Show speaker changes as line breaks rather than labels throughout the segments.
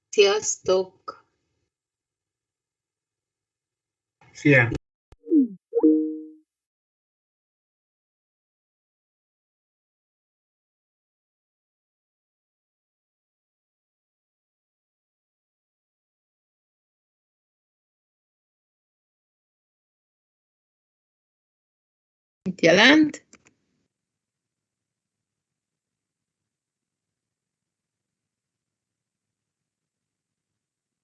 Sziasztok!
Szia!
Mit jelent?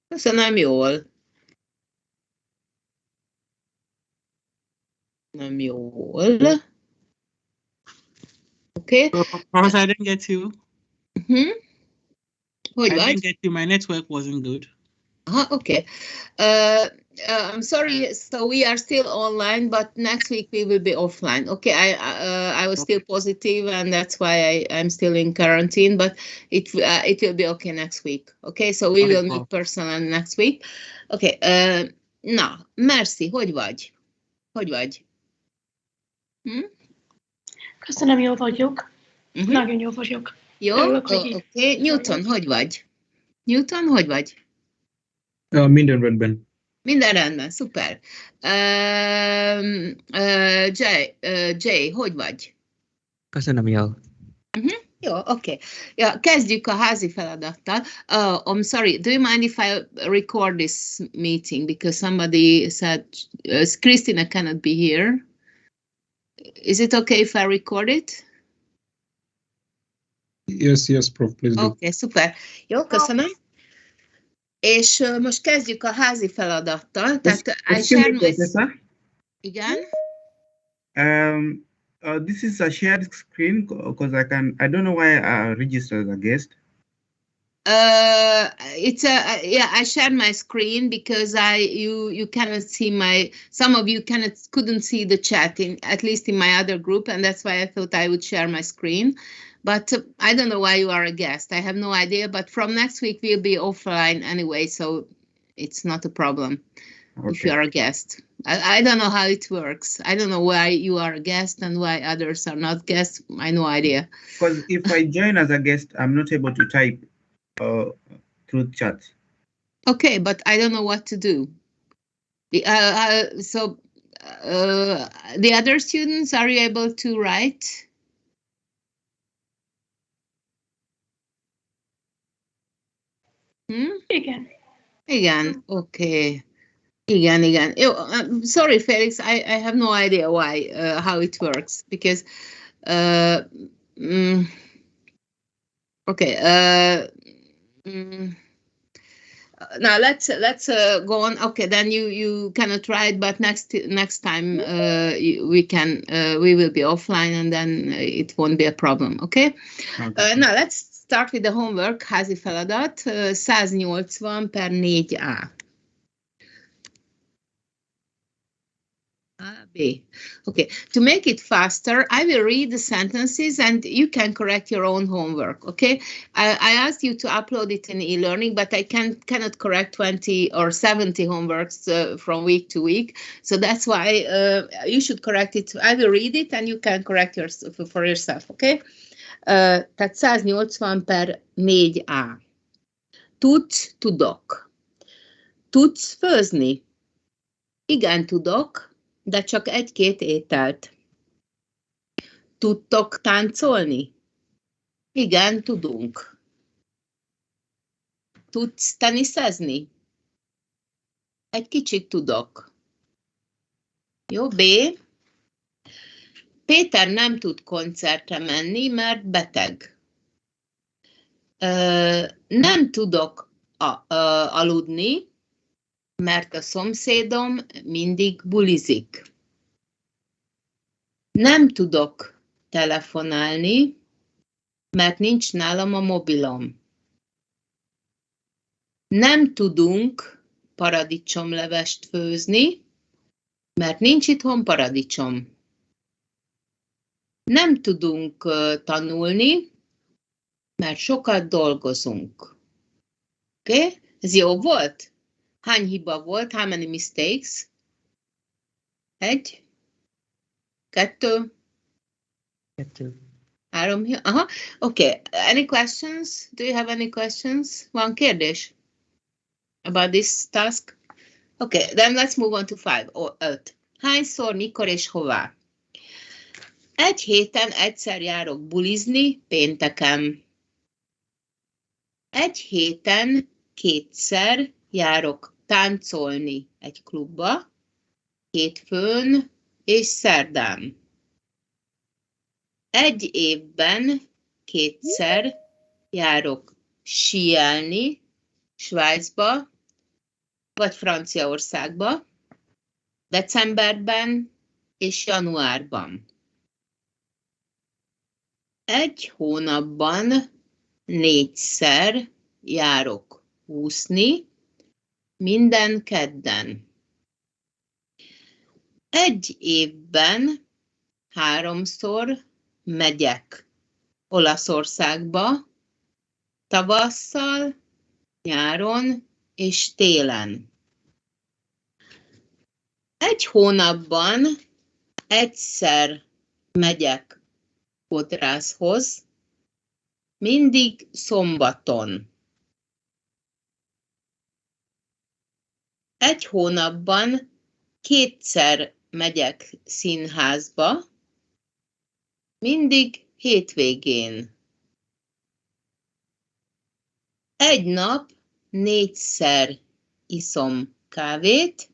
Köszönöm, jól. Nem jól. Oké.
Professor, I didn't get you.
Hogy
I
vagy?
didn't get you. My network wasn't good.
Okay. I'm sorry. So we are still online, but next week we will be offline. Okay. I was still positive, and that's why I'm still in quarantine. But it will be okay next week. Okay. So we will meet personally next week. Okay. Na, merci. Hogy vagy? Hogy vagy?
Köszönöm, jól vagyok. Nagyon jól vagyok.
Jó? Oké. Newton, hogy vagy? Newton, hogy vagy?
Minden rendben.
Minden rendben, szuper. Jay, hogy vagy?
Köszönöm, jól.
Jó, oké. Ja, kezdjük a házi feladattal. I'm sorry, do you mind if I record this meeting? Because somebody said Christina cannot be here. Is it okay if I record it?
Yes, prof, please do.
Oké, szuper. Jó, köszönöm. És most kezdjük a házi feladattal. Tehát igen.
This is a shared screen because I don't know why I registered as a guest.
I shared my screen because you cannot see some of you couldn't see the chat at least in my other group, and that's why I thought I would share my screen. But I don't know why you are a guest. I have no idea. But from next week we'll be offline anyway, so it's not a problem if you are a guest. I don't know how it works. I don't know why you are a guest and why others are not guests. I have no idea.
Because if I join as a guest, I'm not able to type through chat.
Okay, but I don't know what to do. So the other students, are you able to write? Igen, okay. Igen. Sorry, Felix, I have no idea why, how it works, because, okay. Now let's go on. Okay, then you cannot write, but next time we will be offline, and then it won't be a problem. Okay. Now let's start with the homework. Házi feladat 180/4A. B. Okay, to make it faster, I will read the sentences and you can correct your own homework, okay? I asked you to upload it in e-learning, but I cannot correct 20 or 70 homeworks from week to week. So that's why you should correct it. I will read it and you can correct for yourself, okay? Tehát 180 per 4A. Tudsz, tudok. Tudsz főzni? Igen, tudok, de csak 1-2 ételt. Tudtok táncolni? Igen, tudunk. Tudsz teniszezni? Egy kicsit tudok. Jó, B. Péter nem tud koncertre menni, mert beteg. Nem tudok aludni, mert a szomszédom mindig bulizik. Nem tudok telefonálni, mert nincs nálam a mobilom. Nem tudunk paradicsomlevest főzni, mert nincs itthon paradicsom. Nem tudunk tanulni, mert sokat dolgozunk. Oké? Okay? Ez jó volt? Hány hiba volt? How many mistakes? 1, 2, 3. Aha. Okay. Any questions? Do you have any questions? Van kérdés about this task? Okay, then let's move on to 5 or 5. Hányszor, mikor és hová? Egy héten egyszer járok bulizni pénteken. Egy héten 2-szer járok táncolni egy klubba, hétfőn és szerdán. Egy évben 2-szer járok síelni Svájcba vagy Franciaországba, decemberben és januárban. Egy hónapban 4-szer járok úszni, minden kedden. Egy évben 3-szor megyek Olaszországba, tavasszal, nyáron és télen. Egy hónapban egyszer megyek fodrászhoz, mindig szombaton. Egy hónapban 2-szer megyek színházba, mindig hétvégén. Egy nap 4-szer iszom kávét,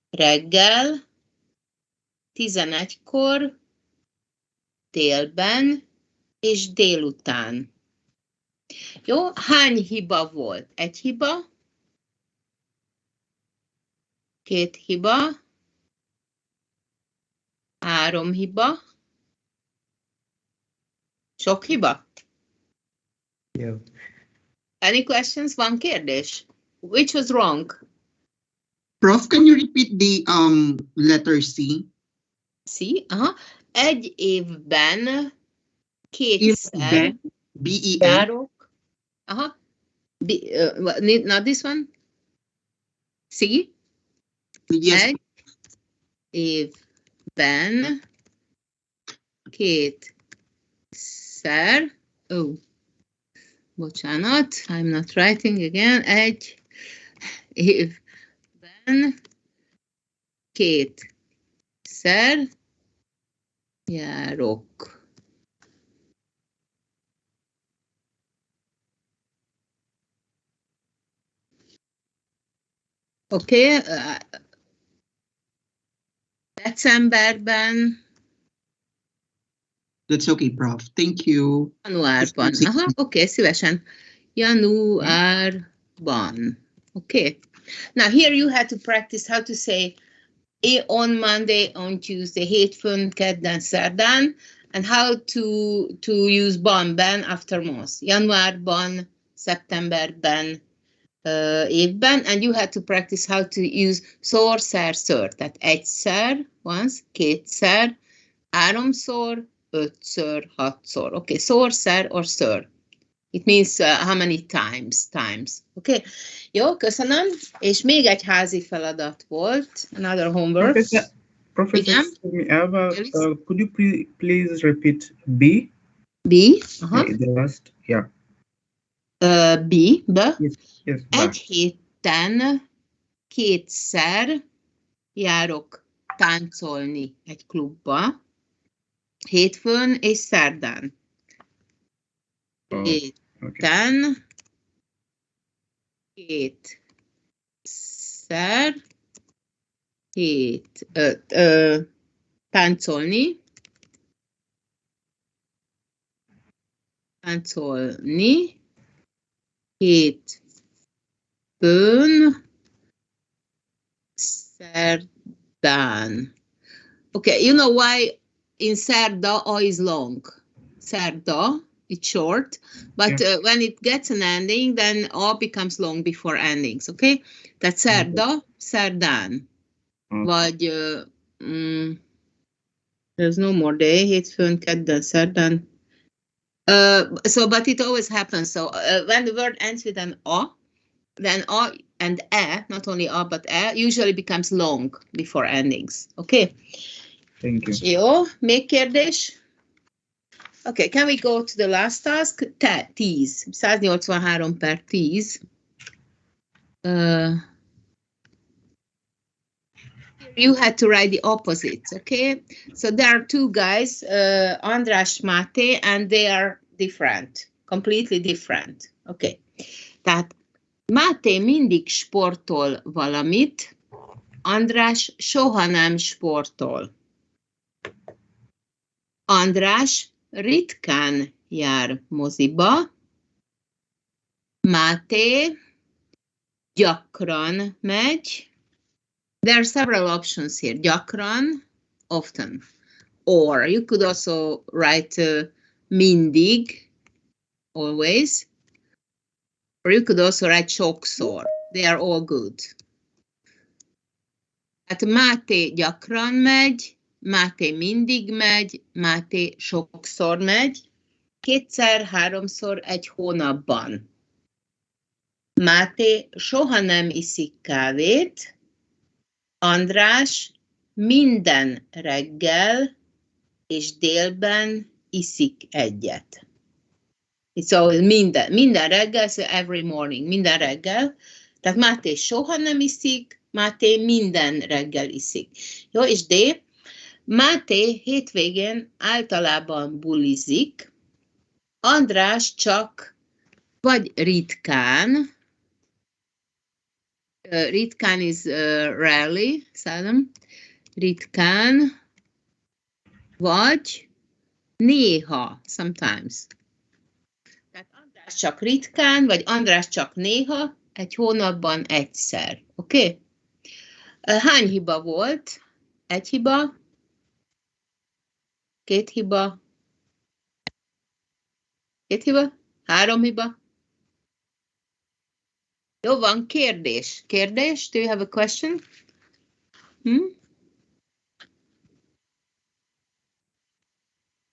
reggel, 11-kor, délben és délután. Jó, hány hiba volt? 1 hiba, 2 hiba, 3 hiba, sok hiba?
Yeah.
Any questions? Van kérdés? Which was wrong?
Prof, can you repeat the letter C?
C? Aha. Egy évben 2-szer
B-E-N.
járok. Aha. Not this one? C?
Yes.
Egy évben 2-szer. Oh. Bocsánat, I'm not writing again. Egy évben 2-szer járok. Oké, decemberben,
That's okay, Prof. Thank you.
januárban. Aha, oké, szívesen. Januárban. Okay. Now here you have to practice how to say on Monday, on Tuesday, hétfőn, kedden, szerdán, and how to use ban after most. Januárban, szeptemberben, évben, and you had to practice how to use szor, szer, ször. Tehát egyszer, once, kétszer, háromszor, ötször, hatszor. Okay, szor, szer, or ször. It means how many times. Okay? Jó, köszönöm. És még egy házi feladat volt, another homework.
Professor,
Igen?
excuse me, Ava,
Yes.
could you please repeat B?
B. Aha.
The last, yeah.
B. B.
Yes.
Egy héten kétszer járok táncolni egy klubba, hétfőn és szerdán.
Oh,
Héten kétszer táncolni, hétfőn, szerdán. Okay, you know why in szerda A is long. Szerda, it's short, but when it gets an ending, then A becomes long before endings, okay? Tehát szerda, szerdán. Vagy there's no more day, hétfőn, kedden, szerdán. So, but it always happens. So when the word ends with an A, then A and E, not only A, but E, usually becomes long before endings. Okay?
Thank you.
Jó, még kérdés? Okay, can we go to the last task? 10, 183 per 10. You had to write the opposites, okay? So there are two guys, András, Máté, and they are different, completely different. Okay. Tehát Máté mindig sportol valamit, András soha nem sportol. András ritkán jár moziba, Máté gyakran megy. There are several options here. Gyakran, often. Or you could also write mindig, always. Or you could also write sokszor. They are all good. Hát Máté gyakran megy, Máté mindig megy, Máté sokszor megy, kétszer, háromszor egy hónapban. Máté soha nem iszik kávét, András minden reggel és délben iszik egyet. So minden reggel, so every morning, minden reggel. Tehát Máté soha nem iszik, Máté minden reggel iszik. Jó, és D. Máté hétvégén általában bulizik, András csak vagy ritkán, ritkán is rarely, seldom, ritkán, vagy néha, sometimes. Tehát András csak ritkán, vagy András csak néha, egy hónapban egyszer. Oké? Okay? Hány hiba volt? Egy hiba? Két hiba? Két hiba? Három hiba? Jó van, kérdés. Kérdés? Do you have a question?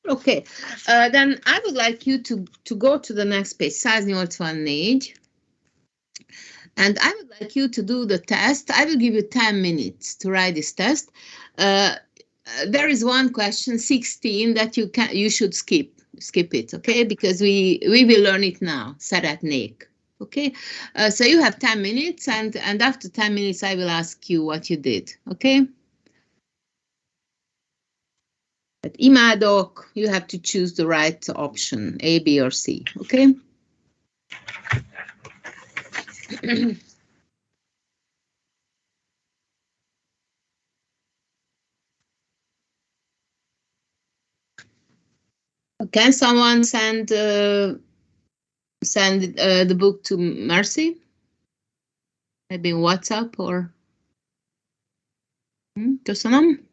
Okay, then I would like you to go to the next page, 184. And I would like you to do the test. I will give you 10 minutes to write this test. There is one question, 16, that you should skip it, okay? Because we will learn it now. Szeretnék, okay? So you have 10 minutes, and after 10 minutes, I will ask you what you did, okay? But imádok, you have to choose the right option, A, B, or C, okay? Can someone send the book to Mercy? Maybe in WhatsApp or köszönöm.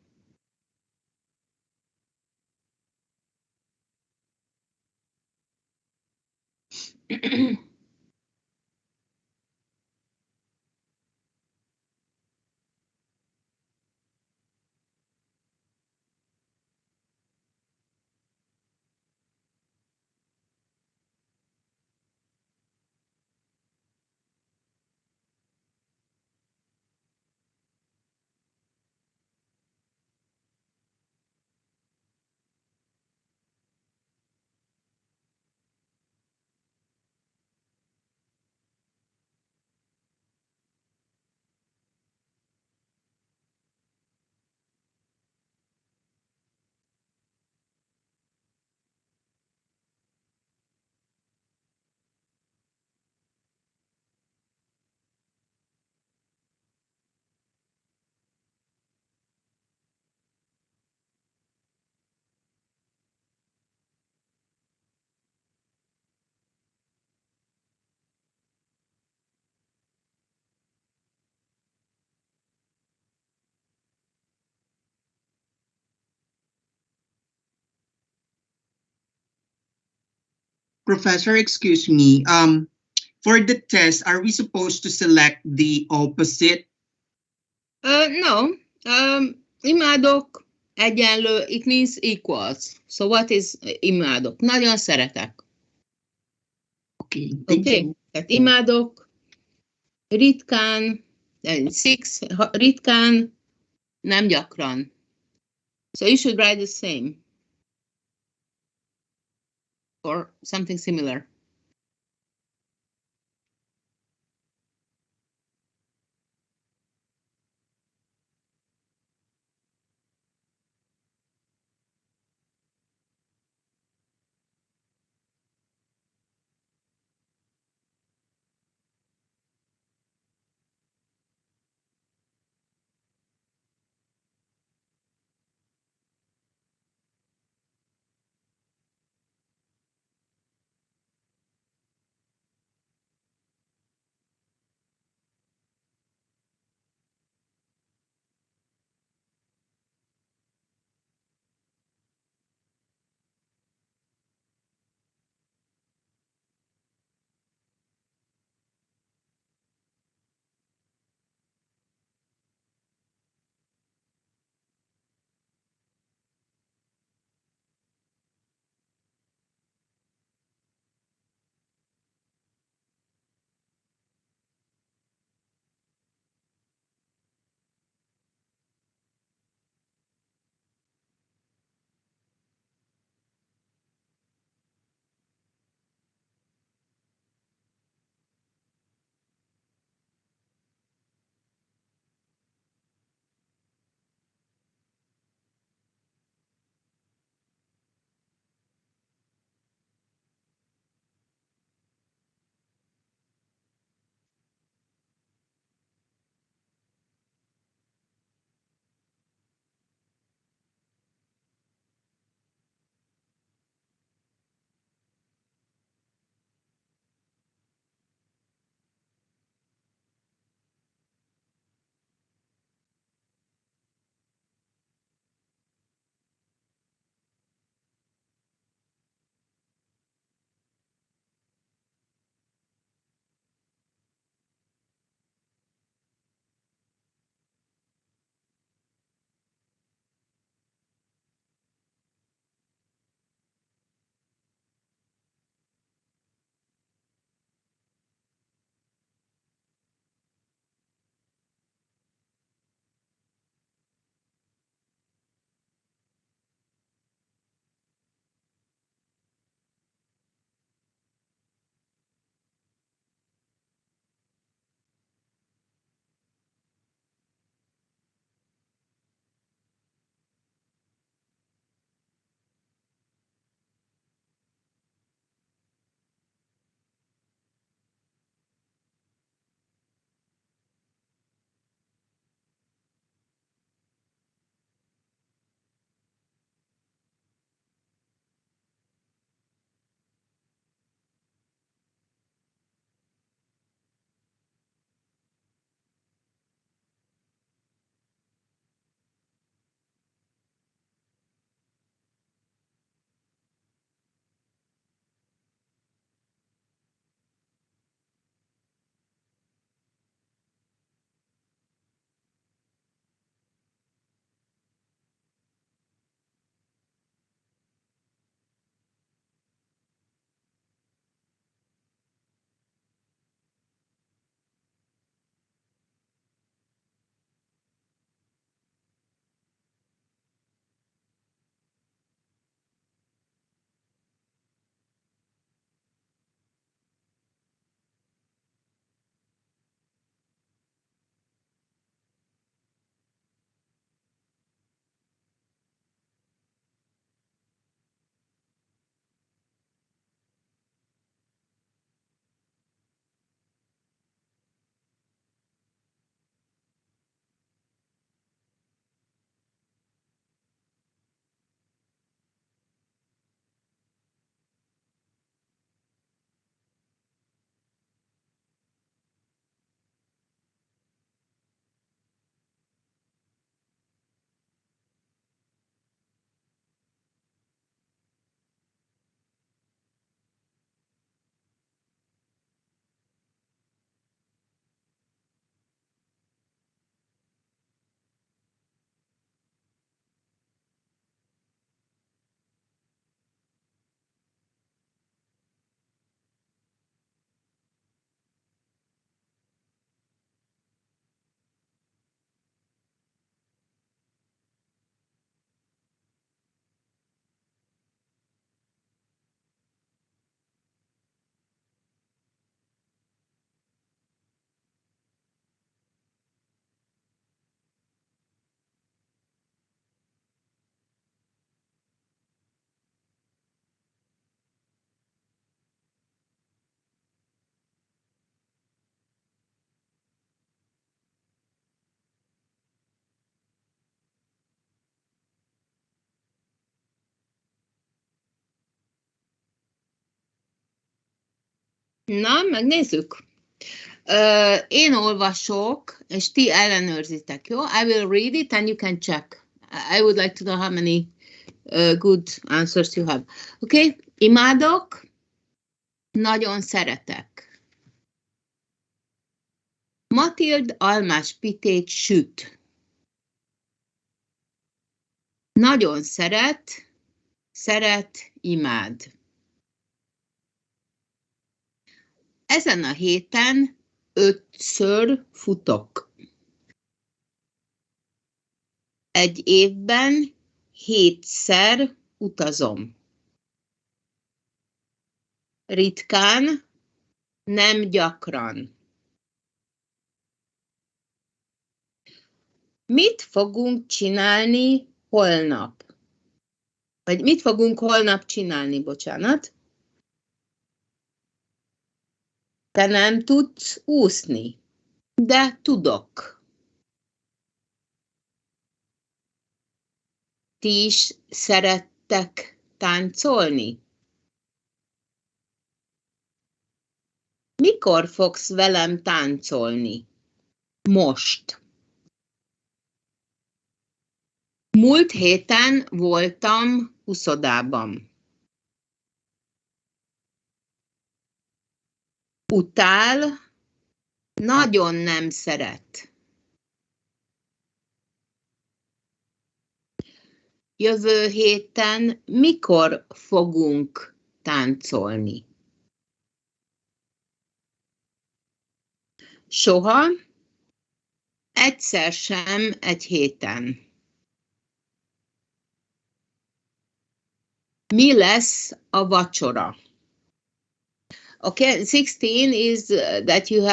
Professor, excuse me. For the test, are we supposed to select the opposite?
No. Imádok, egyenlő, it means equals. So what is imádok? Nagyon szeretek.
Okay, thank
Okay?
you.
Tehát imádok, ritkán, ritkán, nem gyakran. So you should write the same. Or something similar. Na, megnézzük. Én olvasok, és ti ellenőrzitek, jó? I will read it and you can check. I would like to know how many good answers you have. Okay? Imádok, nagyon szeretek. Matild almás pitét süt. Nagyon szeret, imád. Ezen a héten 5-ször futok. Egy évben 7-szer utazom. Ritkán, nem gyakran. Mit fogunk csinálni holnap? Vagy mit fogunk holnap csinálni, bocsánat? Te nem tudsz úszni, de tudok. Ti is szerettek táncolni? Mikor fogsz velem táncolni? Most. Múlt héten voltam uszodában. Utál, nagyon nem szeret. Jövő héten mikor fogunk táncolni? Soha, egyszer sem egy héten. Mi lesz a vacsora? Okay, 16 is that you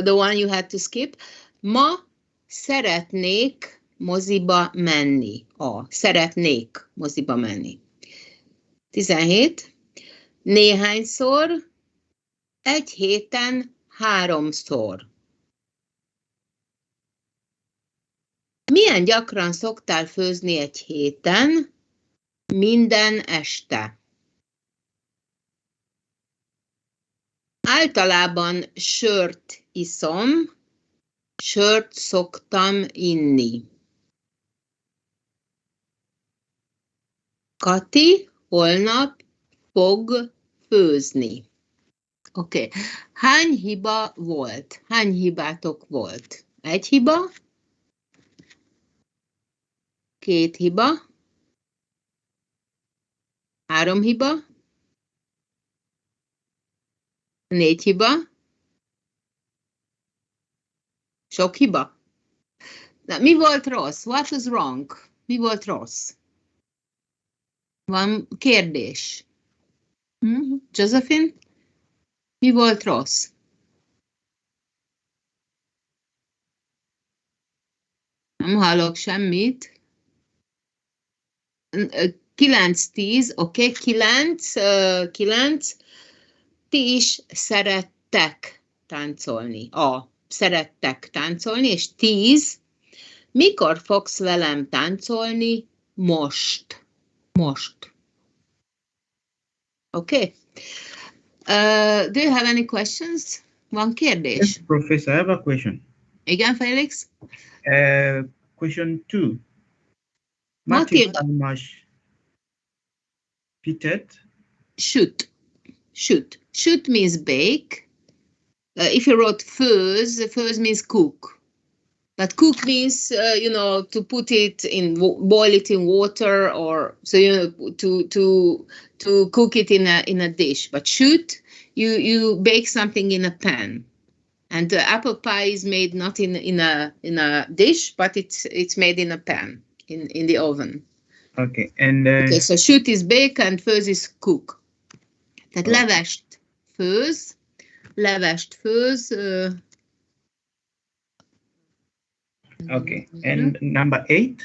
the one you had to skip. Ma szeretnék moziba menni. Szeretnék moziba menni. 17. Néhányszor, egy héten 3-szor. Milyen gyakran szoktál főzni egy héten? Minden este. Általában sört iszom, sört szoktam inni. Kati holnap fog főzni. Oké. Hány hiba volt? Hány hibátok volt? 1 hiba? 2 hiba? 3 hiba? 4 hiba? Sok hiba? Na, mi volt rossz? What was wrong? Mi volt rossz? Van kérdés. Josephine? Mi volt rossz? Nem hallok semmit. 9-10, oké, 9. Ti is szerettek táncolni. Szerettek táncolni, és 10. Mikor fogsz velem táncolni? Most. Most. Okay. Do you have any questions? Van kérdés?
Yes, Professor, I have a question.
Igen, Felix?
Question 2.
Matilda.
Almas pitet.
Shoot. Shoot means bake. If you wrote főz means cook. But cook means, to put it in, boil it in water, or so to cook it in a dish. But shoot, you bake something in a pan. And apple pie is made not in a dish, but it's made in a pan, in the oven.
Okay, and
okay, so shoot is bake and főz is cook. Tehát levest főz.
Okay, and number 8.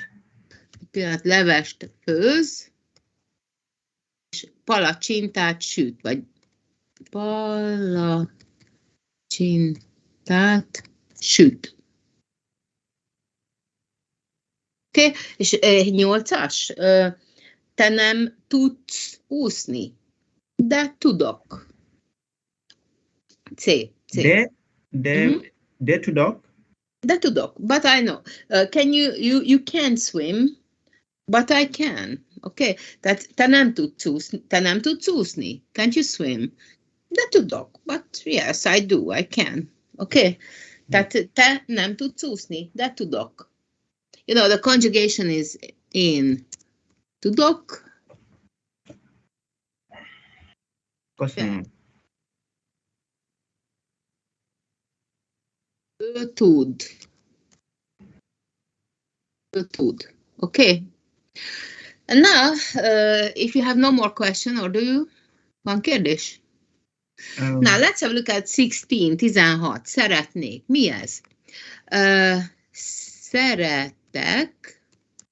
Pillanat, levest főz, és palacsintát süt, vagy palacsintát süt. Oké, és 8-as. Te nem tudsz úszni, de tudok. C.
De tudok.
De tudok, but I know. Can you can swim, but I can. Okay, tehát te nem tudsz úszni. Can't you swim? De tudok, but yes, I do, I can. Okay, tehát te nem tudsz úszni, de tudok. You know, the conjugation is in. Tudok.
Köszönöm.
Ő tud. Ő tud. Okay. And now, if you have no more question, or do you? Van kérdés? Now, let's have a look at 16. Szeretnék. Mi ez? Szeretek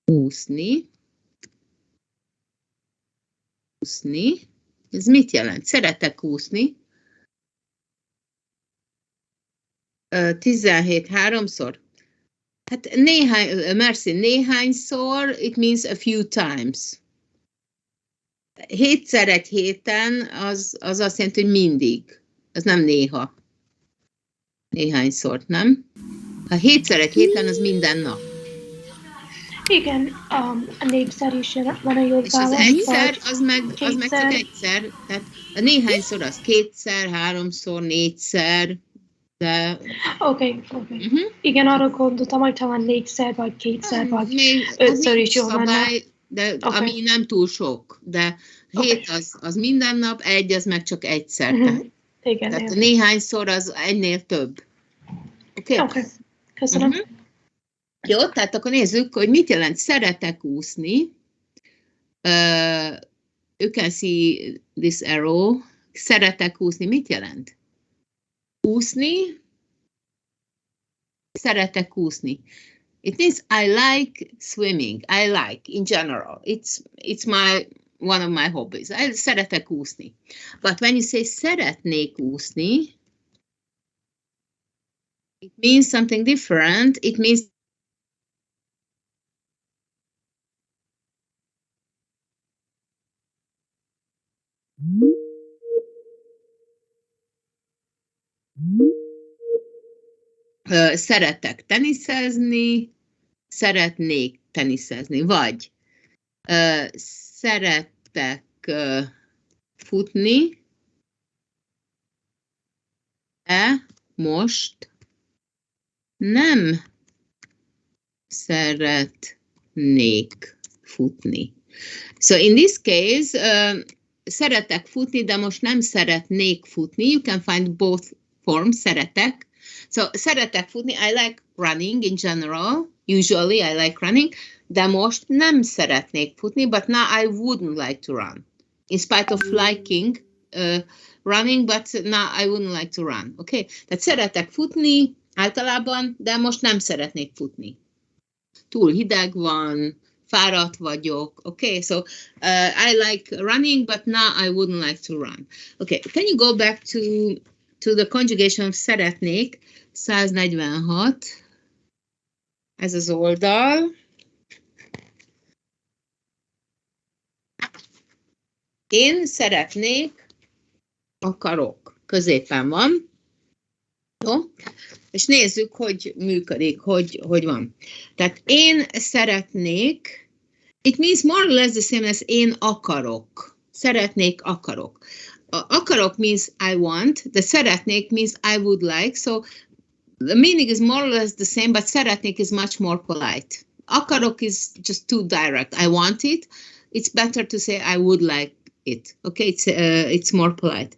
úszni. Úszni. Ez mit jelent? Szeretek úszni. 17 háromszor. Hát néhányszor, it means a few times. 7-szer egy héten, az azt jelenti, hogy mindig. Az nem néha. Néhányszor, nem? Ha 7-szer egy héten, az minden nap.
Igen, a négyszer is van a jobb
És az
válasz.
egyszer, az meg csak egyszer. Tehát a néhányszor az 2-szer, 3-szor, 4-szer. De...
Oké. Igen, arra gondoltam, hogy talán 4-szer, vagy 2-szer, vagy 5-ször is jó lenne.
De ami nem túl sok. De 7 az minden nap, 1 az meg csak egyszer.
Igen.
Tehát néhányszor az egynél több.
Oké. Köszönöm.
Jó, tehát akkor nézzük, hogy mit jelent szeretek úszni. You can see this arrow. Szeretek úszni, mit jelent? Úszni. Szeretek úszni. It means I like swimming. I like in general. It's one of my hobbies. I szeretek úszni. But when you say szeretnék úszni, it means something different. It means szeretek teniszezni, szeretnék teniszezni, vagy szeretek futni, de most nem szeretnék futni. So in this case, szeretek futni, de most nem szeretnék futni. You can find both forms, szeretek. So, szeretek futni, I like running in general. Usually I like running. De most nem szeretnék futni, but now I wouldn't like to run. In spite of liking running, but now I wouldn't like to run. Okay? Tehát szeretek futni általában, de most nem szeretnék futni. Túl hideg van, fáradt vagyok. Okay, so I like running, but now I wouldn't like to run. Okay, can you go back to the conjugation of szeretnék? 146. Ez az oldal. Én szeretnék, akarok. Középen van. Jó? És nézzük, hogy működik, hogy van. Tehát én szeretnék, it means more or less the same as én akarok. Szeretnék, akarok. Akarok means I want, the szeretnék means I would like, so the meaning is more or less the same, but szeretnék is much more polite. Akarok is just too direct. I want it. It's better to say I would like it. Okay, it's more polite.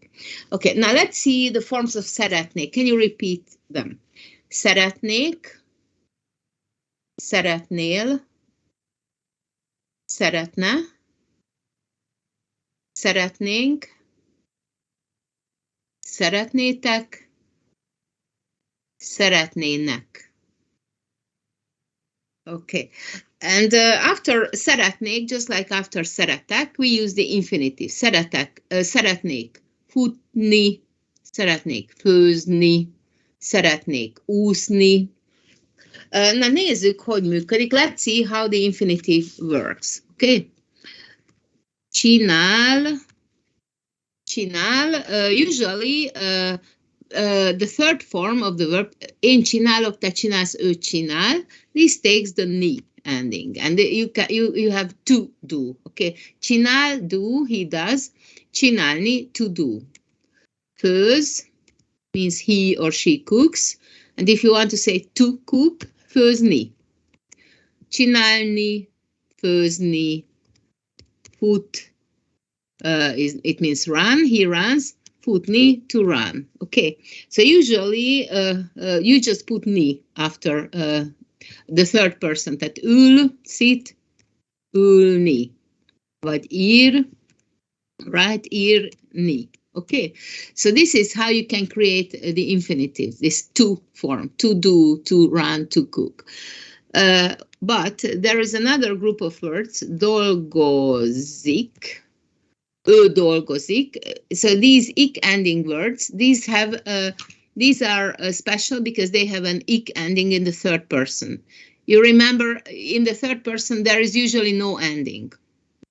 Okay, now let's see the forms of szeretnék. Can you repeat them? Szeretnék, szeretnél, szeretne, szeretnénk, szeretnétek, szeretnének. Okay, and after szeretnék, just like after szeretek, we use the infinitive. Szeretek, szeretnék futni, szeretnék főzni, szeretnék úszni. Na nézzük, hogy működik. Let's see how the infinitive works. Okay. Csinál. Usually the third form of the verb, én csinálok, te csinálsz, ő csinál, this takes the ni ending, and you have to do, okay? Csinál, do, he does. Csinálni, to do. Főz means he or she cooks, and if you want to say to cook, főzni. Csinálni, főzni, fut, it means run, he runs. Futni, to run. Okay, so usually you just put ni after the third person. Tehát ül, sit, ülni. Vagy ír, write, írni. Okay, so this is how you can create the infinitive, this to form, to do, to run, to cook. But there is another group of words, dolgozik, ő dolgozik. So these ik ending words, these are special because they have an ik ending in the third person. You remember, in the third person there is usually no ending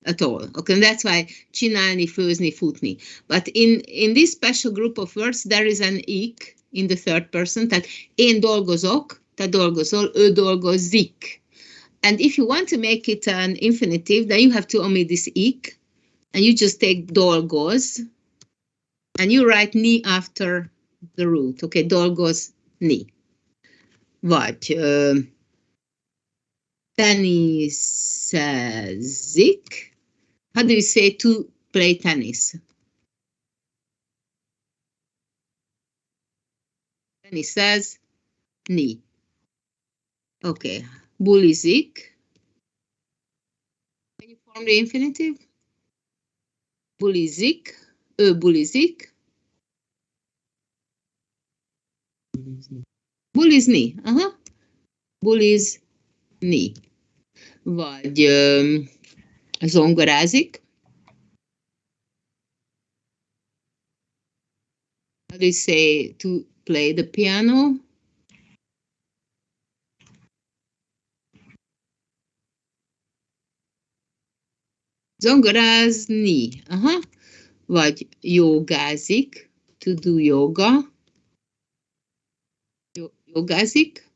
at all. Okay, and that's why csinálni, főzni, futni. But in this special group of words there is an ik in the third person. Tehát én dolgozok, te dolgozol, ő dolgozik. And if you want to make it an infinitive, then you have to omit this ik. And you just take dolgoz, and you write ni after the root. Okay, dolgozni. Vagy teniszezik. How do you say to play tennis? Teniszezni. Okay, bulizik. Can you form the infinitive? Bulizik, ő bulizik. Bulizni, aha. Bulizni. Vagy zongorázik. How do you say to play the piano? Zongorázni, aha. Vagy jogázik, to do yoga. Jogázik?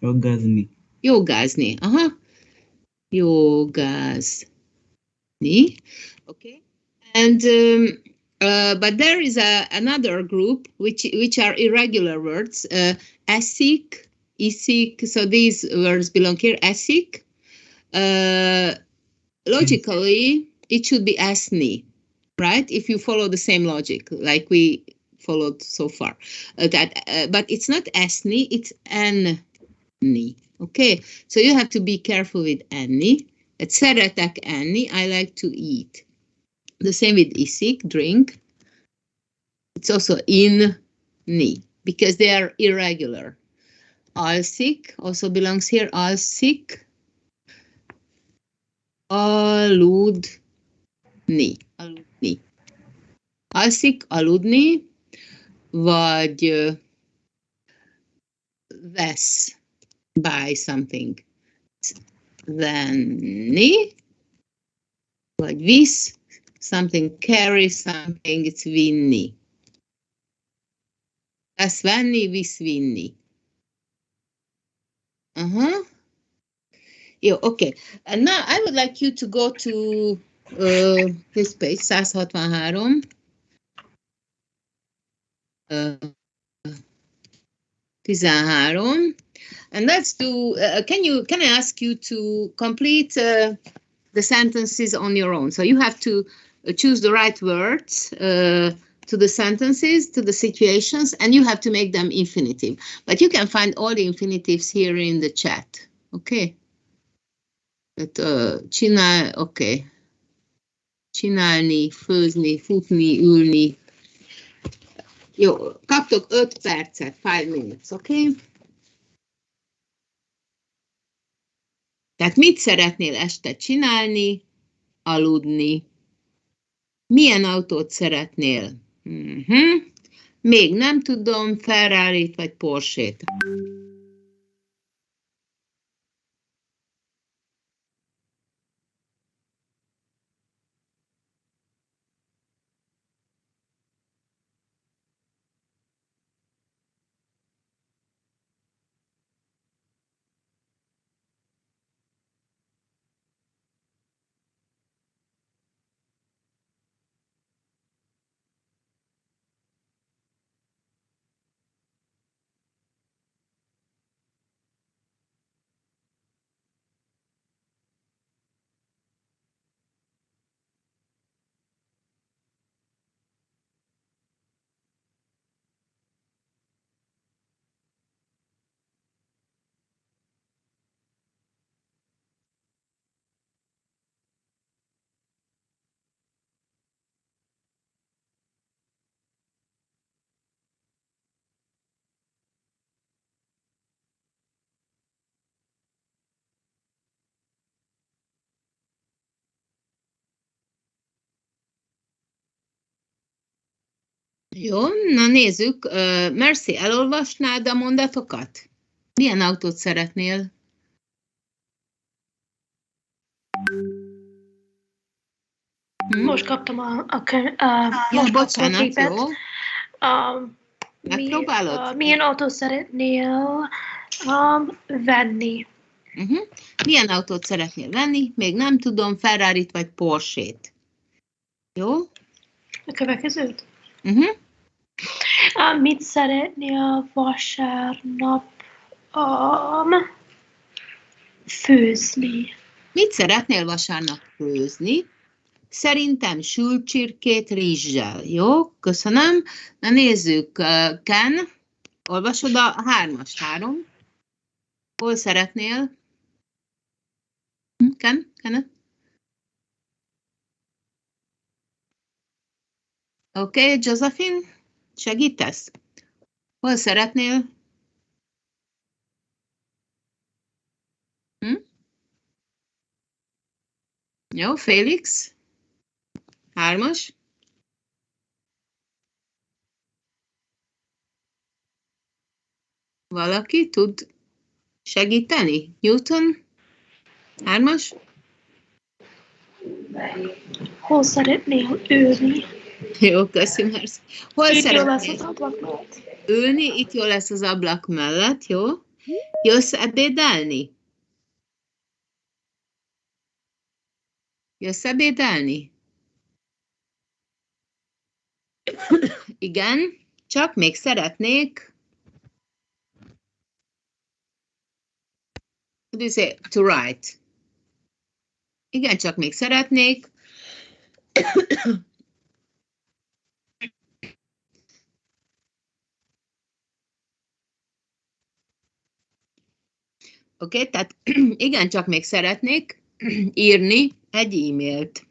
Jogázni.
Jogázni, aha. Jogázni, okay. And but there is another group which are irregular words. Eszik, iszik. So these words belong here. Eszik. Logically, it should be esni, right? If you follow the same logic like we followed so far. But it's not esni, it's enni. Okay, so you have to be careful with enni. Szeretek enni, I like to eat. The same with iszik, drink. It's also inni, because they are irregular. Alszik also belongs here. Alszik. Aludni. Aludni. Alszik, aludni, vagy vesz, buy something. Venni, vagy visz, something, carry something, it's vinni. Vesz venni, visz vinni. Yeah, okay. And now I would like you to go to this page, 163. 13. And let's do, can I ask you to complete the sentences on your own? So you have to choose the right words to the sentences, to the situations, and you have to make them infinitive. But you can find all the infinitives here in the chat, okay? But, csinál, okay. Csinálni, főzni, futni, ülni. Jó, kaptok 5 percet, 5 minutes, okay? Tehát mit szeretnél este csinálni? Aludni. Milyen autót szeretnél? Még nem tudom, Ferrari-t vagy Porsche-t. Jó, na nézzük. Merci, elolvasnád a mondatokat? Milyen autót szeretnél?
Most kaptam
Ja, bocsánat,
képet.
jó. Megpróbálod?
Milyen autót szeretnél venni?
Milyen autót szeretnél venni? Még nem tudom, Ferrarit vagy Porsche-t. Jó?
A következőt?
Uh-huh.
Mit szeretnél vasárnap főzni?
Mit szeretnél vasárnap főzni? Szerintem sült csirkét rizssel. Jó, köszönöm. Na nézzük, Ken, olvasod a 3-as 3. Hol szeretnél? Ken? Oké, Josephine, segítesz? Hol szeretnél? Jó, Félix? 3-as? Valaki tud segíteni? Newton? 3-as?
Hol szeretnél ülni?
Jó, köszönöm. Hol
Itt jó lesz
szeretnél
az ablak mellett.
ülni? Itt jó lesz az ablak mellett, jó? Jössz ebédelni? Jössz ebédelni? Igen, csak még szeretnék. What do you say? To write. Igen, csak még szeretnék. Oké, tehát igen, csak még szeretnék írni egy e-mailt.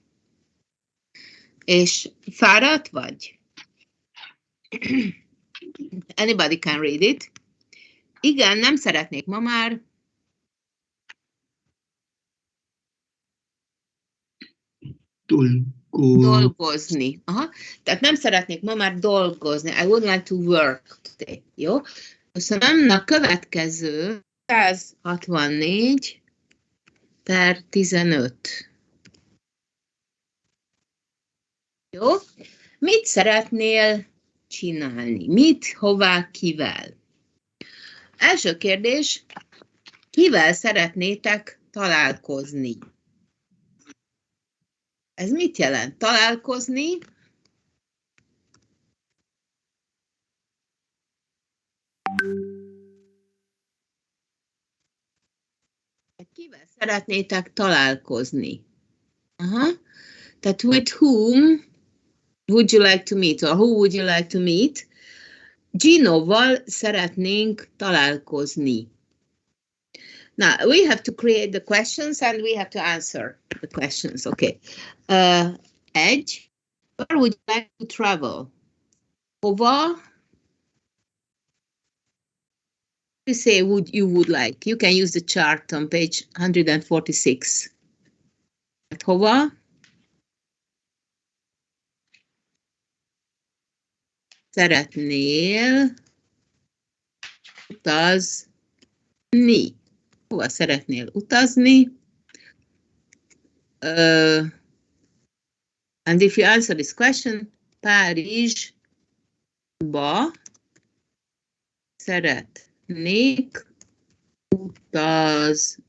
És fáradt vagy? Anybody can read it. Igen, nem szeretnék ma már. Dolgozni. Aha. Tehát nem szeretnék ma már dolgozni. I would like to work today. Jó? Köszönöm. Na, következő 164/15. Jó? Mit szeretnél csinálni? Mit, hová, kivel? Első kérdés, kivel szeretnétek találkozni? Ez mit jelent? Találkozni? Kivel szeretnétek találkozni? Aha. Tehát with whom would you like to meet, or who would you like to meet? Ginoval szeretnénk találkozni. Now, we have to create the questions and we have to answer the questions. Okay. Egy, where would you like to travel? Hova? You say you would like. You can use the chart on page 146. Hova? Szeretnél utazni? Hova szeretnél utazni? And if you answer this question, Párizsba szeretnék utazni.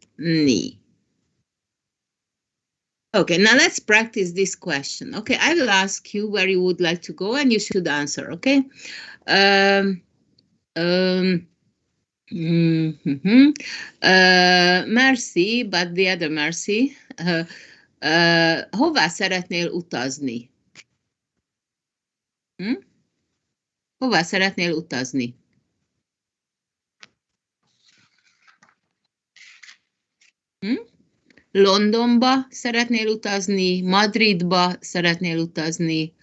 Okay, now let's practice this question. Okay, I will ask you where you would like to go and you should answer, okay? Merci, but the other Merci. Hová szeretnél utazni? Hová szeretnél utazni? Londonba szeretnél utazni, Madridba szeretnél utazni,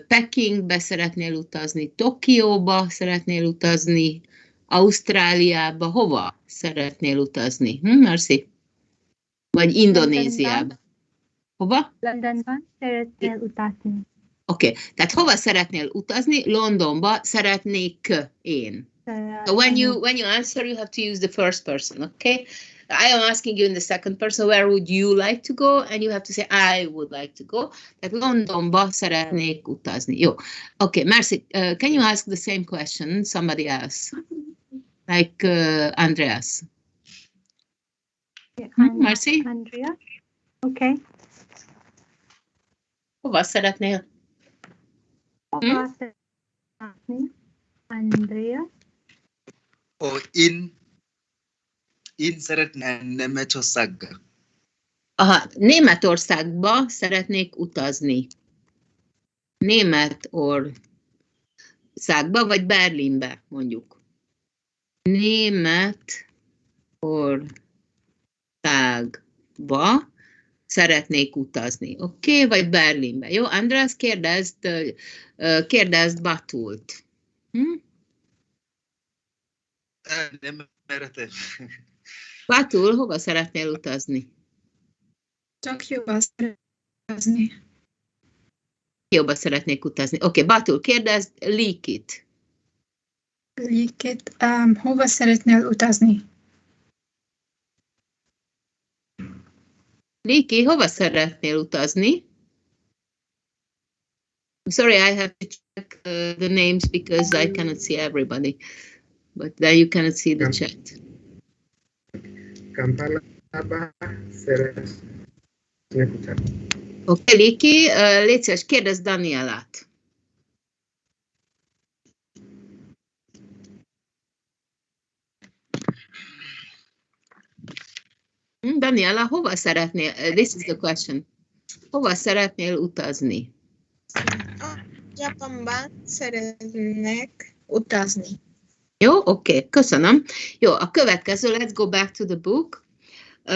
Pekingbe szeretnél utazni, Tokióba szeretnél utazni, Ausztráliába, hova szeretnél utazni? Merci. Vagy Indonéziába. Hova?
Londonban szeretnél utazni.
Oké, tehát hova szeretnél utazni? Londonba szeretnék én. So when you answer, you have to use the first person, okay? I am asking you in the second person, where would you like to go? And you have to say, I would like to go. Tehát Londonba szeretnék utazni. Jó. Okay, Mercy, can you ask the same question, somebody else? Like Andreas. Mercy?
Andrea. Okay.
Hova szeretnél?
Hova szeretnél? Andrea.
Én szeretném Németországba.
Aha, Németországba szeretnék utazni. Németországba, vagy Berlinbe, mondjuk. Németországba szeretnék utazni. Oké, vagy Berlinbe. Jó, András, kérdezd Batult.
Nem meretem.
Batul, hova szeretnél utazni?
Tokióba szeretnék.
Tokióba szeretnék utazni. Oké, Batul, kérdezd Likit.
Likit, hova szeretnél utazni?
Liki, hova szeretnél utazni? I'm sorry, I have to check the names because I cannot see everybody. But then you cannot see the chat.
Kampalába szeretnék utazni.
Oké, Liki, légy szíves, kérdezd Danielát. Daniela, hova szeretnél? This is the question. Hova szeretnél utazni?
Japánban szeretnék utazni.
Jó, oké, köszönöm. Jó, a következő, let's go back to the book. 2.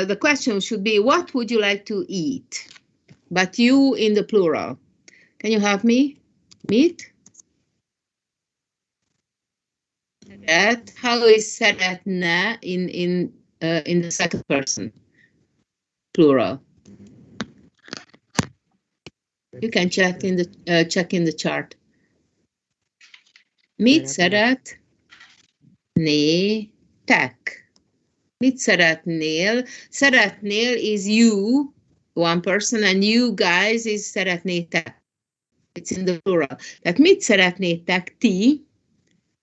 The question should be, what would you like to eat? But you in the plural. Can you help me? Meat? How is szeretne in the second person? Plural. You can check in the chart. Mit szeretnétek? Mit szeretnél? Szeretnél is you, one person, and you guys is szeretnétek. It's in the plural. Tehát mit szeretnétek ti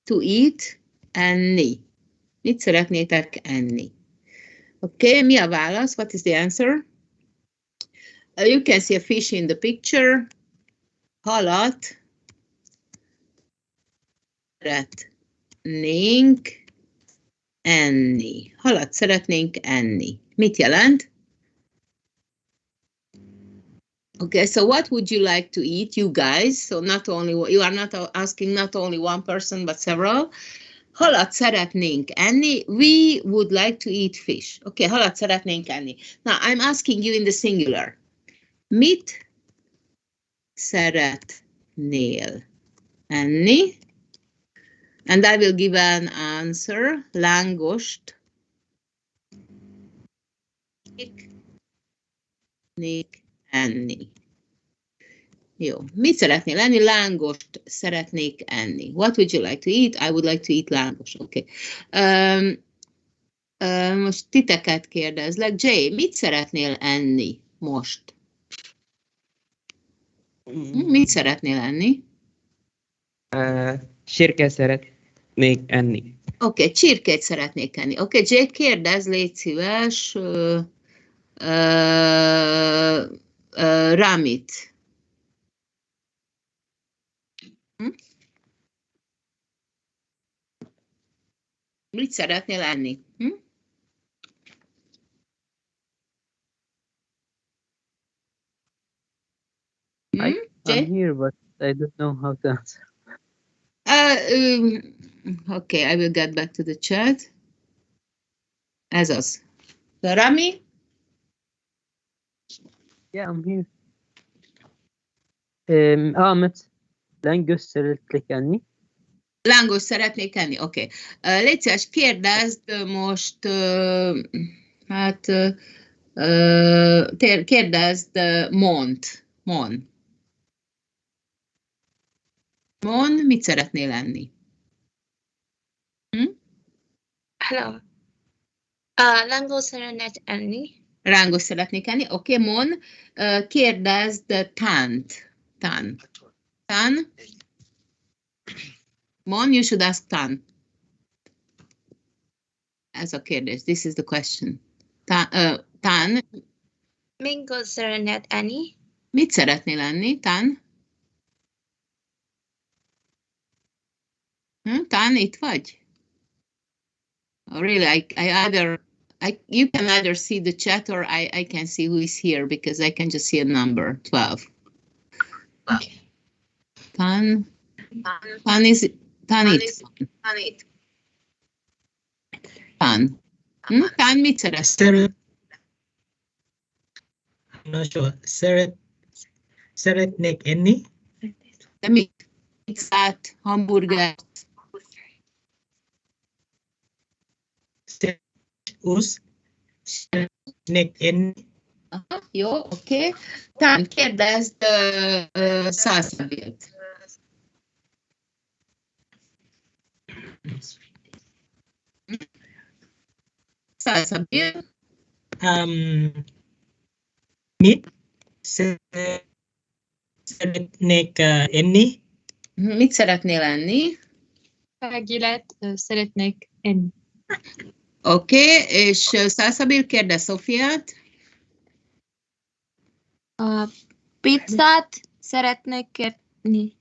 to eat, enni? Mit szeretnétek enni? Okay, mi a válasz? What is the answer? You can see a fish in the picture. Halat szeretnénk enni. Halat szeretnénk enni. Mit jelent? Okay, so what would you like to eat, you guys? So not only, you are not asking not only one person, but several. Halat szeretnénk enni. We would like to eat fish. Okay, halat szeretnénk enni. Now, I'm asking you in the singular. Mit szeretnél enni? And I will give an answer. Lángost szeretnék enni. Jó. Mit szeretnél enni? Lángost szeretnék enni. What would you like to eat? I would like to eat lángos. Okay. Most titeket kérdezlek. Jay, mit szeretnél enni most? Mit szeretnél enni?
Csirkét szeretnék enni.
Oké, csirkét szeretnék enni. Oké, Jay, kérdezz, légy szíves. Ramit. Mit szeretnél enni?
I'm here, but I don't know how to answer.
Okay, I will get back to the chat. Ez az. The Rami?
Yeah, I'm here. Ahmet, lángos szeretnék enni.
Lángos szeretnék enni? Oké. Légy szíves, kérdezd most, Kérdezd Mont. Mon, mit szeretnél lenni?
Hello. Lángos szeretnék enni.
Rángos szeretnék enni. Oké, Mon, kérdezd Tant. Tan. Mon, you should ask Tan. Ez a kérdés. This is the question. Tan.
Mingo szeretnék enni.
Mit szeretnél lenni, Tan? Tan, itt vagy? Oh, really, you can either see the chat or I can see who is here because I can just see a number, 12.
Okay.
Tan it. Tan, mit szeretnél?
I'm not sure. Szeretnék enni?
De mit? Pizzát, hamburgert?
Szeretnék enni?
Jó, oké. Tán, kérdezd Szalszabilt. Szalszabil.
Mit szeretnék enni?
Mit szeretnél enni?
Megillet szeretnék enni.
Oké, és Szalszabil kérdez Szofiát.
Pizzát szeretnék enni.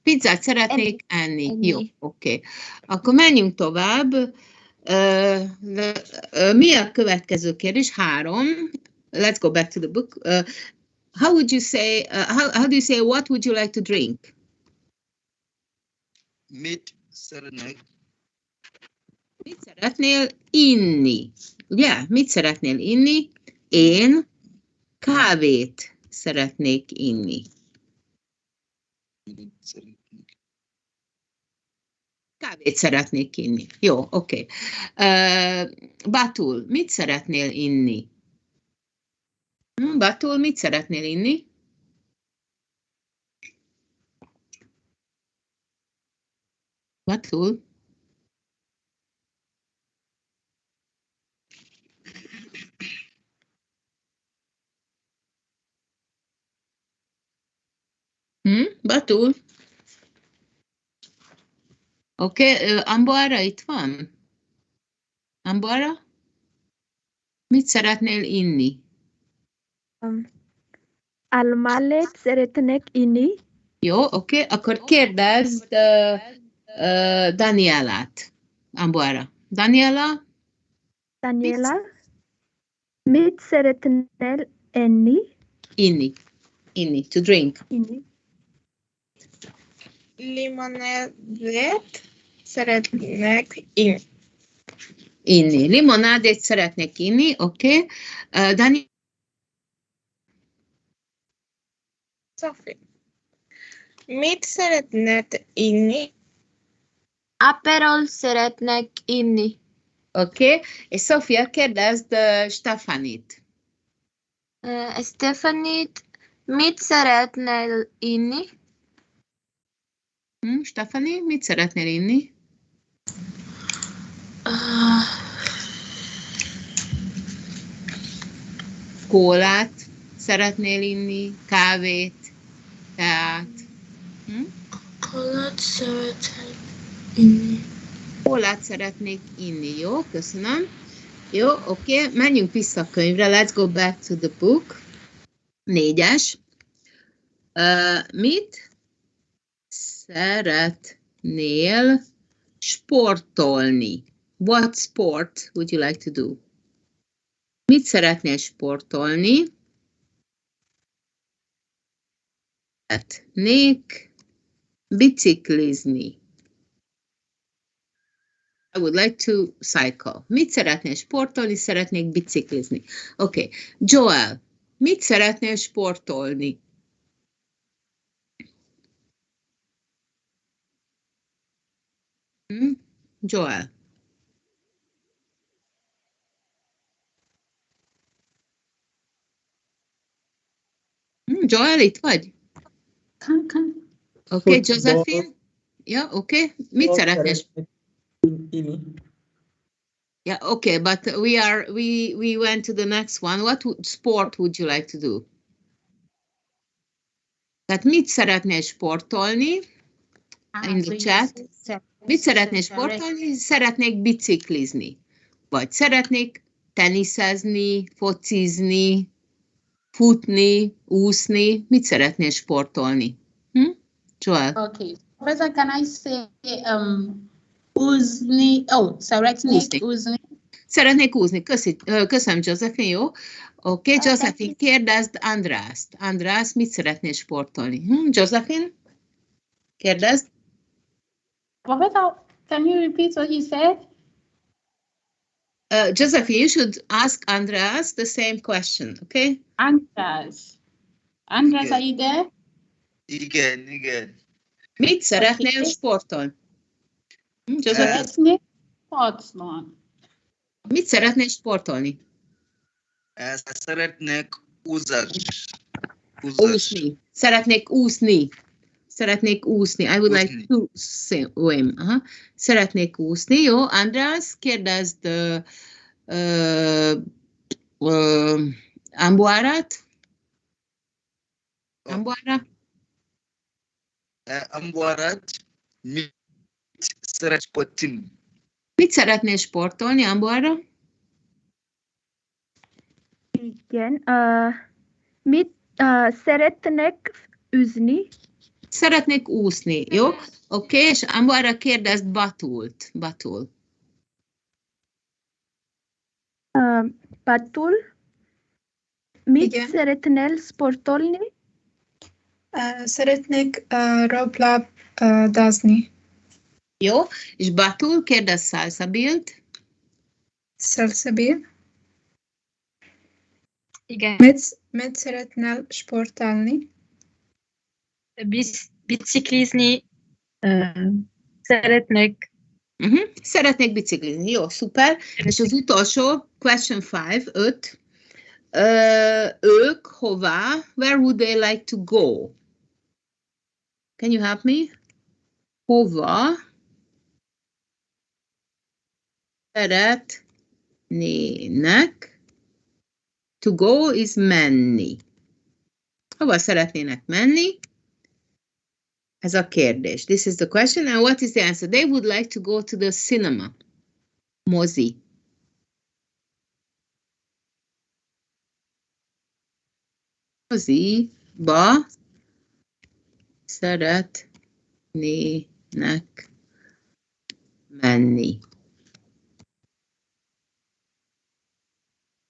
Pizzát szeretnék enni. Jó, oké. Akkor menjünk tovább. Mi a következő kérdés? 3. Let's go back to the book. How would you say, how do you say, what would you like to drink?
Mit szeretnék?
Mit szeretnél inni? Ugye? Mit szeretnél inni? Én kávét szeretnék inni. Kávét szeretnék inni. Jó, oké. Batul, mit szeretnél inni? Batul, mit szeretnél inni? Batul? Batul? Oké, Amboára itt van? Amboára? Mit szeretnél inni?
Almálét szeretnék inni.
Jó, oké, akkor kérdezd Danielát. Amboára. Daniela?
Daniela, mit szeretnél enni?
Inni, to drink.
Inni.
Limonádét szeretnék inni.
Limonádét szeretnék inni, oké. Dani?
Sophie, mit szeretnél inni?
Aperol szeretnék inni.
Oké, és Sofia, kérdezd Stefanit.
Stefanit, mit szeretnél inni?
Stefani, mit szeretnél inni? Kólát szeretnél inni, kávét, teát.
Kólát szeretnék inni.
Kólát szeretnék inni, jó, köszönöm. Jó, oké, menjünk vissza a könyvre, let's go back to the book. 4-es. Mit szeretnél sportolni? What sport would you like to do? Mit szeretnél sportolni? Szeretnék biciklizni. I would like to cycle. Mit szeretnél sportolni? Szeretnék biciklizni. Oké. Joel, mit szeretnél sportolni? Joel. Joel, itt vagy? Oké, Josephine? Ja, oké. Mit szeretnél? Yeah, okay, but we went to the next one. What sport would you like to do? Tehát mit szeretnél sportolni? In the chat. Mit szeretnél sportolni? Szeretnék biciklizni. Vagy szeretnék teniszezni, focizni, futni, úszni. Mit szeretnél sportolni? Joel?
Okay. Professor, can I say úszni? Oh, szeretnék úszni.
Szeretnék úszni. Köszönöm, Josephine, jó? Oké, Josephine, kérdezd Andrást. András, mit szeretnél sportolni? Josephine? Kérdezd.
Professor, can you repeat what you said?
Josephine, you should ask Andreas the same question, okay?
András, are you there?
Igen.
Mit szeretnél sportolni? Josephine?
Szeretnék sportolni.
Mit szeretnél sportolni?
Szeretnék
úszni. Szeretnék úszni. Szeretnék úszni. I would like to swim. Szeretnék úszni. Jó, András, kérdezd Amboárát.
Amboárát, mit szeret sportolni?
Mit szeretnél sportolni, Amboára?
Igen. Mit szeretnék úszni?
Szeretnék úszni, jó? Oké, és Amboára kérdezd Batult. Batul.
Batul? Mit szeretnél sportolni?
Szeretnék röplabdázni.
Jó, és Batul kérdezd Salsabilt.
Salsabil?
Igen.
Mit szeretnél sportolni?
Biciklizni szeretnék.
Szeretnék biciklizni. Jó, szuper. És az utolsó, question 5. Ők hová? Where would they like to go? Can you help me? Hova szeretnének? To go is menni. Hova szeretnének menni? Ez a kérdés. This is the question. And what is the answer? They would like to go to the cinema. Mozi. Moziba szeretnének menni.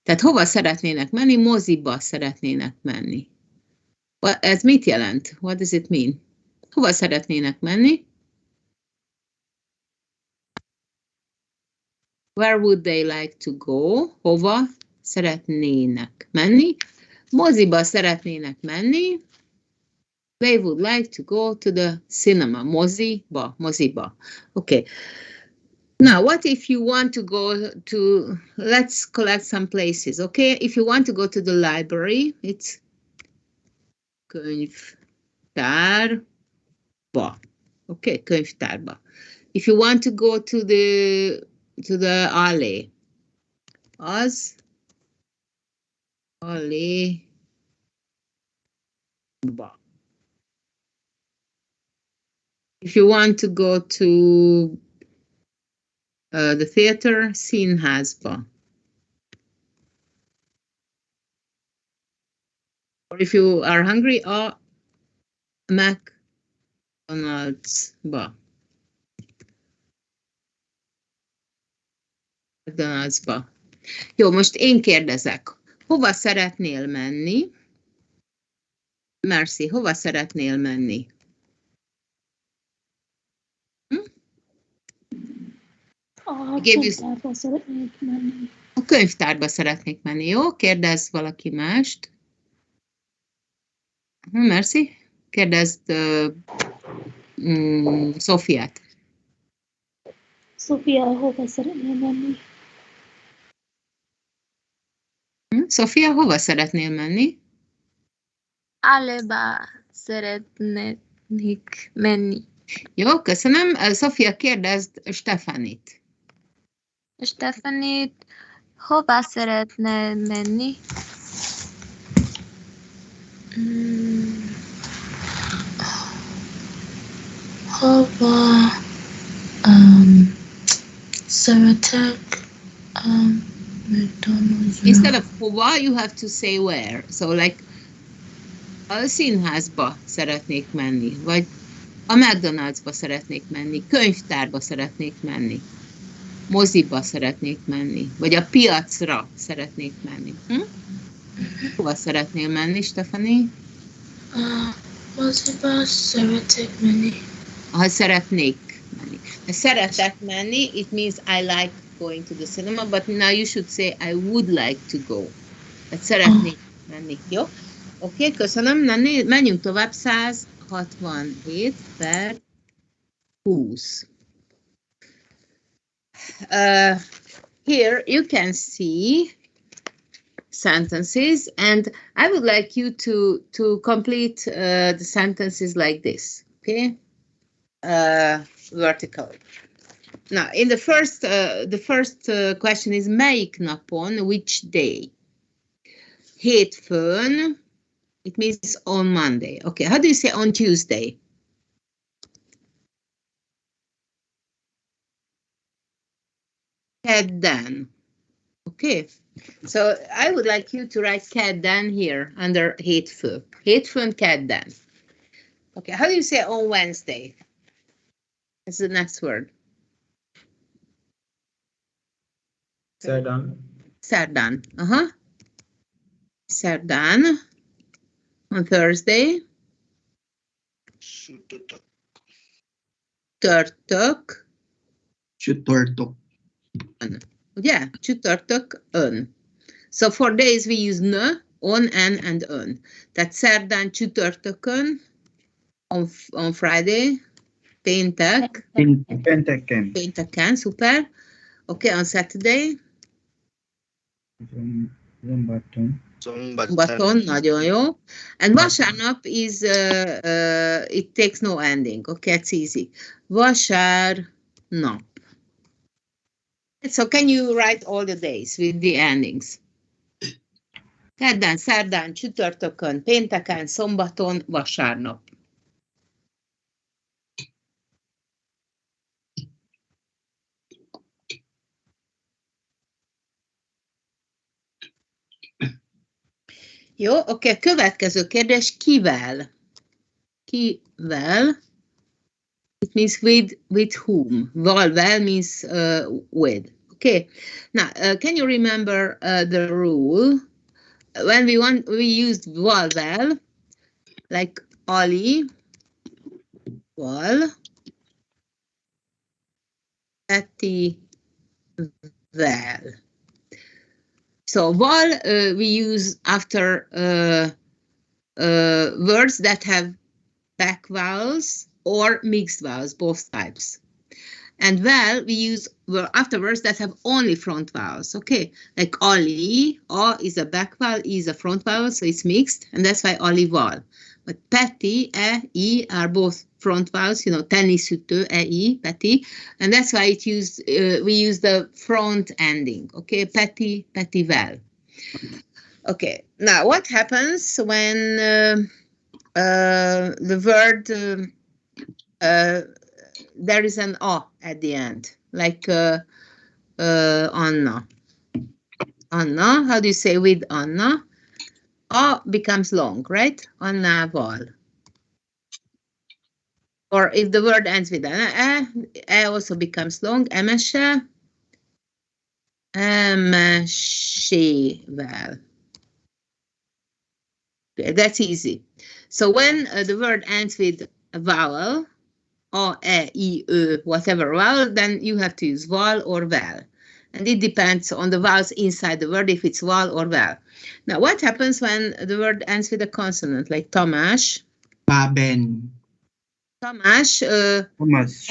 Tehát hova szeretnének menni? Moziba szeretnének menni. Ez mit jelent? What does it mean? Hova szeretnének menni? Where would they like to go? Hova szeretnének menni? Moziba szeretnének menni. They would like to go to the cinema. Moziba. Okay. Now, what if you want to go to, let's collect some places, okay? If you want to go to the library, it's könyvtárba. Okay, könyvtárba. If you want to go to the alley, az alléba. If you want to go to the theater, színházba. Or if you are hungry, a McDonald'sba. McDonald'sba. Jó, most én kérdezek. Hova szeretnél menni? Merci, hova szeretnél menni?
A könyvtárba szeretnék menni.
A könyvtárba szeretnék menni, jó? Kérdezz valaki mást. Merci. Kérdezd Szofiát.
Szofia, hova szeretnél menni?
Szofia, hova szeretnél menni?
Aleba szeretnék menni.
Jó, köszönöm. Sofia, kérdezd Stefanit.
Stefanit, hova szeretne menni?
Hova szeretek McDonald's.
Instead of hova, you have to say where. So like, a színházba szeretnék menni, vagy a McDonald'sba szeretnék menni, könyvtárba szeretnék menni, moziba szeretnék menni, vagy a piacra szeretnék menni. Hova szeretnél menni, Stefani?
Moziba szeretek menni.
Ha szeretnék menni. Szeretek menni, it means I like going to the cinema, but now you should say I would like to go. Tehát szeretnék menni, jó? Oké, köszönöm. Menjünk tovább, 167 per 20. Here you can see sentences, and I would like you to complete the sentences like this, okay? Vertical. Now, in the first question is melyik napon, which day? Hétfőn, it means on Monday. Okay, how do you say on Tuesday? Kedden. Okay, so I would like you to write kedden here under hétfő. Hétfőn, kedden. Okay, how do you say on Wednesday? That's the next word.
Szerdán.
Szerdán. Szerdán. On Thursday. Csütörtök.
Csütörtök.
Ugye? Csütörtökön. So for days we use n, on, n, and ön. Tehát szerdán, csütörtökön, on Friday, péntek.
Pénteken.
Pénteken, szuper. Okay, on Saturday. Szombaton, nagyon jó. And vasárnap is, it takes no ending. Okay, it's easy. Vasárnap. So can you write all the days with the endings? Kedden, szerdán, csütörtökön, pénteken, szombaton, vasárnap. Jó, oké, következő kérdés, kivel? Kivel? It means with whom. Val means with. Okay. Now, can you remember the rule? When we used val, like Ali, val, Betty, val. So val we use after words that have back vowels or mixed vowels, both types. And val we use after words that have only front vowels, okay? Like Ali, A is a back vowel, E is a front vowel, so it's mixed, and that's why Ali val. But Petty, E, are both front vowels, you know, tennisütő, E, Petty, and that's why we use the front ending, okay? Petty, val. Okay, now what happens when the word there is an A at the end, like Anna. Anna, how do you say with Anna? A becomes long, right? Annával. Or if the word ends with an E also becomes long. Emese, emesével. Okay, that's easy. So when the word ends with a vowel, A, E, I, Ö, whatever vowel, then you have to use val or val. And it depends on the vowels inside the word, if it's val or val. Now, what happens when the word ends with a consonant, like Tamás?
Baben.
Tamás,
Thomas,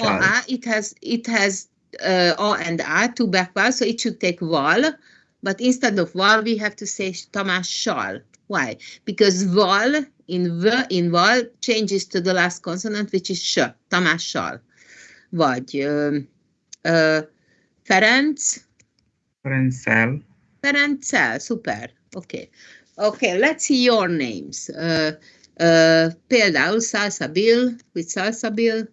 it has A and A, two back vowels, so it should take val, but instead of val, we have to say Tamás shall. Why? Because val in val changes to the last consonant, which is s, Tamással. Vagy Ferenc.
Ferenccel.
Ferenccel, super. Okay. Okay, let's see your names. Például Salsabil, with Salsabil.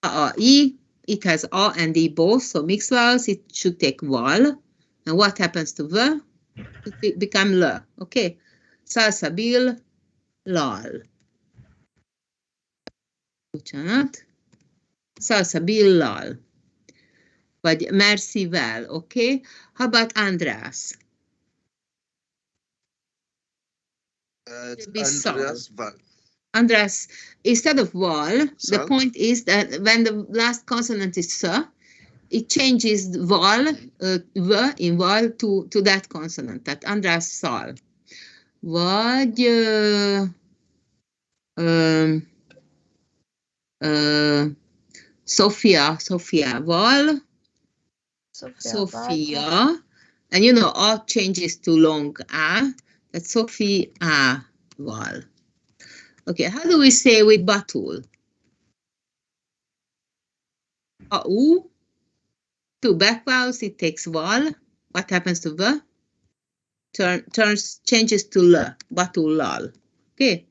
I, it has A and E both, so mixed vowels, it should take val. And what happens to V? It become L. Okay. Salsabil, lal. Bocsánat. Salsabil, lal. Vagy Mercivel, okay? How about András?
Andreas Val.
András, instead of val, the
Sal.
point is that when the last consonant is s, it changes val, v in val to that consonant, tehát András szal. Vagy Szofiával, Sophia, and you know, A changes to long A, that's Sophiával. Okay, how do we say with Batul? A-U, two back vowels, it takes val. What happens to V? Changes to L, Batullal. Okay?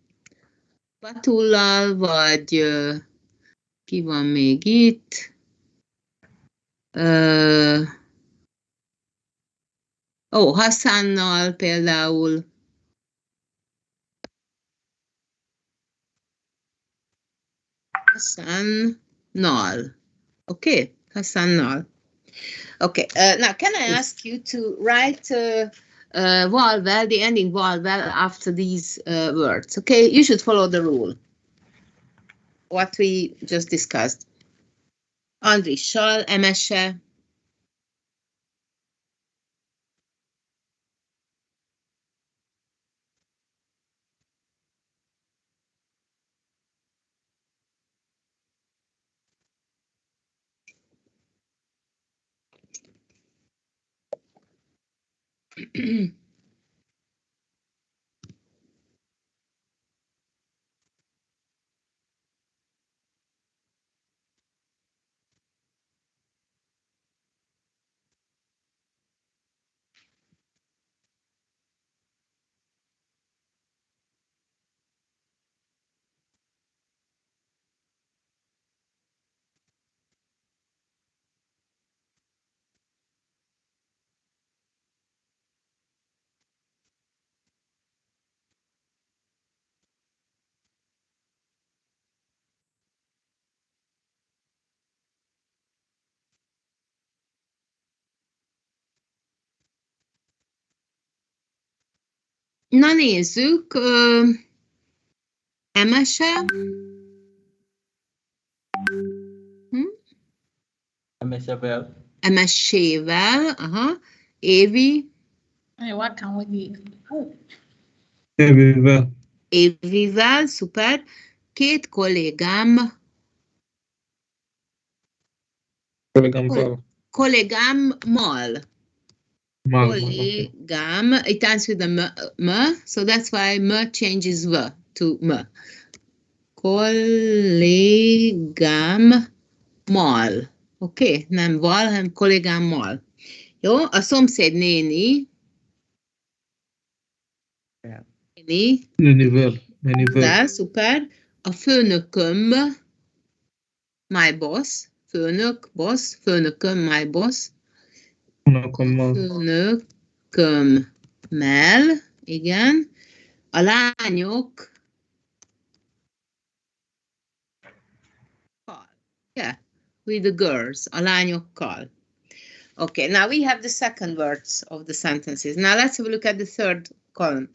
Batullal, vagy ki van még itt? Hassannal például. Hassannal. Okay, Hassannal. Okay, now can I ask you to write vowel, the ending vowel after these words? Okay, you should follow the rule. What we just discussed. Andrissal, Emese. Na nézzük, Emese.
Emesevel.
Emesével, aha. Évi.
Hey, what can we do?
Évivel.
Évivel, szuper. Két kollégámmal. Kollégám, it ends with a m, so that's why m changes v to m. Kollégámmal. Oké, nem val, hanem kollégámmal. Jó, a szomszéd néni. Nénivel, szuper. A főnököm, my boss. Főnök, boss, főnököm, my boss. Főnökömmel, igen. A lányok. Yeah, with the girls, a lányokkal. Okay, now we have the second words of the sentences. Now let's have a look at the third column.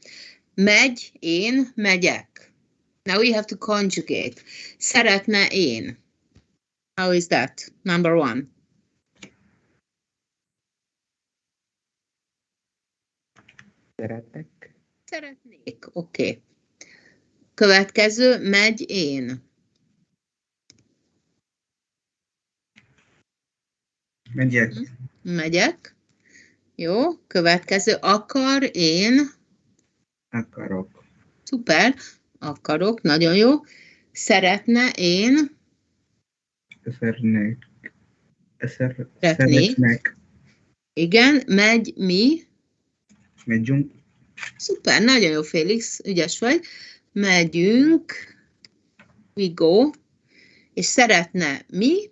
Megy, én, megyek. Now we have to conjugate. Szeretne én. How is that? Number one. Szeretnék. Oké. Következő, megy én.
Megyek.
Megyek. Jó, következő. Akar, én.
Akarok.
Szuper. Akarok, nagyon jó. Szeretne, én.
Szeretnék.
Szeretnék. Igen, megy, mi.
Megyünk.
Szuper, nagyon jó, Félix, ügyes vagy. Megyünk. We go. És szeretne, mi.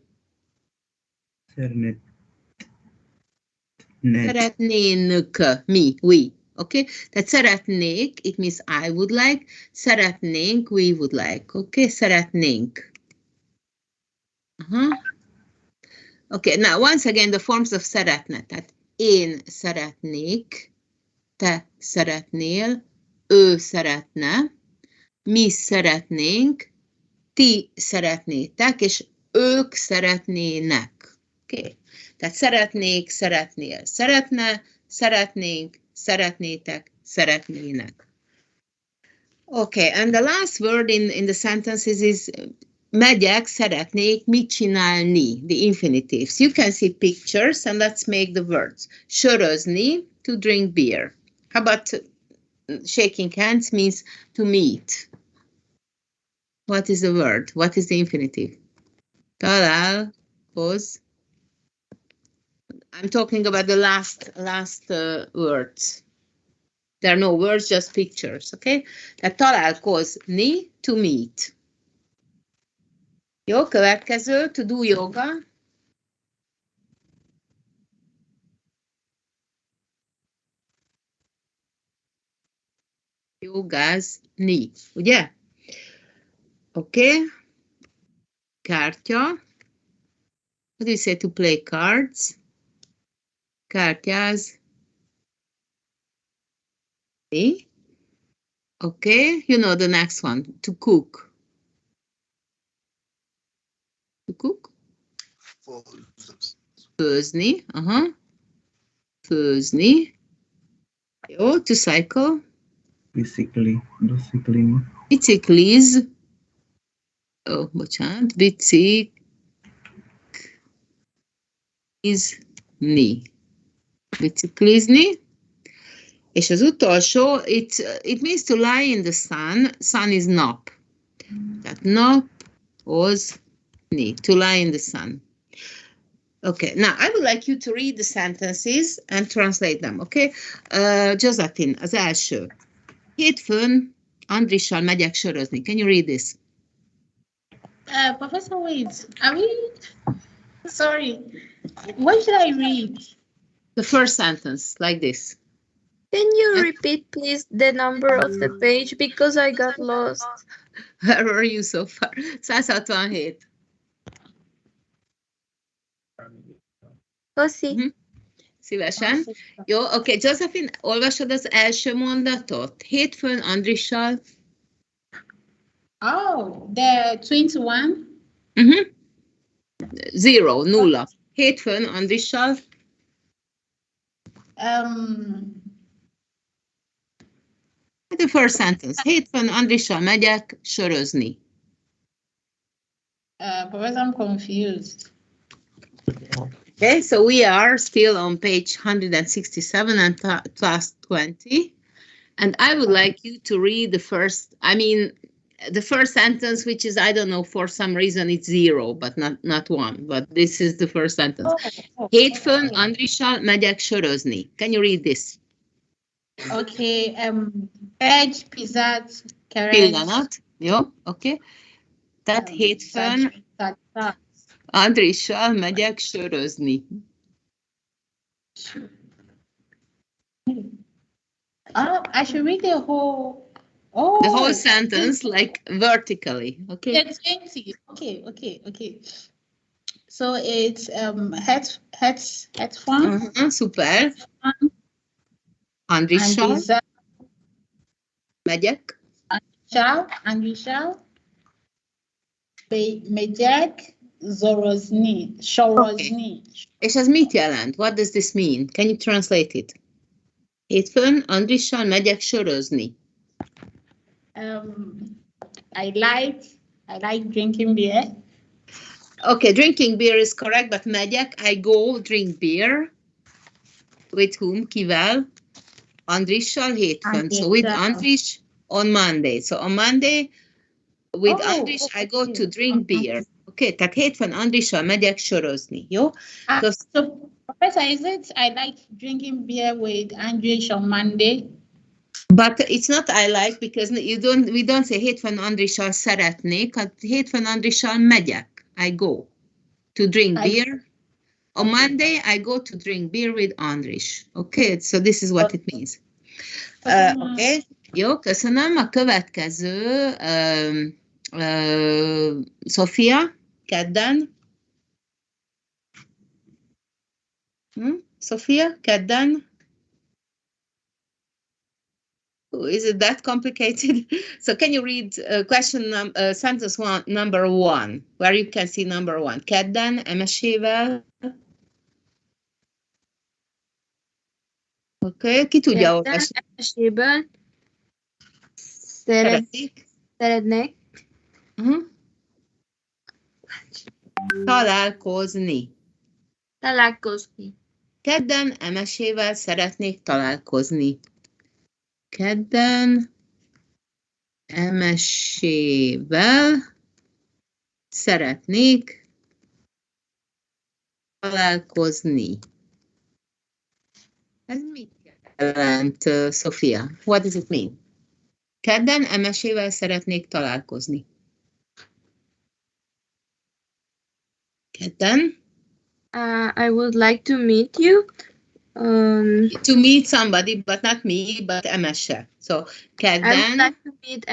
Szeretnénk, mi, we. Okay? Tehát szeretnék, it means I would like. Szeretnénk, we would like. Okay? Szeretnénk. Okay, now once again the forms of szeretne. Tehát én szeretnék, te szeretnél, ő szeretne, mi szeretnénk, ti szeretnétek, és ők szeretnének. Okay? Tehát szeretnék, szeretnél, szeretne, szeretnénk, szeretnétek, szeretnének. Okay, and the last word in the sentences is megyek, szeretnék, mit csinálni, the infinitives. You can see pictures and let's make the words. Sörözni, to drink beer. How about shaking hands means to meet? What is the word? What is the infinitive? Találkoz. I'm talking about the last words. There are no words, just pictures, okay? Tehát találkozni, to meet. Jó, következő, to do yoga. Jogázni, ugye? Oké. Kártya. What do you say to play cards? Kártyáz. Okay, you know the next one, to cook. To cook? Főzni, Főzni. Jó, to cycle. Bicikliz. Ó, bocsánat, biciklizni. Biciklizni. És az utolsó, it means to lie in the sun. Sun is nap. Tehát napozni, to lie in the sun. Okay, now I would like you to read the sentences and translate them, okay? Josephine, az első. Hétfőn Andrissal megyek sörözni. Can you read this?
Professor, wait. Are we? Sorry. What should I read?
The first sentence, like this.
Can you repeat, please, the number of the page because I got lost?
Where are you so far? 167.
Köszi.
Szívesen. Jó, oké, Josephine, olvasod az első mondatot? Hétfőn Andrissal.
Oh, the 21?
Zero, nulla. Hétfőn Andrissal. The first sentence. Hétfőn Andrissal megyek sörözni.
Professor, I'm confused.
Okay, so we are still on page 167 and class 20. And I would like you to read the first sentence, which is, I don't know, for some reason it's zero, but not one. But this is the first sentence. Hétfőn Andrissal megyek sörözni. Can you read this?
Okay, egy pizzát keres.
Pillanat. Jó, oké. Tehát hétfőn Andrissal megyek sörözni.
I should read the whole.
The whole sentence, like vertically. Okay.
Yeah, 20. Okay. So it's headphone.
Super. Andrissal megyek.
Andrissal megyek sorozni.
Okay. És ez mit jelent? What does this mean? Can you translate it? Hétfőn Andrissal megyek sörözni.
I like drinking beer.
Okay, drinking beer is correct, but megyek, I go drink beer. With whom? Kivel? Andrissal hétfőn. So with Andris on Monday. So on Monday with Andris I go to drink beer. Okay, tehát hétfőn Andrissal megyek sorozni, jó?
So, Professor, is it I like drinking beer with Andres on Monday?
But it's not I like because we don't say hétfőn Andrissal szeretnék, hétfőn Andrissal megyek. I go to drink beer. On Monday, I go to drink beer with Andris. Okay, so this is what it means. Okay, jó, köszönöm. A következő, Sofia, kedden. Sofia, kedden. Is it that complicated? So can you read sentence number 1, where you can see number 1. Kedden, emesével. Oké, ki tudja olvasni?
Emeséből szeretnék.
Találkozni.
Találkozni.
Kedden emesével szeretnék találkozni. Kedden emesével szeretnék találkozni. Ez mit jelent, Sofia? What does it mean? Kedden emesével szeretnék találkozni. Kedden?
I would like to meet you.
To meet somebody, but not me, but Emese. So, kedden.
I would like to meet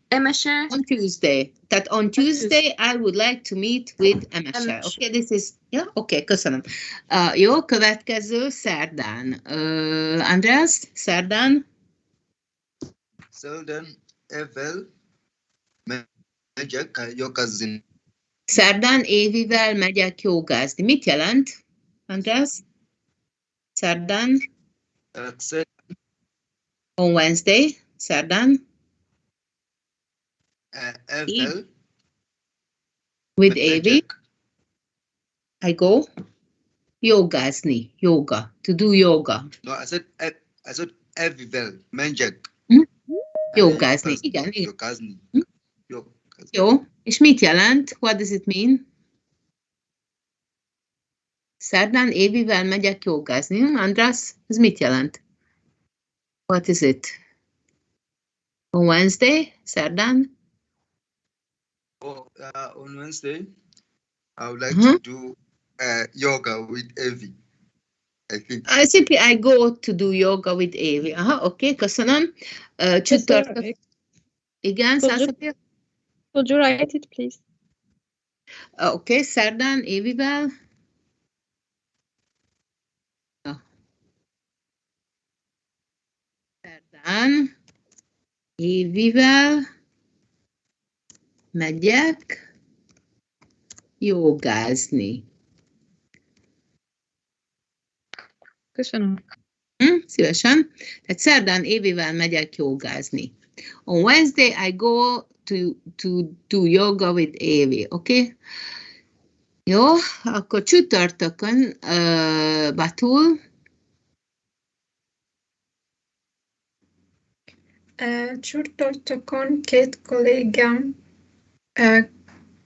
Emese.
On Tuesday. Tehát on Tuesday, I would like to meet with Emese. Okay, this is, yeah, okay, köszönöm. Jó, következő, szerdán. Andreas, szerdán.
Szerdán, Evel, megyek jogázni.
Szerdán Évivel megyek jogázni. Mit jelent, Andreas? Szerdán. On Wednesday, szerdán.
Evel.
With Avi. I go. Jogázni. Yoga. To do yoga.
No, I said Evivel, megyek.
Jogázni. Igen.
Jogázni.
Jó. És mit jelent? What does it mean? Szerdán Évivel megyek jogázni. András, ez mit jelent? What is it? On Wednesday, szerdán?
On Wednesday, I would like to do yoga with Evie. I think.
Simply I go to do yoga with Evie. Aha, oké, köszönöm. Csütörtök. Igen, Szászapia?
Could you write it, please?
Oké, szerdán Évivel. Szerdán Évivel megyek jogázni.
Köszönöm.
Szívesen. Tehát szerdán Évivel megyek jogázni. On Wednesday I go to do yoga with Évi, oké? Jó, akkor csütörtökön Batul.
Csütörtökön két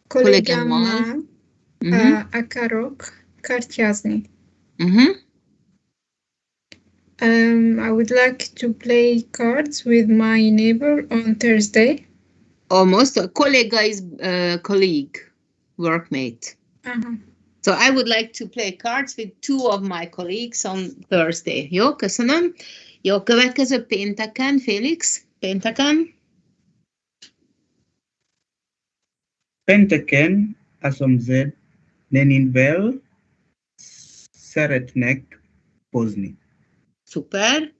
kollégámmal akarok kártyázni. I would like to play cards with my neighbor on Thursday.
Almost. A kollega is colleague, workmate. So I would like to play cards with 2 of my colleagues on Thursday. Jó, köszönöm. Jó, következő pénteken, Félix, pénteken.
Pénteken, asomzed, neninvel, szeretnek hozni.
Szuper.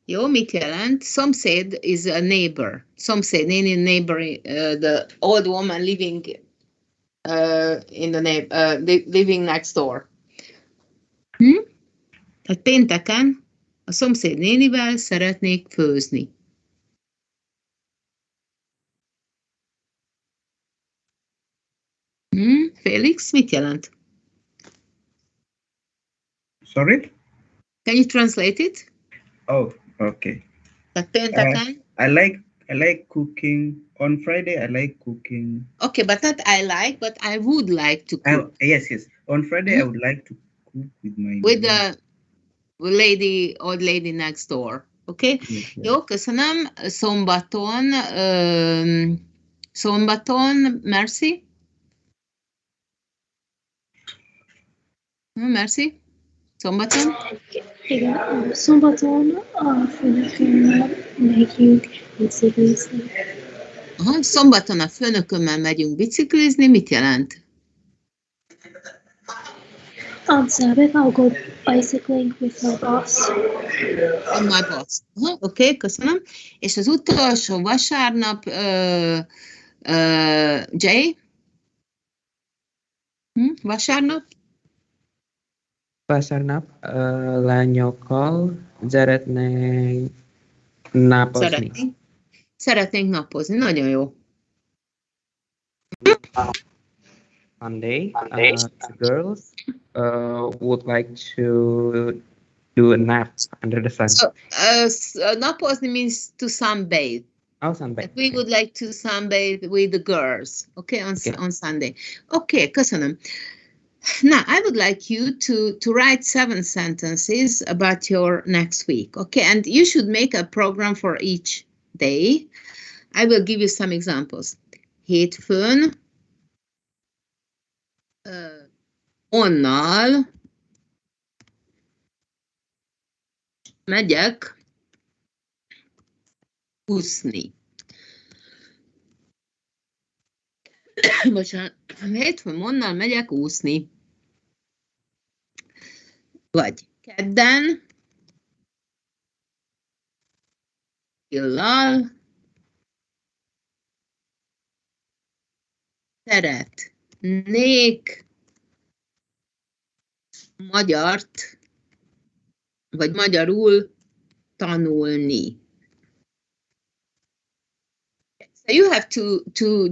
Jó, mit jelent? Szomszéd is a neighbor. Szomszéd, néni neighbor, the old woman living in the living next door. Tehát pénteken a szomszéd nénivel szeretnék főzni. Félix, mit jelent?
Sorry?
Can you translate it?
Oh, okay.
Tehát pénteken?
I like cooking. On Friday, I like cooking.
Okay, but not I like, but I would like to cook.
Yes. On Friday, I would like to cook with my
with the old lady next door. Okay?
Yes.
Jó, köszönöm. Szombaton, merci. Merci. Szombaton.
Igen, szombaton a főnökömmel megyünk biciklizni.
Aha, szombaton a főnökömmel megyünk biciklizni. Mit jelent?
On Sabbath, I'll go bicycling with my boss.
On my boss. Oké, köszönöm. És az utolsó vasárnap, Jay? Vasárnap?
Vasárnap lányokkal szeretnénk napozni.
Szeretnénk napozni. Nagyon jó.
Monday, the girls would like to do a nap under the sun.
So, napozni means to sunbathe.
Oh, sunbathe.
We would like to sunbathe with the girls, okay, on Sunday. Okay, köszönöm. Now, I would like you to write 7 sentences about your next week, okay? And you should make a program for each day. I will give you some examples. Hétfőn, onnal megyek úszni. Bocsánat, hétfőn onnal megyek úszni. Vagy kedden Illal szeretnék magyart, vagy magyarul tanulni. So you have to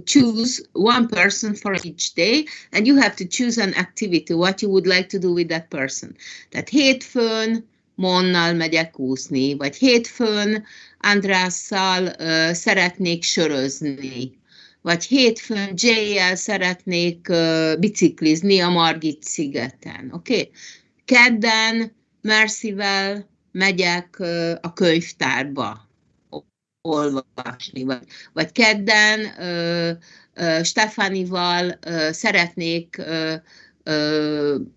choose one person for each day, and you have to choose an activity, what you would like to do with that person. Tehát hétfőn Monnal megyek úszni, vagy hétfőn Andrásszal szeretnék sörözni, vagy hétfőn Jay-jel szeretnék biciklizni a Margit szigeten. Okay? Kedden Mercivel megyek a könyvtárba olvasni, vagy kedden Stefanival szeretnék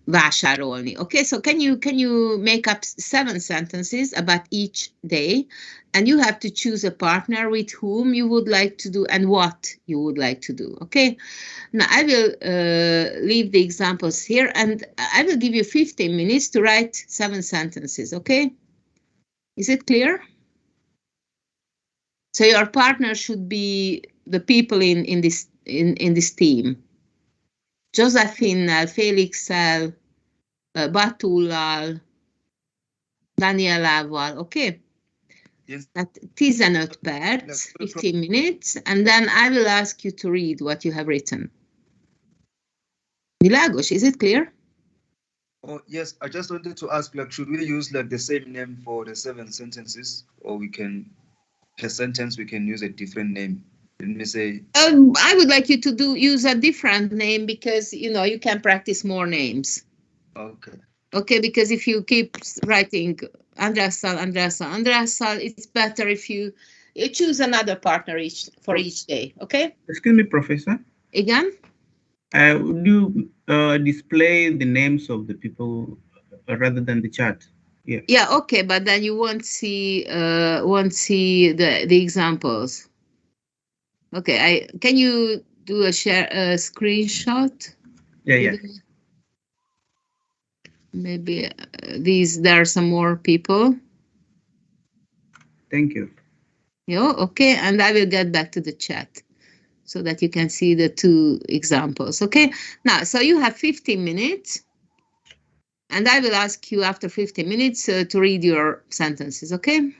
vásárolni. Okay, so can you make up 7 sentences about each day, and you have to choose a partner with whom you would like to do and what you would like to do. Okay, now I will leave the examples here, and I will give you 15 minutes to write 7 sentences. Okay, is it clear? So your partner should be the people in this team. Josephinnel, Félixsel, Batullal, Danielával, okay?
Yes.
That 15 perc, 15 minutes, and then I will ask you to read what you have written. Világos, is it clear?
Oh, yes, I just wanted to ask, like, should we use like the same name for the 7 sentences, or we can, per sentence, we can use a different name? Let me say.
I would like you to use a different name because, you know, you can practice more names.
Okay.
Okay, because if you keep writing Andrással, it's better if you choose another partner for each day, okay?
Excuse me, Professor.
Igen?
Would you display the names of the people rather than the chart? Yeah.
Yeah, okay, but then you won't see the examples. Okay, can you do a screenshot?
Yeah.
Maybe there are some more people.
Thank you.
Yeah, okay, and I will get back to the chat so that you can see the 2 examples, okay? Now, so you have 15 minutes, and I will ask you after 15 minutes to read your sentences, okay?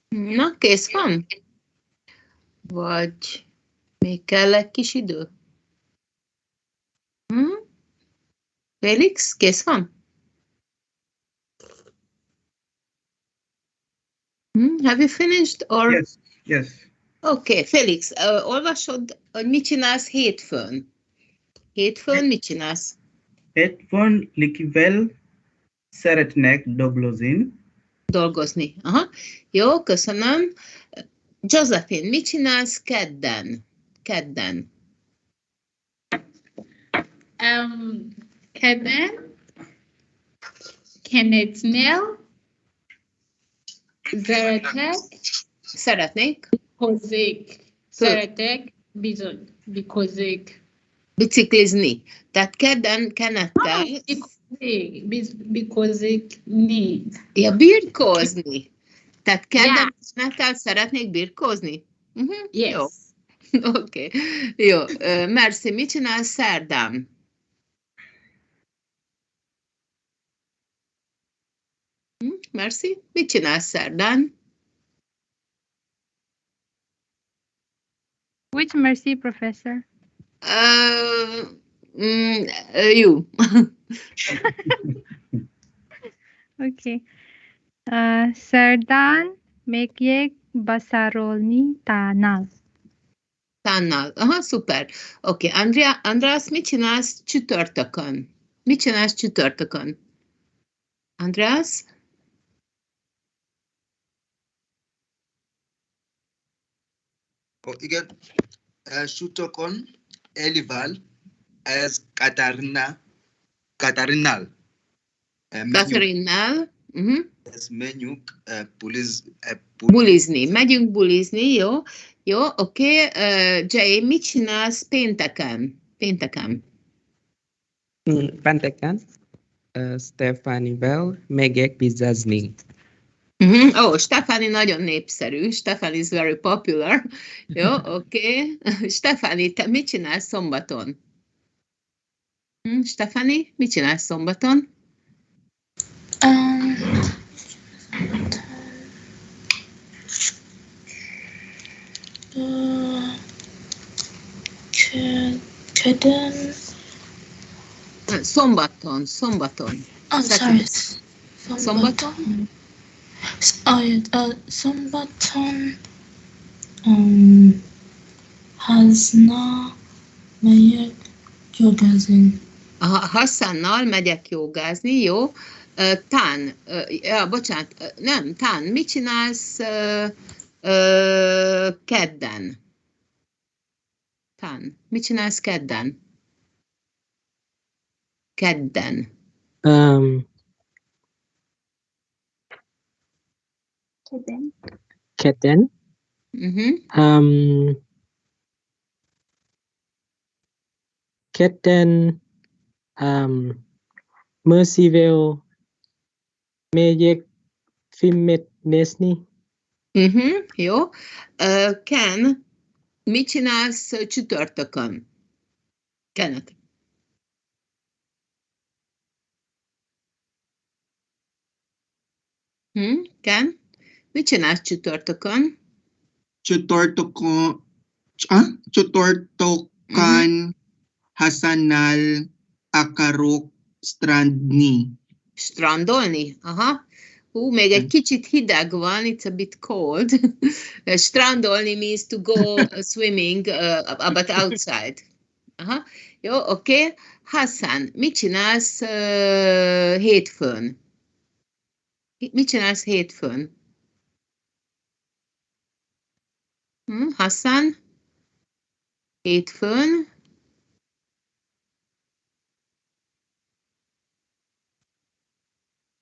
Na, kész van? Vagy még kell egy kis idő? Félix, kész van? Have you finished? Or...
Yes, yes.
Okay, Félix, olvasod, hogy mit csinálsz hétfőn? Hétfőn mit csinálsz?
Hétfőn likivel szeretnék
dolgozni. Aha. Jó, köszönöm. Josephine, mit csinálsz kedden? Kedden.
Kedden Kennethnél
Szeretnék.
Szeretek biciklizik.
Biciklizni. Tehát kedden Kennettel.
Birkózni.
Ja, birkózni. Tehát kedden Kennettel szeretnék birkózni?
Yes.
Jó. Oké. Jó. Merci, mit csinálsz szerdán? Merci, mit csinálsz szerdán?
Which merci, Professor?
You.
Okay. Szerdán megyek vásárolni Tánnal.
Tánnal. Aha, szuper. Oké, András, mit csinálsz csütörtökön? Mit csinálsz csütörtökön? András?
Igen, csütörtökön Elival, ez Katarinnal.
Katarinnal.
Ez menjünk
bulizni. Megyünk bulizni, jó? Jó, oké. Jay, mit csinálsz pénteken? Pénteken.
Pénteken Stefanivel megyek pizzázni.
Ó, Stefani nagyon népszerű. Stefani is very popular. Jó, oké. Stefani, te mit csinálsz szombaton? Stefani, mit csinálsz szombaton?
Kedden.
Szombaton.
Oh, sorry.
Szombaton?
Szombaton. Hazna megyek jogázni.
Hassannal megyek jogázni, jó. Tán, bocsánat, nem, Tán, mit csinálsz kedden? Tán, mit csinálsz kedden? Kedden.
Kedden. Kedden. Mercyville. Megyek filmet nézni.
Jó. Ken, mit csinálsz csütörtökön? Kenneth. Ken, mit csinálsz csütörtökön?
Csütörtökön Hasannal akarok strandni.
Strandolni? Aha. Még egy kicsit hideg van, it's a bit cold. Strandolni means to go swimming, but outside. Aha. Jó, oké. Hassan, mit csinálsz hétfőn? Mit csinálsz hétfőn? Hassan? Hétfőn?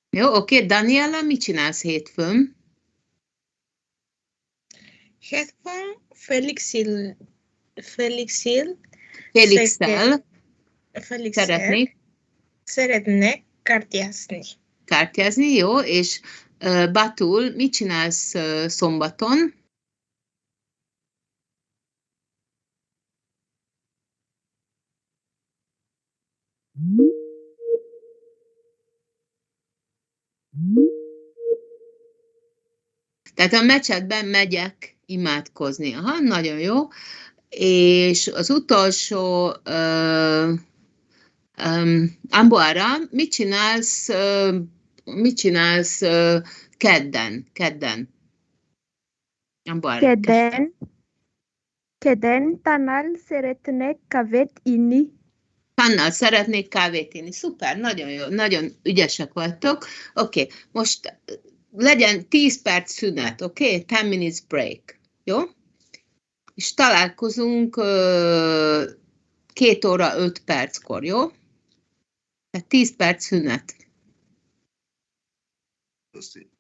Jó, oké. Daniela, mit csinálsz hétfőn?
Hétfőn Felixel. Szeretnék kártyázni.
Kártyázni, jó, és Batul, mit csinálsz szombaton? Tehát a mecsetben megyek imádkozni. Aha, nagyon jó. És az utolsó, Amboara, mit csinálsz kedden? Amboara,
Kedden Tannal szeretnék kávét inni.
Tannal szeretnék kávét inni. Szuper, nagyon jó, nagyon ügyesek vagytok. Oké, most legyen 10 perc szünet, oké? 10 minutes break, jó? És találkozunk 2 óra 5 perckor, jó? Tehát 10 perc szünet.
Köszönöm.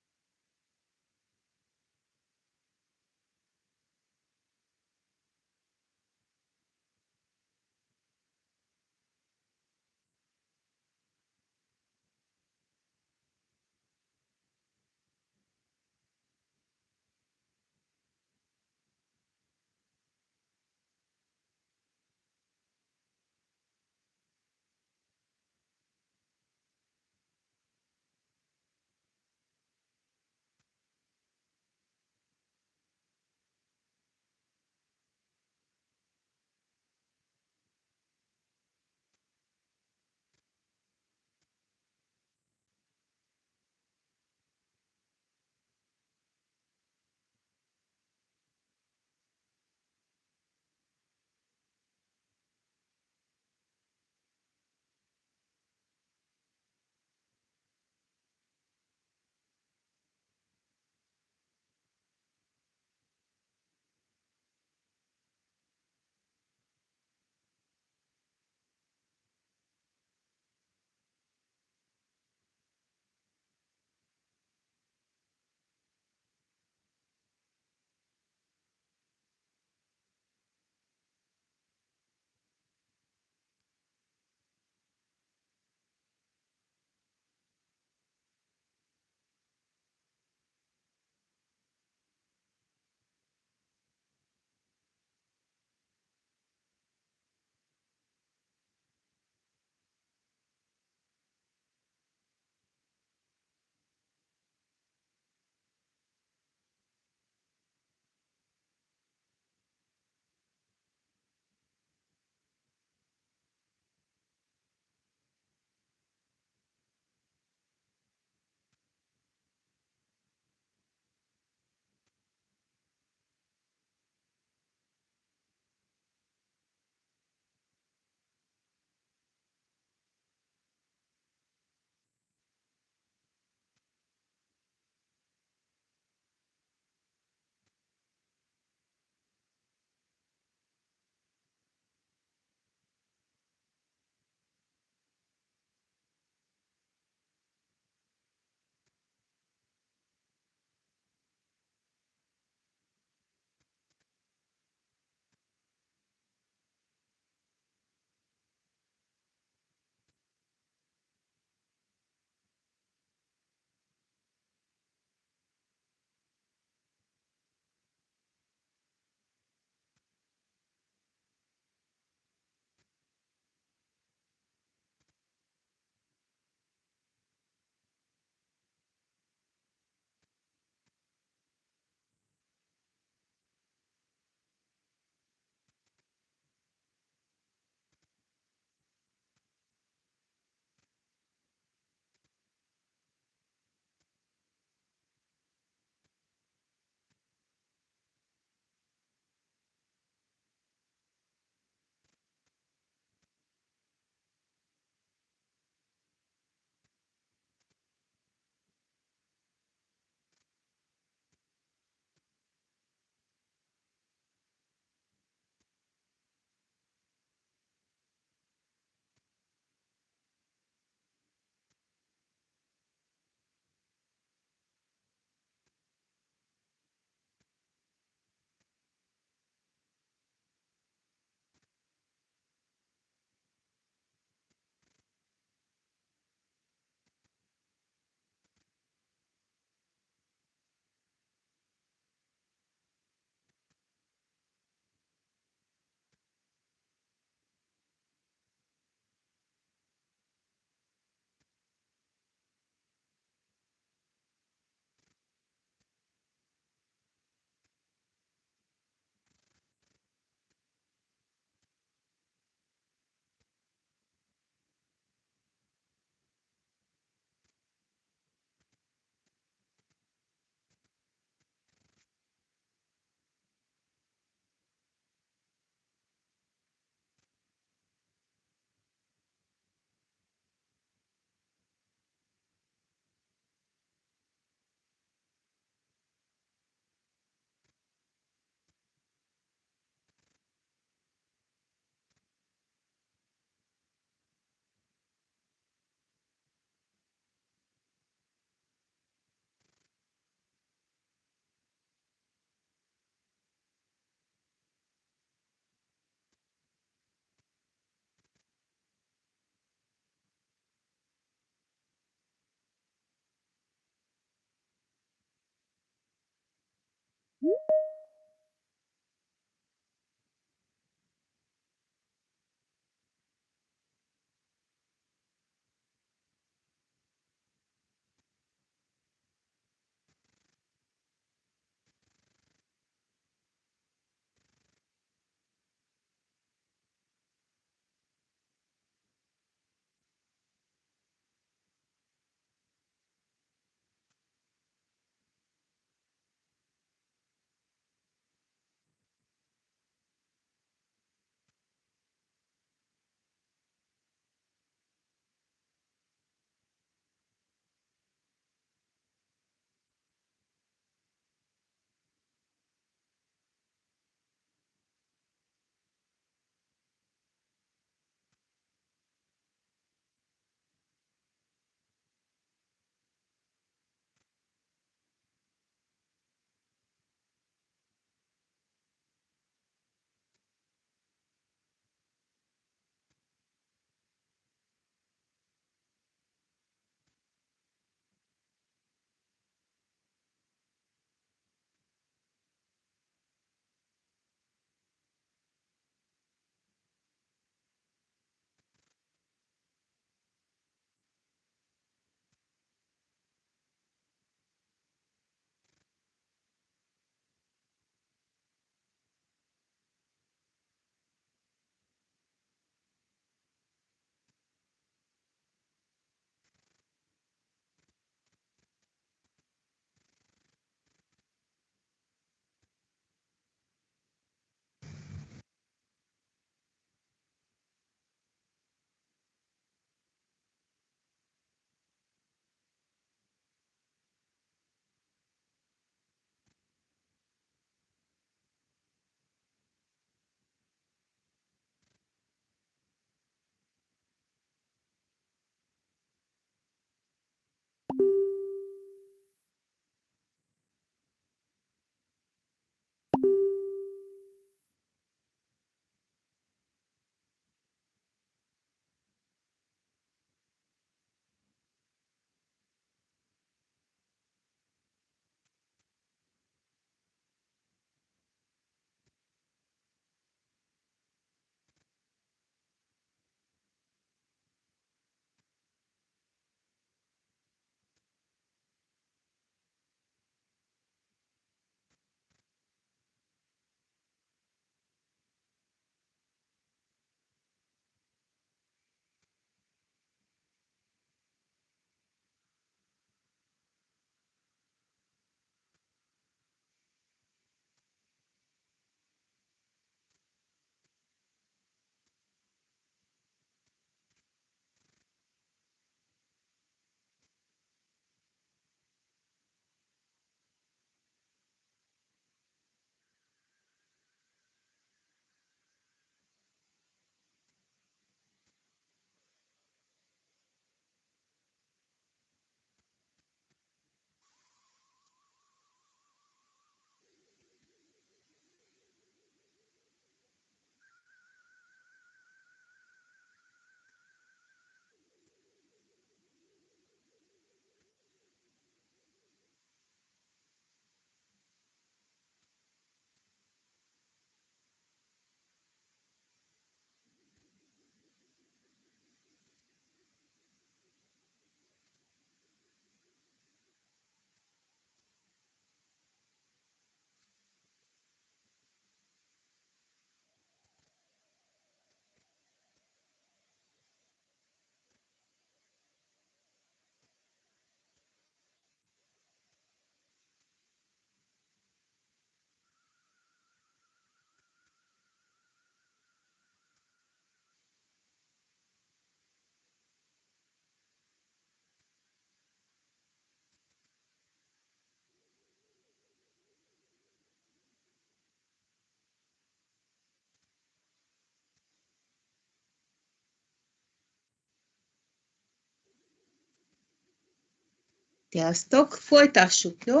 Sziasztok, folytassuk, jó?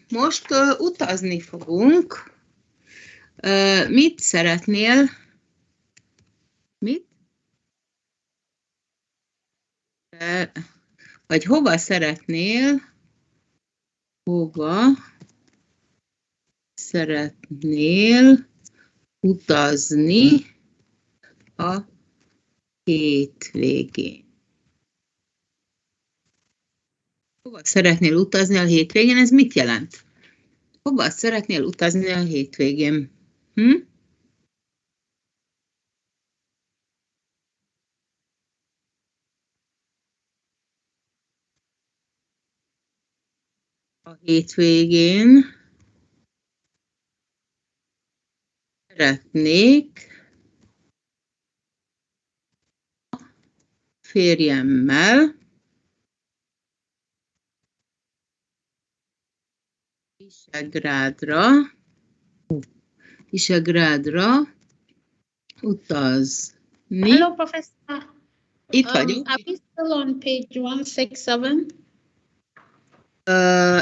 Most utazni fogunk. Mit szeretnél? Mit? Vagy hova szeretnél? Hova szeretnél utazni a hétvégén? Hova szeretnél utazni a hétvégén? Ez mit jelent? Hova szeretnél utazni a hétvégén? A hétvégén szeretnék férjemmel Visegrádra utazni.
Hello, Professor.
Itt vagyunk.
Are we still on page 167?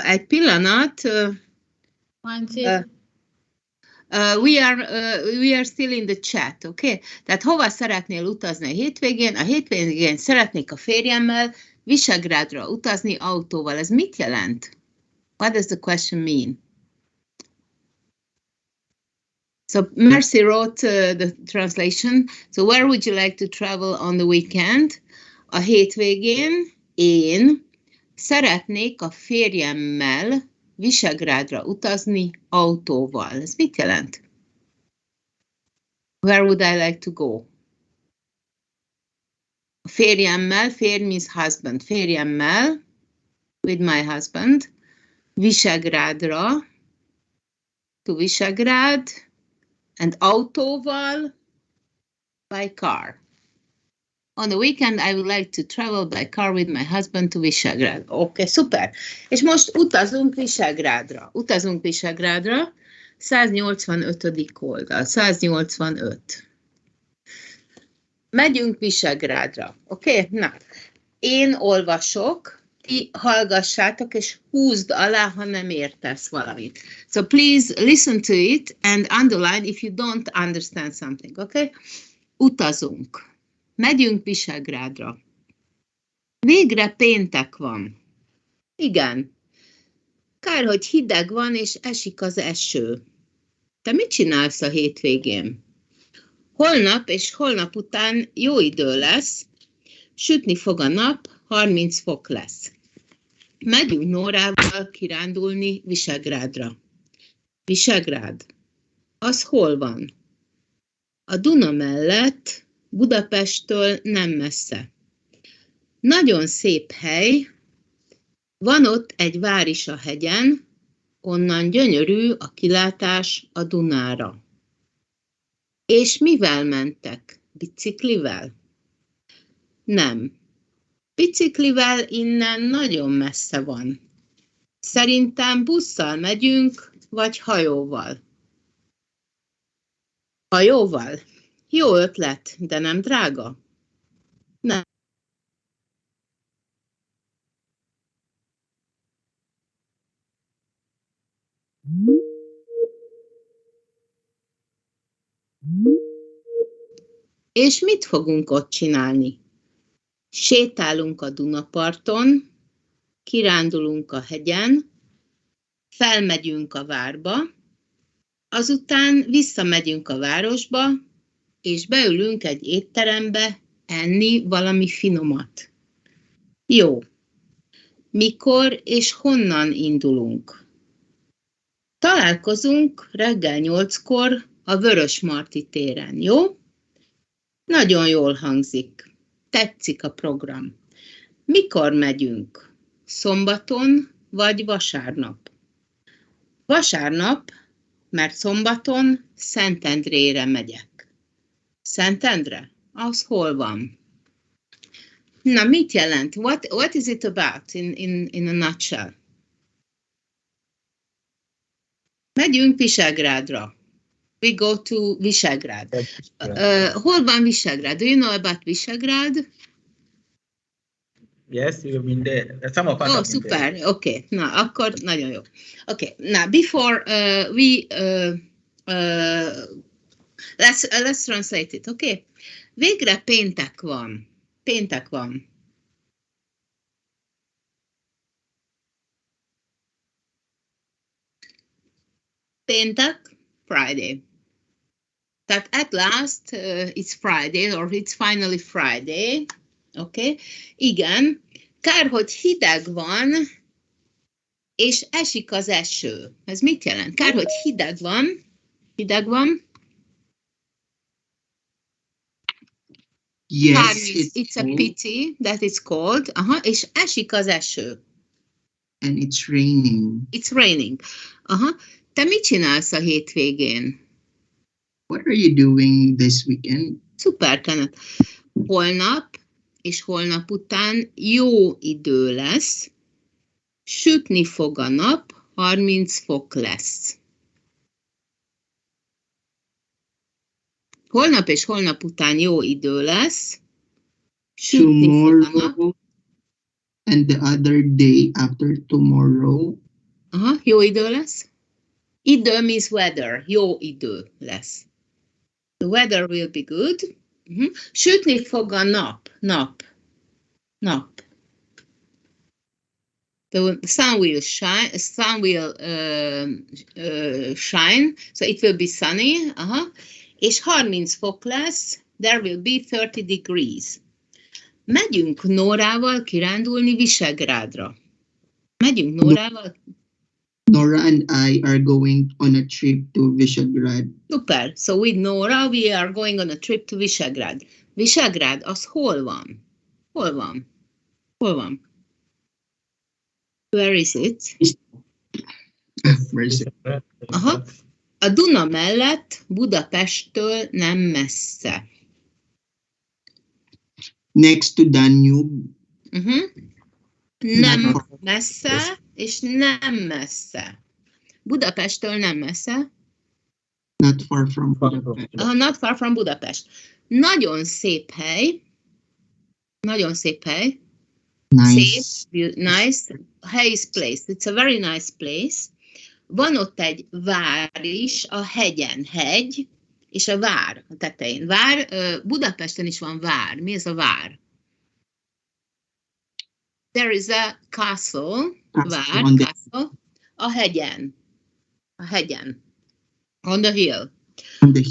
Egy pillanat. We are still in the chat, okay? Tehát hova szeretnél utazni a hétvégén? A hétvégén szeretnék a férjemmel Visegrádra utazni autóval. Ez mit jelent? What does the question mean? So Mercy wrote the translation. So where would you like to travel on the weekend? A hétvégén én szeretnék a férjemmel Visegrádra utazni autóval. Ez mit jelent? Where would I like to go? A férjemmel, férj means husband. Férjemmel, with my husband, Visegrádra, to Visegrád, and autóval, by car. On the weekend, I would like to travel by car with my husband to Visegrád. Oké, szuper. És most utazunk Visegrádra. 185. oldal, 185. Megyünk Visegrádra. Oké? Na, én olvasok, ti hallgassátok, és húzd alá, ha nem értesz valamit. So please listen to it and underline if you don't understand something, okay? Utazunk. Megyünk Visegrádra. Végre péntek van. Igen. Kár, hogy hideg van, és esik az eső. Te mit csinálsz a hétvégén? Holnap és holnap után jó idő lesz, sütni fog a nap, 30 fok lesz. Megyünk Nórával kirándulni Visegrádra. Visegrád. Az hol van? A Duna mellett, Budapesttől nem messze. Nagyon szép hely, van ott egy vár is a hegyen, onnan gyönyörű a kilátás a Dunára. És mivel mentek? Biciklivel? Nem. Biciklivel innen nagyon messze van. Szerintem busszal megyünk, vagy hajóval. Hajóval? Jó ötlet, de nem drága? Nem. És mit fogunk ott csinálni? Sétálunk a Dunaparton, kirándulunk a hegyen, felmegyünk a várba, azután visszamegyünk a városba, és beülünk egy étterembe enni valami finomat. Jó. Mikor és honnan indulunk? Találkozunk reggel 8-kor a Vörösmarty téren, jó? Nagyon jól hangzik. Tetszik a program. Mikor megyünk? Szombaton vagy vasárnap? Vasárnap, mert szombaton Szentendrére megyek. Szentendre? Az hol van? Na, mit jelent? What is it about in a nutshell? Megyünk Visegrádra. We go to Visegrád. Hol van Visegrád? Do you know about Visegrád?
Yes, you've been there. Some of us have been
szuper,
there.
oké. Na, akkor nagyon jó. Okay, now before let's translate it, okay? Végre péntek van. Péntek van. Péntek, Friday. Tehát at last it's Friday, or it's finally Friday. Okay? Igen. Kár, hogy hideg van, és esik az eső. Ez mit jelent? Kár, hogy hideg van. Hideg van.
Yes,
it's a pity that it's cold. Aha, és esik az eső.
And it's raining.
It's raining. Aha. Te mit csinálsz a hétvégén?
What are you doing this weekend?
Szuper, Kenneth. Holnap és holnap után jó idő lesz. Sütni fog a nap, 30 fok lesz. Holnap és holnap után jó idő lesz. Sütni fog a nap.
And the other day after tomorrow.
Aha, jó idő lesz. Idő means weather. Jó idő lesz. The weather will be good. Sütni fog a nap. Nap. The sun will shine. Shine. So it will be sunny. Aha. És 30 fok lesz. There will be 30 degrees. Megyünk Nórával kirándulni Visegrádra. Megyünk Nórával.
Nora and I are going on a trip to Visegrad.
Super. So with Nora we are going on a trip to Visegrad. Visegrad, az hol van? Hol van? Hol van? Where is it? Aha. A Duna mellett Budapesttől nem messze.
Next to Danube.
Nem messze, és nem messze. Budapesttől nem messze.
Not far from Budapest.
Not far from Budapest. Nagyon szép hely. Nagyon szép hely.
Nice.
Szép, nice. Hely is place. It's a very nice place. Van ott egy vár is, a hegyen, hegy, és a vár a tetején. Vár, Budapesten is van vár. Mi ez a vár? There is a castle, vár, castle, a hegyen. A hegyen. On the hill.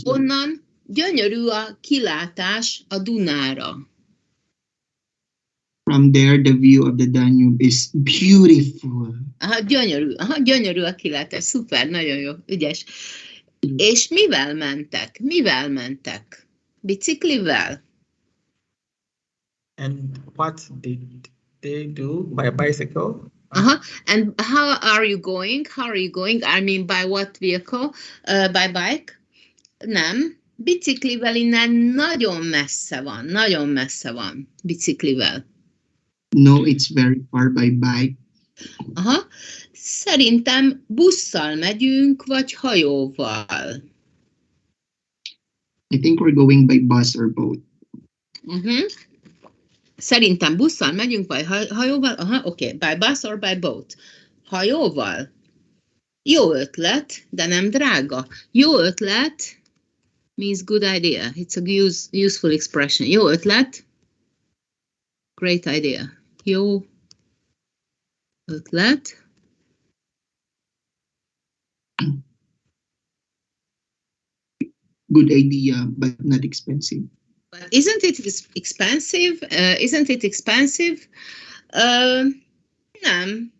Onnan gyönyörű a kilátás a Dunára.
From there, the view of the Danube is beautiful.
Aha, gyönyörű a kilátás. Szuper, nagyon jó, ügyes. És mivel mentek? Mivel mentek? Biciklivel?
And what did they do by bicycle?
And how are you going? How are you going? I mean, by what vehicle? By bike? Nem. Biciklivel innen nagyon messze van biciklivel.
No, it's very far by bike.
Aha. Szerintem busszal megyünk, vagy hajóval.
I think we're going by bus or boat.
Szerintem busszal megyünk, vagy hajóval. Aha, oké. By bus or by boat. Hajóval. Jó ötlet, de nem drága. Jó ötlet means good idea. It's a useful expression. Jó ötlet. Great idea. Jó ötlet.
Good idea, but not expensive.
But isn't it expensive? Isn't it expensive?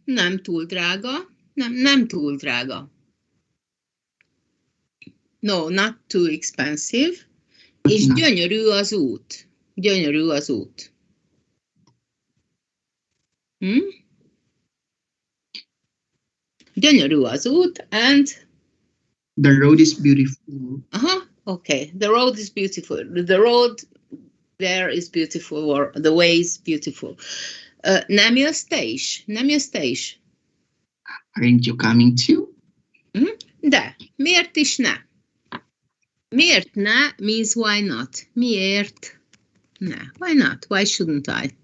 Nem túl drága. Nem túl drága. No, not too expensive. És gyönyörű az út. Gyönyörű az út. Gyönyörű az út, and
the road is beautiful.
Okay. The road is beautiful. The road there is beautiful, or the way is beautiful. Nem jössz te is? Nem jössz te is?
Aren't you coming too?
De, miért is ne? Miért ne means why not. Miért ne? Why not? Why shouldn't I?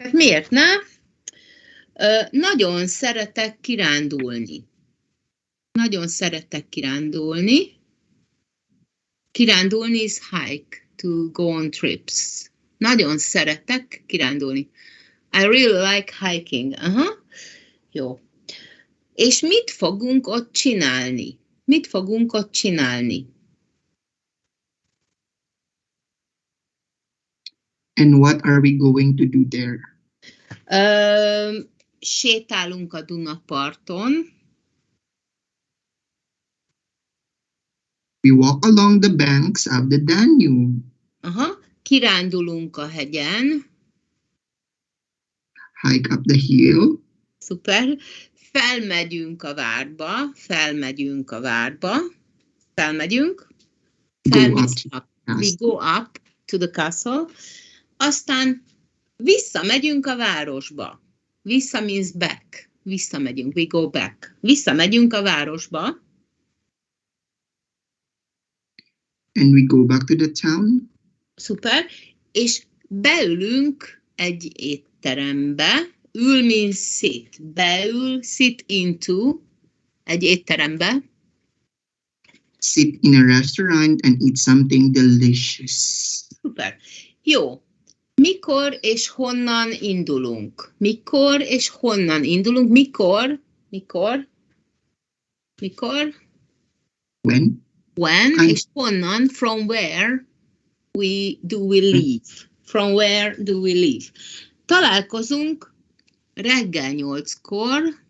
Hát miért ne? Nagyon szeretek kirándulni. Nagyon szeretek kirándulni. Kirándulni is hike, to go on trips. Nagyon szeretek kirándulni. I really like hiking. Jó. És mit fogunk ott csinálni? Mit fogunk ott csinálni?
And what are we going to do there?
Sétálunk a Dunaparton.
We walk along the banks of the Danube.
Kirándulunk a hegyen.
Hike up the hill.
Szuper. Felmegyünk a várba. Felmegyünk a várba. Felmegyünk. We go up to the castle. Aztán visszamegyünk a városba. Vissza means back. Visszamegyünk. We go back. Visszamegyünk a városba.
And we go back to the town.
Szuper. És beülünk egy étterembe. Ül means sit. Beül, sit into egy étterembe.
Sit in a restaurant and eat something delicious.
Szuper. Jó. Mikor és honnan indulunk? Mikor és honnan indulunk? Mikor?
When?
When és honnan? From where we leave? From where do we leave? Találkozunk reggel 8-kor.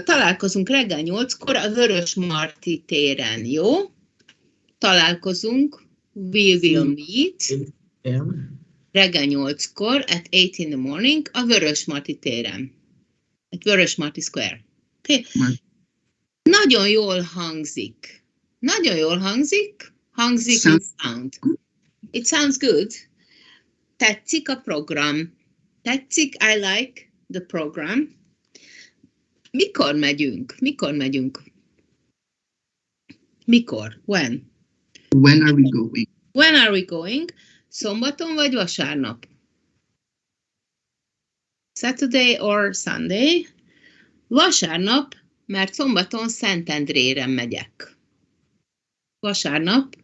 Találkozunk reggel 8-kor a Vörösmarty téren, jó? Találkozunk. We will meet. Reggel 8-kor at 8 in the morning a Vörösmarty téren. At Vörösmarty Square. Okay? Nagyon jól hangzik. Nagyon jól hangzik. Hangzik in sound. It sounds good. Tetszik a program. Tetszik, I like the program. Mikor megyünk? Mikor? When?
When are we going?
When are we going? Szombaton vagy vasárnap? Saturday or Sunday? Vasárnap, mert szombaton Szentendrére megyek. Vasárnap.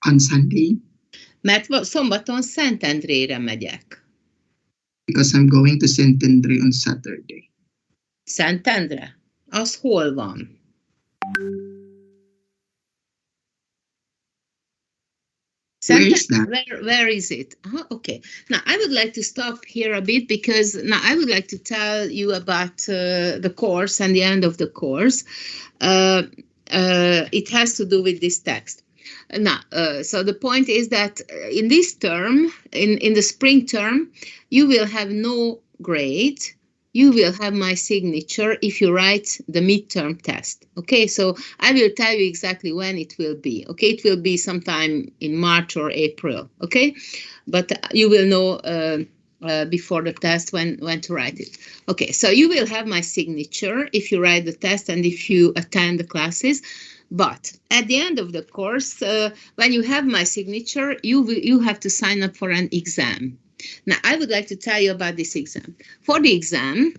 On Sunday?
Mert szombaton Szentendrére megyek.
Because I'm going to Szentendre on Saturday.
Szentendre? Az hol van? Where is it? Okay. Now, I would like to stop here a bit because now I would like to tell you about the course and the end of the course. It has to do with this text. Now, so the point is that in this term, in the spring term, you will have no grade. You will have my signature if you write the midterm test. Okay, so I will tell you exactly when it will be. Okay, it will be sometime in March or April. Okay, but you will know before the test when to write it. Okay, so you will have my signature if you write the test and if you attend the classes. But at the end of the course, when you have my signature, you have to sign up for an exam. Now, I would like to tell you about this exam. For the exam,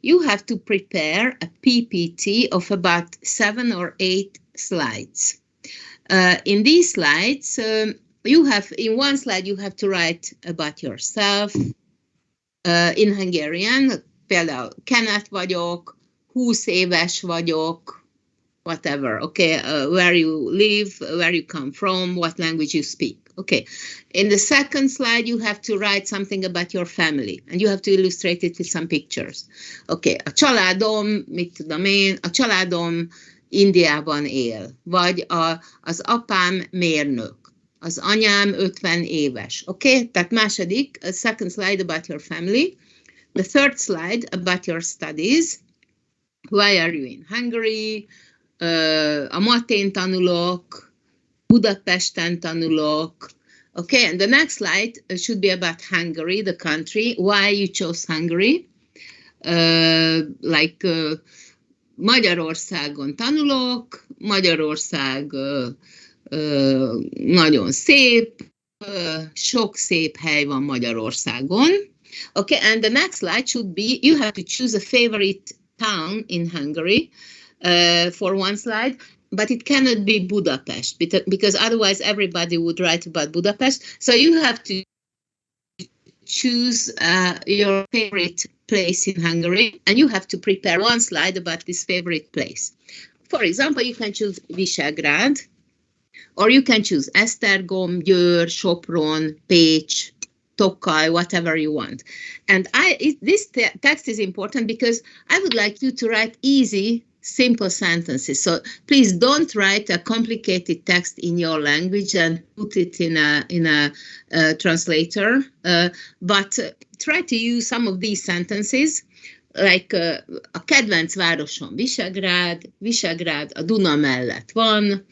you have to prepare a PPT of about 7 or 8 slides. In these slides, in one slide, you have to write about yourself. In Hungarian, például Kenneth vagyok, 20 éves vagyok, whatever, okay, where you live, where you come from, what language you speak. Okay, in the second slide, you have to write something about your family, and you have to illustrate it with some pictures. Okay, a családom, mit tudom én, a családom Indiában él, vagy az apám mérnök, az anyám 50 éves. Okay, tehát második, a second slide about your family. The third slide about your studies. Why are you in Hungary? A Matén tanulok, Budapesten tanulok. Okay, and the next slide should be about Hungary, the country, why you chose Hungary. Magyarországon tanulok, Magyarország nagyon szép, sok szép hely van Magyarországon. Okay, and the next slide should be, you have to choose a favorite town in Hungary for one slide, but it cannot be Budapest because otherwise everybody would write about Budapest. So you have to choose your favorite place in Hungary, and you have to prepare one slide about this favorite place. For example, you can choose Visegrád, or you can choose Esztergom, Győr, Sopron, Pécs, Tokaj, whatever you want. And this text is important because I would like you to write easy, simple sentences. So please don't write a complicated text in your language and put it in a translator, but try to use some of these sentences, like a kedvenc városom Visegrád a Duna mellett van,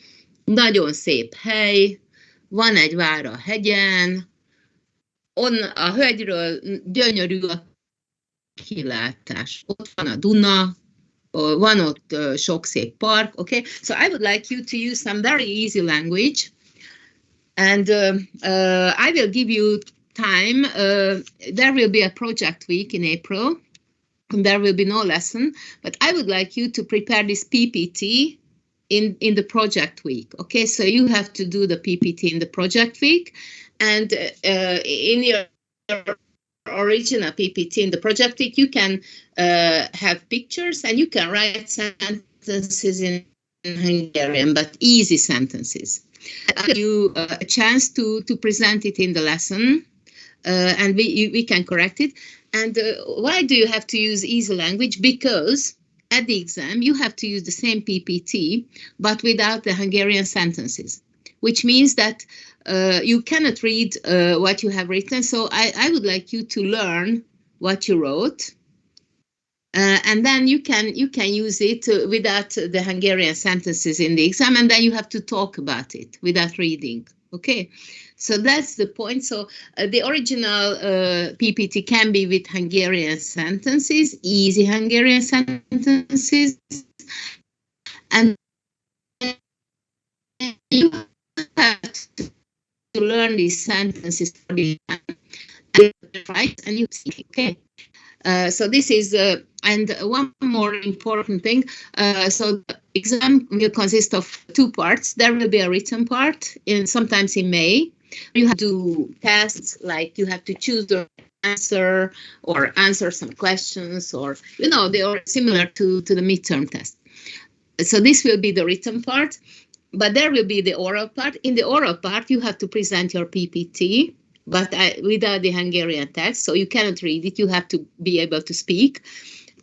nagyon szép hely, van egy vár a hegyen, a hegyről gyönyörű a kilátás. Ott van a Duna, van ott sok szép park, okay? So I would like you to use some very easy language, and I will give you time. There will be a project week in April, and there will be no lesson, but I would like you to prepare this PPT in the project week, okay? So you have to do the PPT in the project week, and in your original PPT in the project week, you can have pictures and you can write sentences in Hungarian, but easy sentences. I'll give you a chance to present it in the lesson, and we can correct it. And why do you have to use easy language? Because at the exam, you have to use the same PPT, but without the Hungarian sentences, which means that you cannot read what you have written. So I would like you to learn what you wrote, and then you can use it without the Hungarian sentences in the exam, and then you have to talk about it without reading. Okay, so that's the point. So the original PPT can be with Hungarian sentences, easy Hungarian sentences, and you have to learn these sentences for the right, and you see, okay. So this is, and one more important thing. So the exam will consist of two parts. There will be a written part, sometimes in May. You have to do tests, like you have to choose the answer or answer some questions, or, you know, they are similar to the midterm test. So this will be the written part, but there will be the oral part. In the oral part, you have to present your PPT, but without the Hungarian text, so you cannot read it, you have to be able to speak.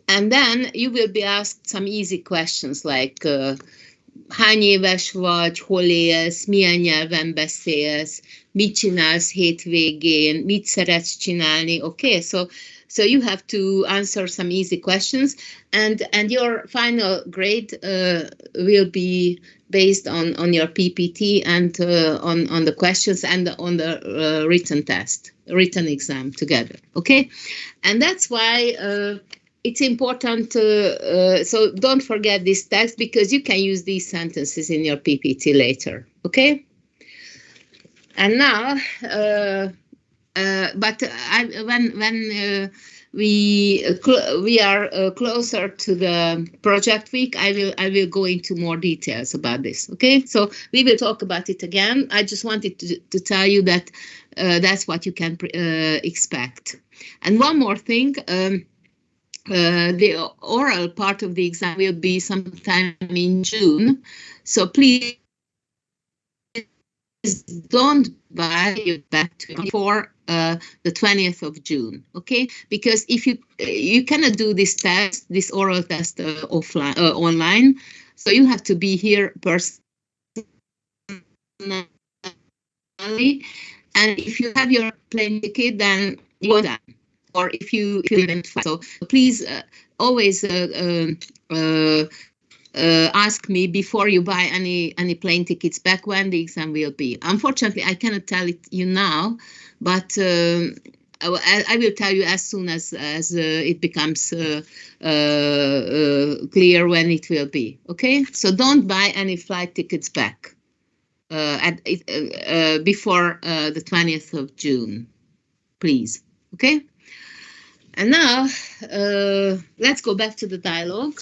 And then you will be asked some easy questions like, hány éves vagy, hol élsz, milyen nyelven beszélsz, mit csinálsz hétvégén, mit szeretsz csinálni, okay? So you have to answer some easy questions, and your final grade will be based on your PPT and on the questions and on the written exam together, okay? And that's why it's important, so don't forget this text, because you can use these sentences in your PPT later, okay? And now, but when we are closer to the project week, I will go into more details about this, okay? So we will talk about it again. I just wanted to tell you that that's what you can expect. And one more thing, the oral part of the exam will be sometime in June, so please don't buy your back before the 20th of June, okay? Because if you cannot do this test, this oral test offline, online, so you have to be here personally. And if you have your plane ticket, then you go down. Or if you didn't, so please always ask me before you buy any plane tickets back when the exam will be. Unfortunately, I cannot tell you now, but I will tell you as soon as it becomes clear when it will be. Okay, so don't buy any flight tickets back. before the 20th of June, please. Okay. And now let's go back to the dialogue.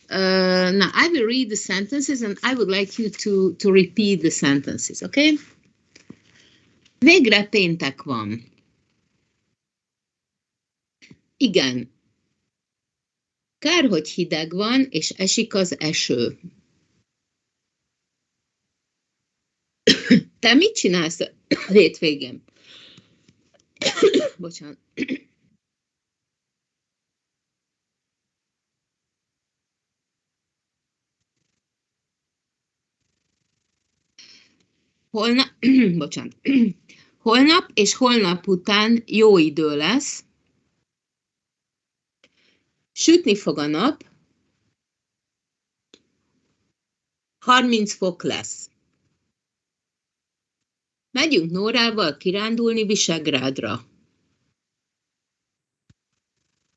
Now I will read the sentences and I would like you to repeat the sentences, okay? Végre péntek van. Igen. Kár, hogy hideg van, és esik az eső. Te mit csinálsz a hétvégén? Bocsánat. Holnap, bocsánat. Holnap és holnap után jó idő lesz. Sütni fog a nap. 30 fok lesz. Megyünk Nórával kirándulni Visegrádra.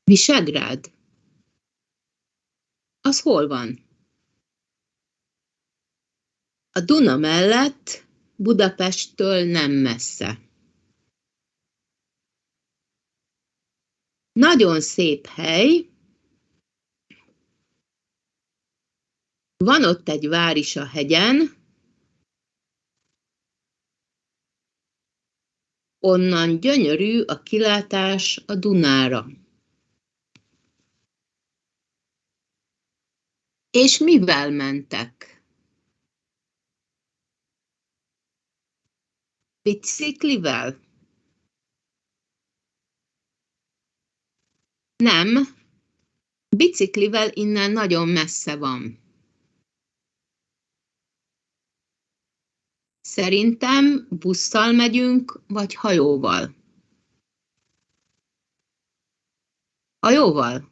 Visegrád? Az hol van? A Duna mellett, Budapesttől nem messze. Nagyon szép hely. Van ott egy vár is a hegyen. Onnan gyönyörű a kilátás a Dunára. És mivel mentek? Biciklivel? Nem. Biciklivel innen nagyon messze van. Szerintem busszal megyünk, vagy hajóval. Hajóval?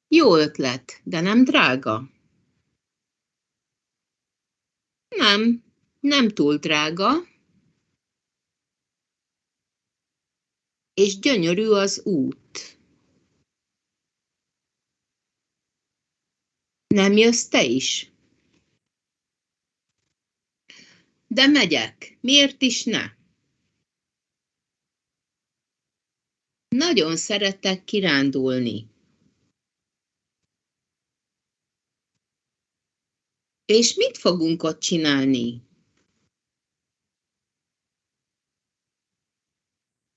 Jó ötlet, de nem drága. Nem, nem túl drága. És gyönyörű az út. Nem jössz te is? De megyek, miért is ne? Nagyon szeretek kirándulni. És mit fogunk ott csinálni?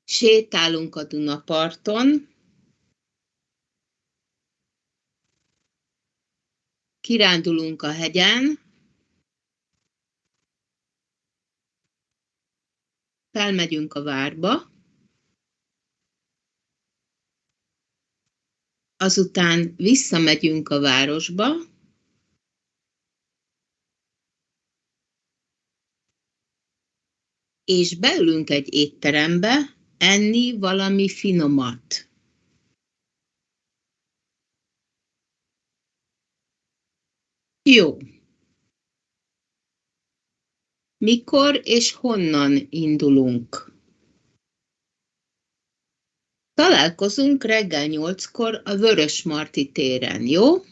Sétálunk a Dunaparton, kirándulunk a hegyen, felmegyünk a várba, azután visszamegyünk a városba, és beülünk egy étterembe enni valami finomat. Jó. Mikor és honnan indulunk? Találkozunk reggel 8-kor a Vörösmarty téren, jó?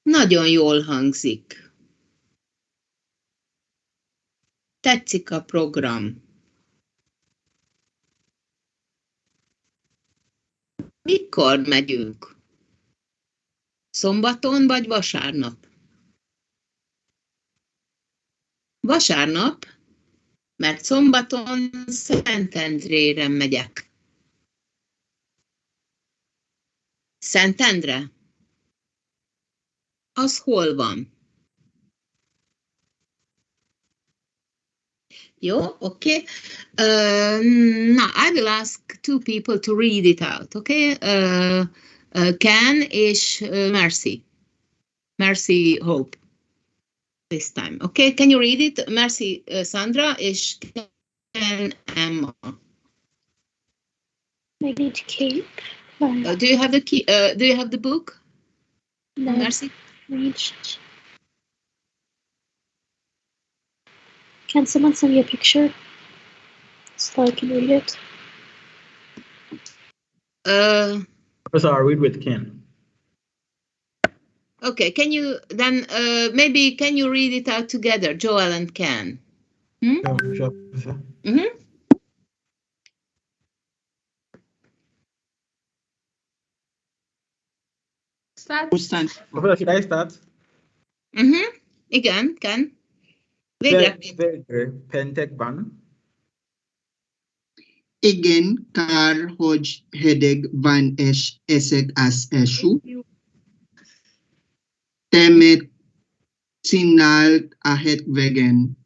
Nagyon jól hangzik. Tetszik a program. Mikor megyünk? Szombaton vagy vasárnap? Vasárnap, mert szombaton Szentendrére megyek. Szentendre? Az hol van? Jó, oké. Now I will ask two people to read it out, okay? Ken és Mercy. Mercy Hope. This time, okay? Can you read it? Mercy Sandra és Ken Emma.
Maybe it's Kate.
Do you have the key? Do you have the book?
No.
Mercy.
Reached. Can someone send me a picture so I can read it?
Professor, I'll read with Ken.
Okay, can you then maybe can you read it out together, Joel and Ken?
Sure, Professor.
Start.
Professor, should I start?
Igen, Ken. Végre.
Végre pentekban.
Igen, kár, hogy hideg van és esik az eső. Temet csinált a hétvégén.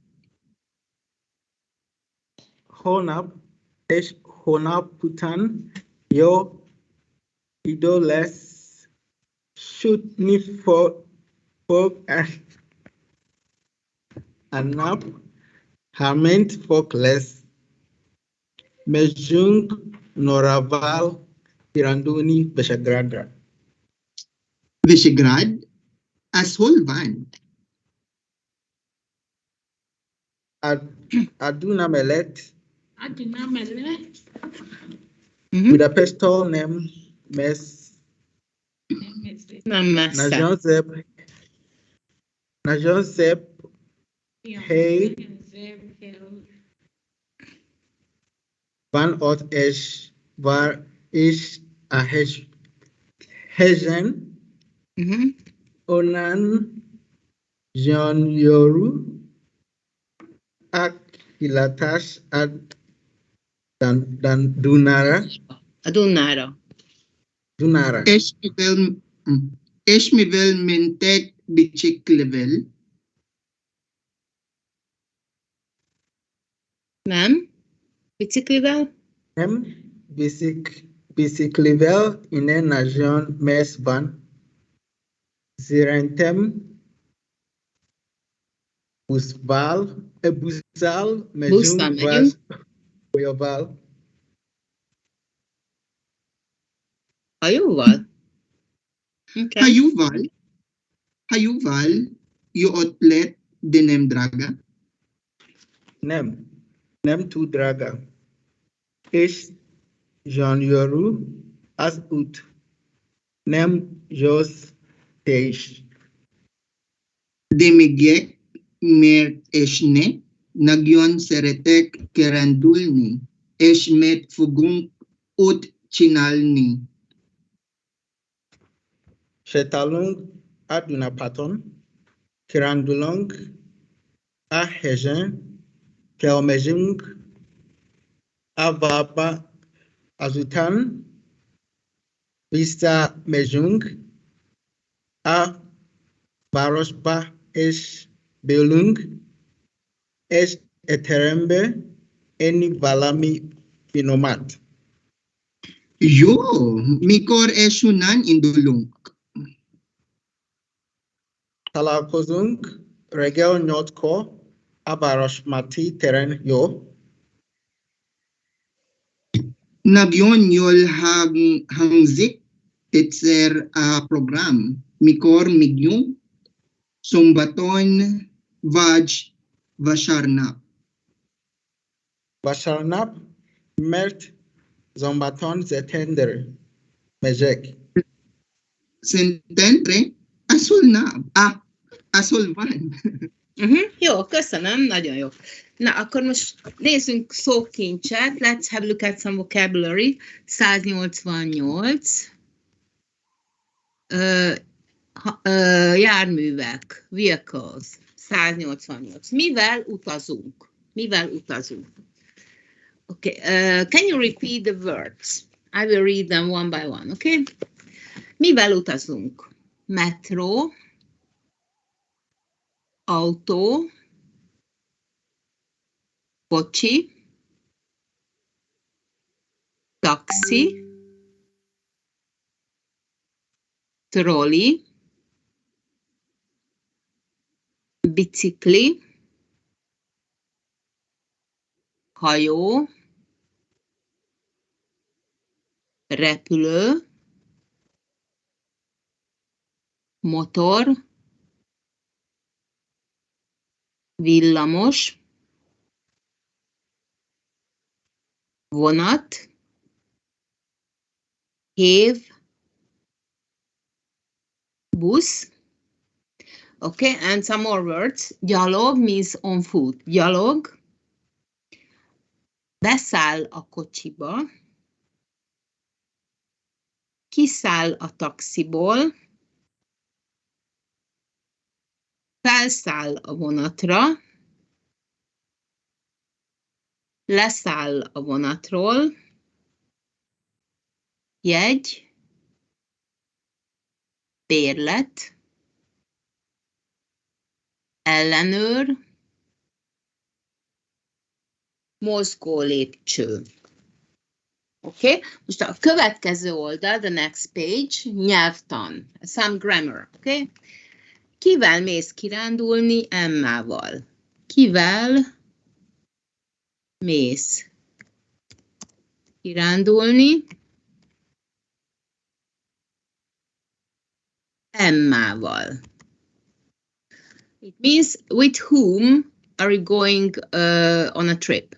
Honap és honap után jó idő lesz sütni fog a nap, harment fog lesz. Mejung Noraval Piranduni Beshagrada.
Visegrad, az hol van?
Aduna Melet
Mhm.
with a pistol named
Nem messze.
Najon Zeb Hey Van Ot Esh Var Ish a Hejen Onan John Yoru Ak Hilatash Ad Dan Dunara. Dunara.
És mivel mentek biciklivel,
Nem? Biciklivel?
Nem biciklivel ine najon mesban. Zirentem Busval
Busszal
Mejung
megyünk.
Vas Oyoval.
Hajóval? Okay.
Hajóval, jó ötlet, de nem drága.
Nem túl drága. És Jean Yoru az út. Nem Jos Teish.
De megyek, mert esne, nagyon szeretek kirándulni, és mert fogunk ott csinálni.
Sétálunk a Dunapaton, kirándulunk a hegyen, elmegyünk a várba, azután visszamegyünk a városba és beülünk, és étterembe enni valami finomat.
Jó, mikor és honnan indulunk?
Találkozunk reggel 8-kor a városmati téren, jó?
Nagyon jól hangzik, tetszer a program. Mikor megyünk? Szombaton vagy vasárnap.
Vasárnap, mert szombaton szeptember megyek.
Szeptember? Azol van.
Jó, köszönöm, nagyon jó. Na, akkor most nézzünk szókincset. Let's have a look at some vocabulary. 188. Járművek, vehicles. 188. Mivel utazunk? Okay, can you repeat the words? I will read them one by one, okay? Mivel utazunk? Metro, autó, kocsi, taxi, troli, bicikli, hajó, repülő, motor, villamos, vonat, hév, busz, Okay, and some more words. Gyalog means on foot. Gyalog. Beszáll a kocsiba. Kiszáll a taxiból. Felszáll a vonatra. Leszáll a vonatról. Jegy. Bérlet. Ellenőr. Mozgó lépcső. Oké? Okay? Most a következő oldal, the next page, nyelvtan, some grammar, oké? Okay? Kivel mész kirándulni? Emmával. Kivel mész kirándulni? Emmával. It means with whom are you going on a trip?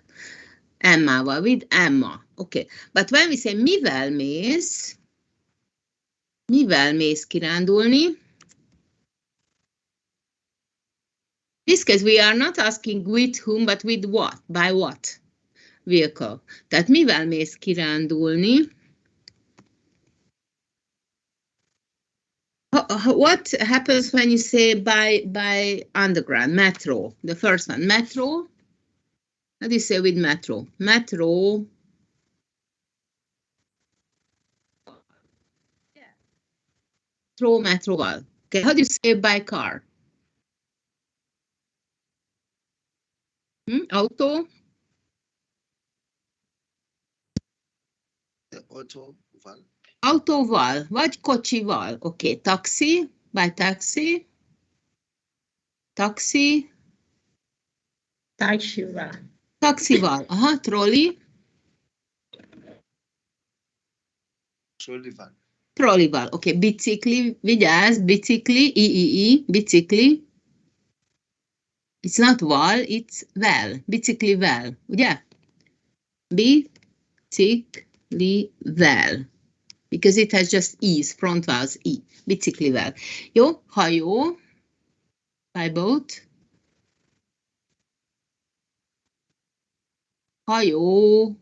Emmával, with Emma. Okay, but when we say mivel mész kirándulni, in this case we are not asking with whom, but with what, by what vehicle. Tehát mivel mész kirándulni? What happens when you say by underground, metro, the first one, metro? How do you say with metro? Metro. Metroval. Okay, how do you say by car? Auto?
Autóval.
Autóval, vagy kocsival. Okay, taxi, by taxi. Taxi.
Taxival.
Taxival, aha, trolley.
Trollival.
Trollival, okay, bicikli, vigyázz, bicikli, bicikli. It's not val, it's vel, biciklivel, ugye? Biciklivel. Because it has just e's, front vowels, e, biciklivel. Jó, hajó, by boat. Hajó.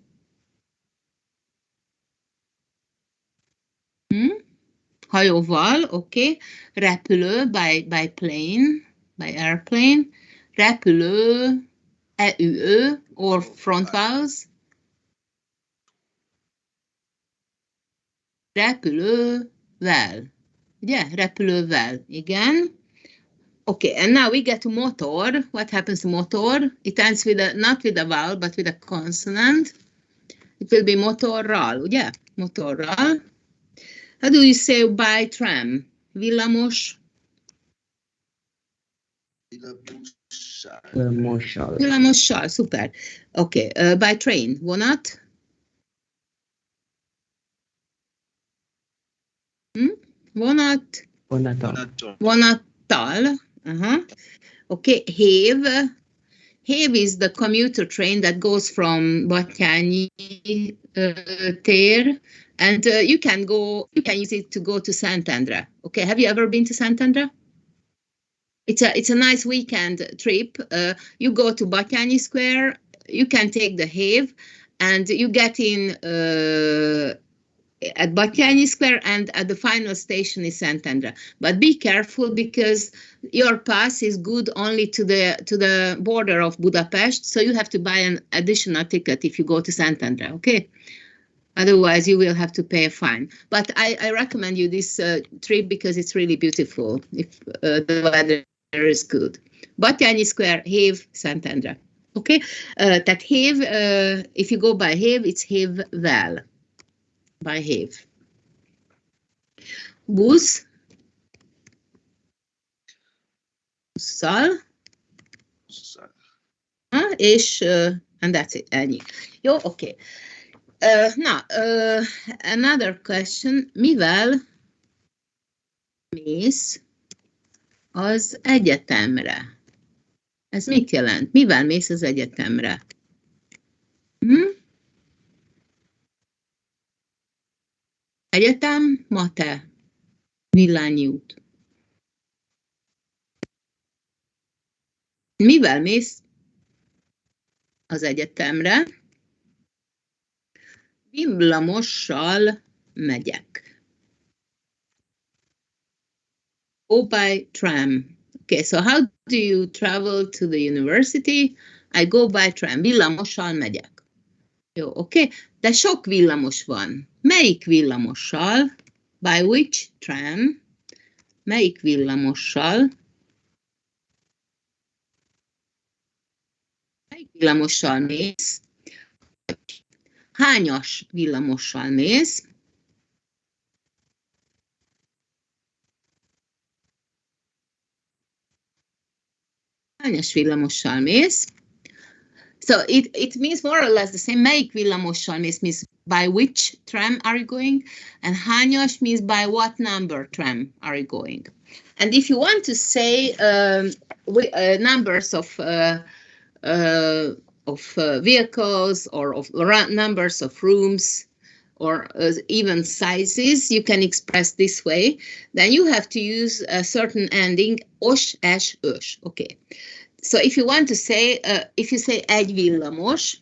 Hajóval, okay. Repülő, by plane, by airplane. Repülő, EÜ, or front vowels. Repülővel. Ugye? Repülővel, igen. Okay, and now we get to motor. What happens to motor? It ends with a, not with a vowel, but with a consonant. It will be motorral, ugye? Motorral. How do you say by tram? Villamos? Villamossal, szuper. Okay, by train, vonat? Vonat? Vonattal. Okay, hév. Hév is the commuter train that goes from Batyányi tér, and you can use it to go to Szentendre. Okay, have you ever been to Szentendre? It's a nice weekend trip. You go to Batyányi Square, you can take the hév, and you get in at Batyányi Square, and at the final station is Szentendre. But be careful, because your pass is good only to the border of Budapest, so you have to buy an additional ticket if you go to Szentendre, okay? Otherwise, you will have to pay a fine. But I recommend you this trip because it's really beautiful if the weather is good. Batyányi Square, hév, Szentendre. Okay? Tehát hév, if you go by hév, it's hévvel. By hév. Busz. Busszal. És and that's it, ennyi. Jó, oké. Now, another question. Mivel mész az egyetemre? Ez mit jelent? Mivel mész az egyetemre? Egyetem, mate, villányi út. Mivel mész az egyetemre? Villamossal megyek. Go by tram. Okay, so how do you travel to the university? I go by tram. Villamossal megyek. Jó, oké? De sok villamos van. Melyik villamossal? By which tram? Melyik villamossal? Melyik villamossal mész? Hányas villamossal mész? Hányas villamossal mész? So it means more or less the same. Melyik villamossal mész means by which tram are you going? And hányas means by what number tram are you going? And if you want to say numbers of vehicles or of numbers of rooms or even sizes, you can express this way. Then you have to use a certain ending, os, es, ös. Okay. So if you want to say, if you say egy villamos,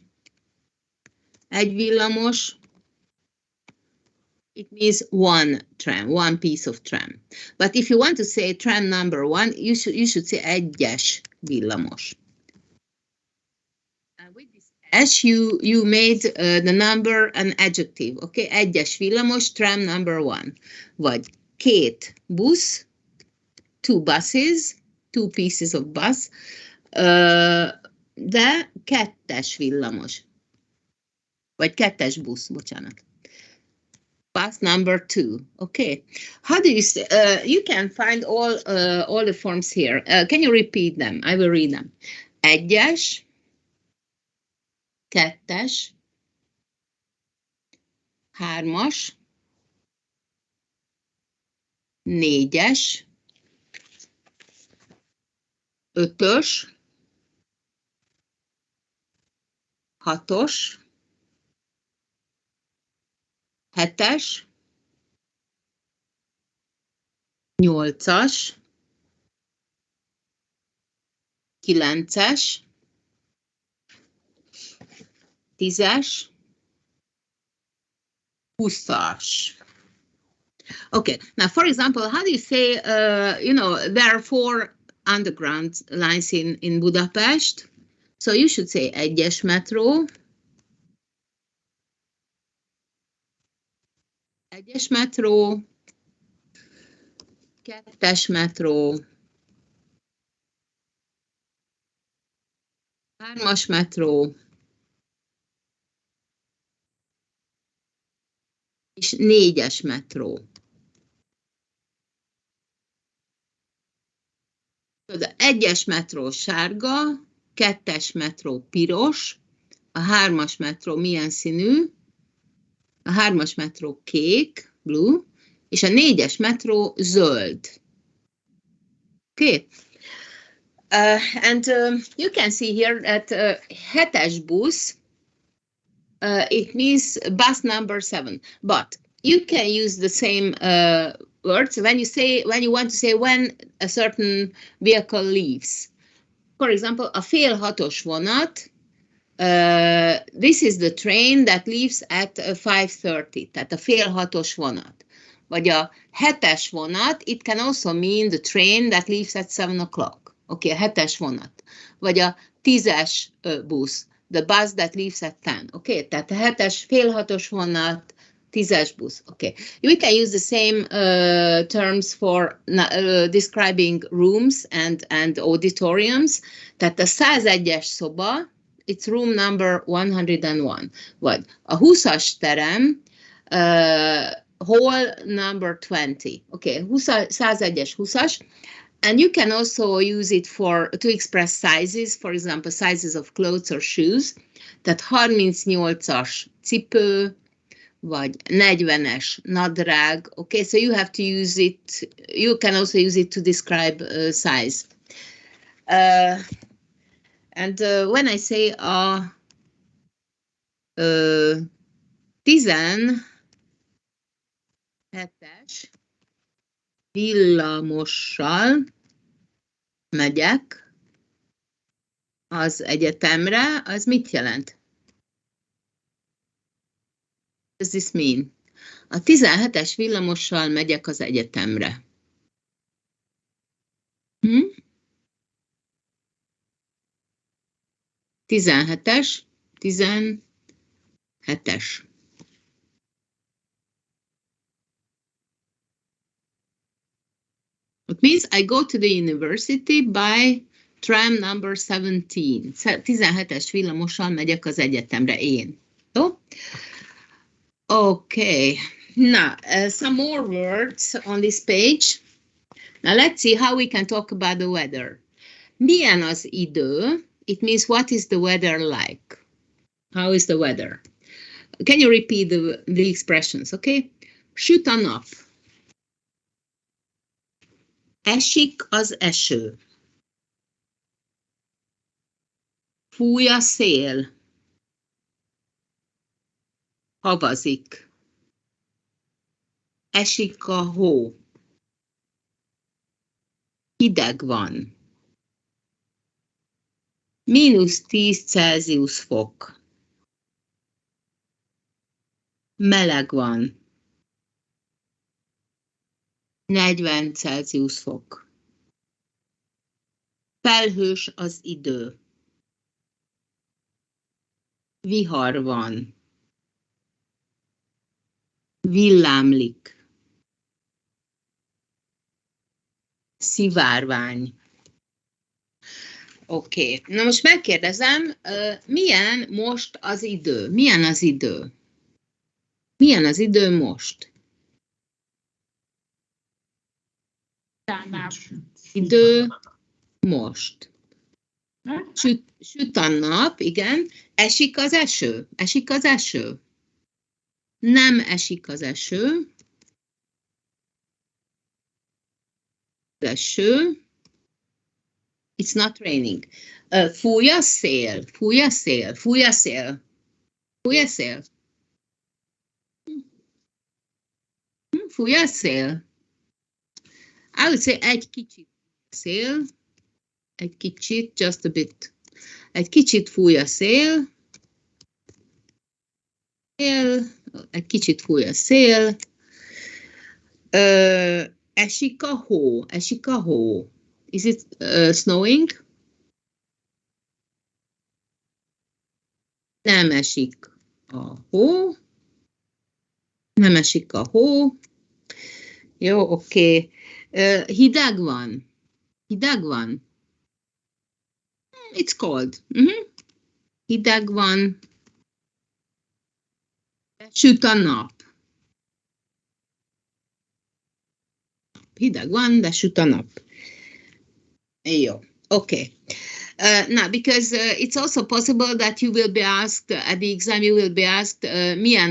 it means one tram, one piece of tram. But if you want to say tram number one, you should say egyes villamos. And with this es, you made the number an adjective. Okay, egyes villamos, tram number one. Vagy két busz, two buses, two pieces of bus. De kettes villamos. Vagy kettes busz, bocsánat. Bus number two. Okay. How do you say? You can find all the forms here. Can you repeat them? I will read them. Egyes, kettes, hármas, négyes, ötös, hatos, hetes, nyolcas, kilences, tízes, húszas. Okay, now for example, how do you say, there are 4 underground lines in Budapest. So you should say egyes metro, kettes metro, hármas metro, és négyes metró. Az egyes metró sárga, kettes metró piros, a hármas metró milyen színű? A hármas metró kék, blue, és a négyes metró zöld. Okay. And you can see here that hetes busz, it means bus number 7, but you can use the same words when you want to say when a certain vehicle leaves. For example, a fél hatos vonat, this is the train that leaves at 5:30, tehát a fél hatos vonat. Vagy a hetes vonat, it can also mean the train that leaves at 7 o'clock. Okay, a hetes vonat. Vagy a 10-es busz, the bus that leaves at 10. Okay, tehát a hetes, fél hatos vonat, 10-es busz. Okay, we can use the same terms for describing rooms and auditoriums. Tehát a 101-es szoba, it's room number 101. Vagy a 20-as terem, hall number 20. Okay, 101-es, 20-as. And you can also use it to express sizes, for example, sizes of clothes or shoes. Tehát 38-as cipő, vagy 40-es nadrág. Okay, so you have to use it, you can also use it to describe size. And when I say 17-es villamossal megyek az egyetemre, az mit jelent? Does this mean? A 17-es villamossal megyek az egyetemre. 17-es, 17-es. It means I go to the university by tram number 17. 17-es villamossal megyek az egyetemre én. Jó? Okay. Now, some more words on this page. Now, let's see how we can talk about the weather. Milyen az idő? It means what is the weather like? How is the weather? Can you repeat the expressions, okay? Süt a nap. Esik az eső. Fúj a szél. Havazik. Esik a hó. Hideg van. -10 Celsius fok. Meleg van. 40 Celsius fok. Felhős az idő. Vihar van. Villámlik. Szivárvány. Oké, na most megkérdezem, milyen most az idő? Milyen az idő? Milyen az idő most? Idő most. Süt a nap, igen. Esik az eső? Esik az eső? Nem esik az eső. Az eső. It's not raining. Fúj a szél, fúj a szél, fúj a szél. Fúj a szél. Fúj a szél. I would say egy kicsit szél. Egy kicsit, just a bit. Egy kicsit fúj a szél. Egy kicsit fúj a szél. Esik a hó, esik a hó. Is it snowing? Nem esik a hó. Nem esik a hó. Jó, oké. Hideg van. Hideg van. It's cold. Hideg van. Süt a nap. Hideg van, de süt a nap. Jó, okay. Now, because it's also possible that you will be asked, at the exam you will be asked,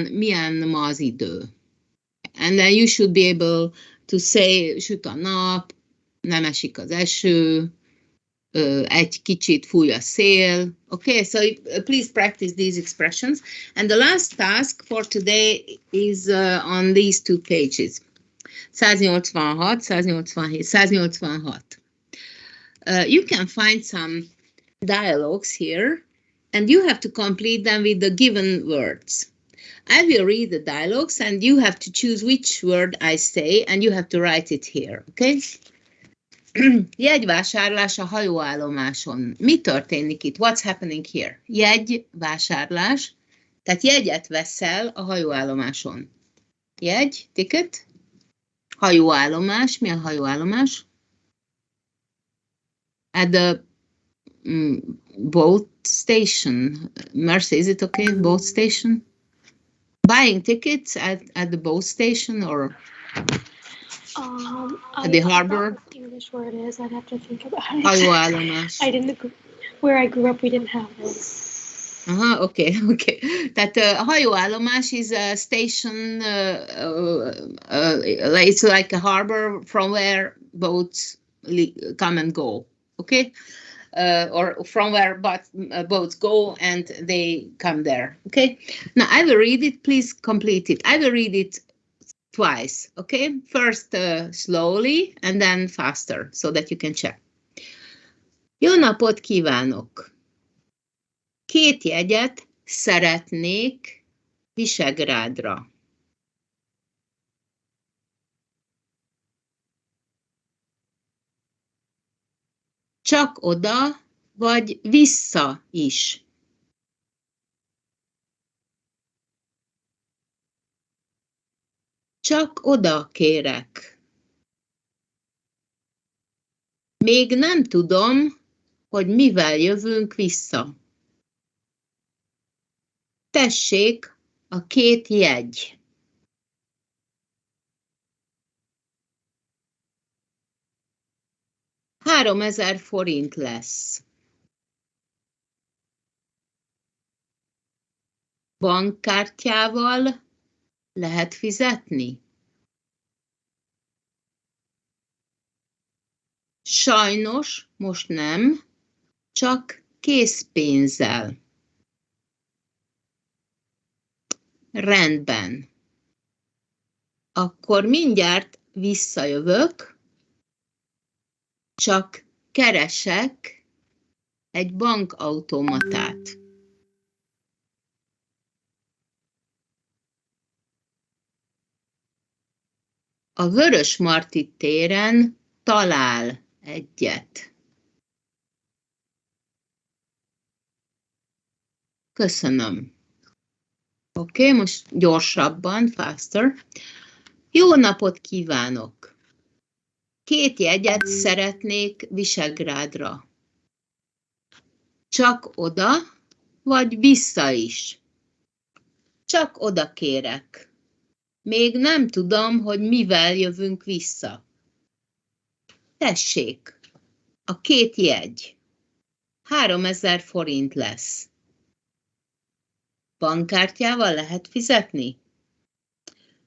milyen ma az idő? And then you should be able to say, süt a nap, nem esik az eső, egy kicsit fúj a szél. Okay, so please practice these expressions. And the last task for today is on these two pages. 186, 187, 186. You can find some dialogues here, and you have to complete them with the given words. I will read the dialogues, and you have to choose which word I say, and you have to write it here, okay? Jegyvásárlás a hajóállomáson. Mi történik itt? What's happening here? Jegyvásárlás, tehát jegyet veszel a hajóállomáson. Jegy, ticket, hajóállomás. Mi a hajóállomás? At the boat station. Mercy, is it okay? Boat station? Buying tickets at the boat station or at the harbor?
What the English word is, I'd have to think about it.
Hajóállomás.
Where I grew up, we didn't have those.
Okay. Tehát a hajóállomás is a station, it's like a harbor from where boats come and go, okay? Or from where boats go and they come there, okay? Now I will read it, please complete it. I will read it twice, okay? First slowly and then faster so that you can check. Jó napot kívánok! 2 jegyet szeretnék Visegrádra. Csak oda, vagy vissza is. Csak oda kérek. Még nem tudom, hogy mivel jövünk vissza. Tessék a 2 jegy. $3000 lesz. Bankkártyával lehet fizetni? Sajnos most nem, csak készpénzzel. Rendben. Akkor mindjárt visszajövök, csak keresek egy bankautomatát. A Vörösmarty téren talál egyet. Köszönöm. Oké, most gyorsabban, faster. Jó napot kívánok! 2 jegyet szeretnék Visegrádra. Csak oda, vagy vissza is? Csak oda kérek. Még nem tudom, hogy mivel jövünk vissza. Tessék, a 2 jegy. $3000 lesz. Bankkártyával lehet fizetni?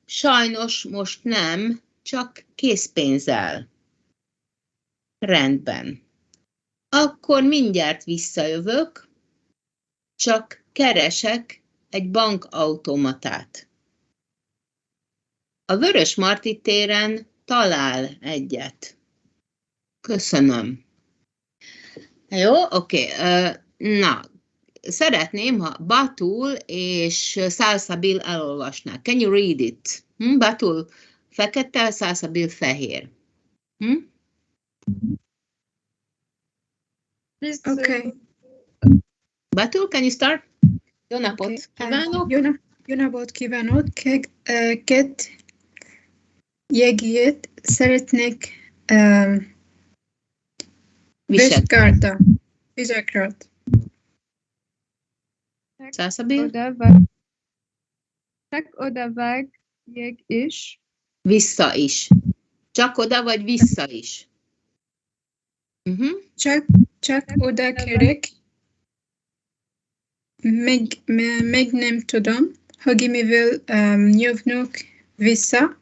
Sajnos most nem, csak készpénzzel. Rendben. Akkor mindjárt visszajövök, csak keresek egy bankautomatát. A Vörösmarty téren talál egyet. Köszönöm. Jó, oké. Na, szeretném, ha Batul és Salsabil elolvasnák. Can you read it? Batul fekete, Salsabil fehér.
Okay.
Batul, can you start? Jó napot kívánok!
Jó napot kívánok! 2 jegyet szeretnék Visegrádra.
Salsabil?
Csak oda vagy jegy is.
Vissza is. Csak oda vagy vissza is.
Csak oda kérek. Meg nem tudom, hogy mivel jövünk vissza.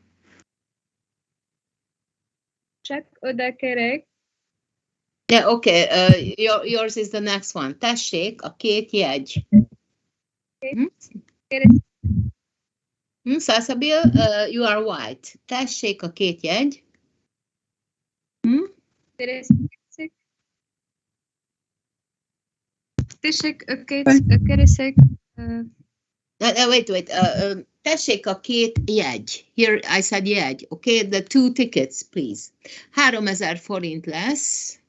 Csak oda kérek.
Yeah, okay. Yours is the next one. Tessék, a 2 jegy. Salsabil, you are white. Tessék, a 2 jegy.
Tessék, keresek.
Wait. Tessék a 2 jegy. Here I said jegy. Okay, the 2 tickets, please. $3000 lesz.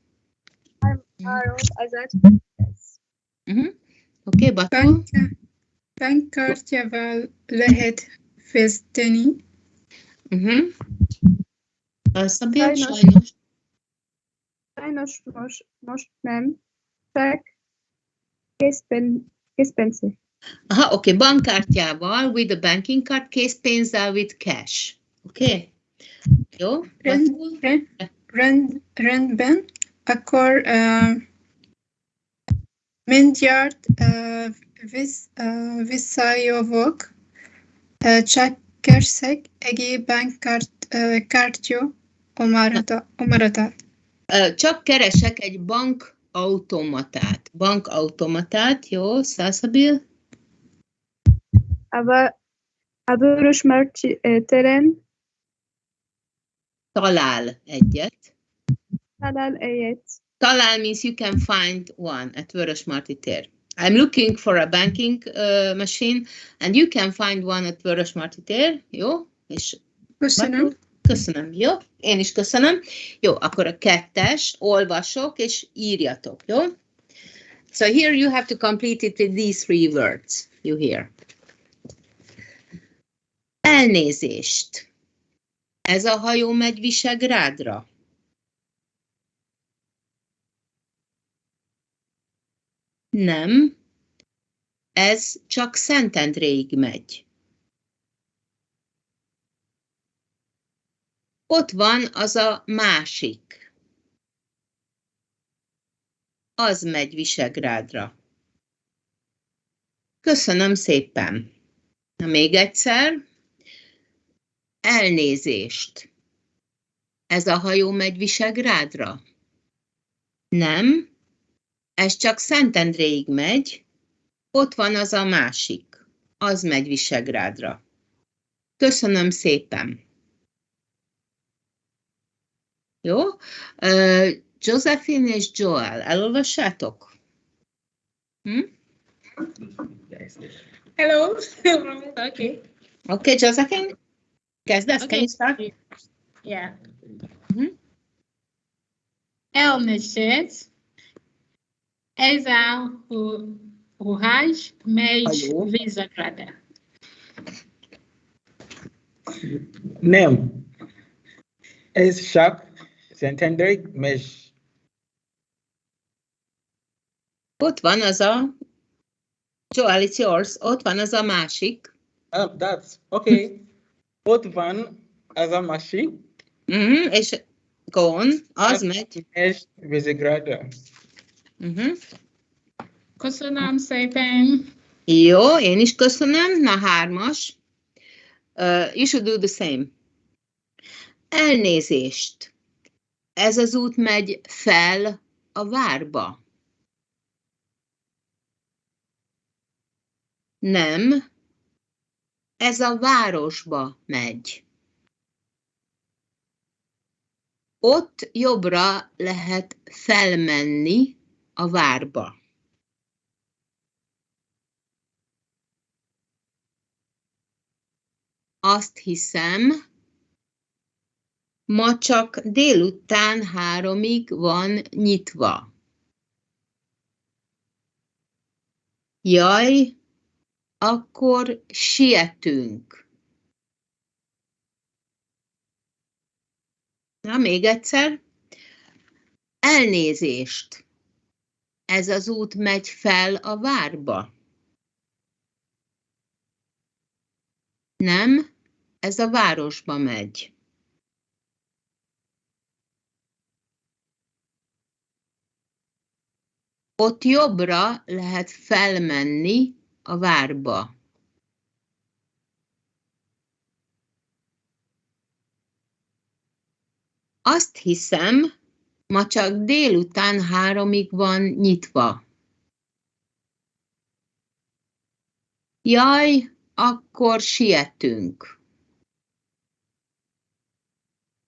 Oké, Batul.
Bankkártyával lehet fizetni.
Salsabil, sajnos.
Sajnos most nem, csak készpénzzel.
Aha, oké, bankkártyával, with a banking card, készpénzzel, with cash. Oké? Jó?
Rendben. Akkor mindjárt visszajövök. Csak keresek egy bankkártya omaratát.
Csak keresek egy bankautomatát. Bankautomatát, jó, Salsabil?
A Vörösmarty téren
talál egyet.
Talál egyet.
Talál means you can find one at Vörösmarty tér. I'm looking for a banking machine, and you can find one at Vörösmarty tér. Jó? És
Köszönöm.
Köszönöm, jó? Én is köszönöm. Jó, akkor a 2-es, olvasok, és írjatok, jó? So here you have to complete it with these 3 words you hear. Elnézést. Ez a hajó megy Visegrádra? Nem. Ez csak Szentendréig megy. Ott van az a másik. Az megy Visegrádra. Köszönöm szépen. Na, még egyszer. Elnézést. Ez a hajó megy Visegrádra? Nem. Ez csak Szentendréig megy. Ott van az a másik. Az megy Visegrádra. Köszönöm szépen. Jó? Josephine és Joel, elolvassátok?
Hello. Okay.
Okay, Josephine, kezdesz? Can you start?
Yeah. Elnézést. Ez a ruhás megy Visegrádra.
Nem. Ez csak Szentendréig megy.
Ott van az a... Joel, it's yours. Ott van az a másik.
That's okay. Ott van az a másik.
És go on. Az megy.
Megy Visegrádra.
Köszönöm szépen.
Jó, én is köszönöm. Na, 3-as. You should do the same. Elnézést. Ez az út megy fel a várba. Nem. Ez a városba megy. Ott jobbra lehet felmenni a várba. Azt hiszem, ma csak délután 3-ig van nyitva. Jaj, akkor sietünk. Na, még egyszer. Elnézést. Ez az út megy fel a várba. Nem, ez a városba megy. Ott jobbra lehet felmenni a várba. Azt hiszem, ma csak délután 3-ig van nyitva. Jaj, akkor sietünk.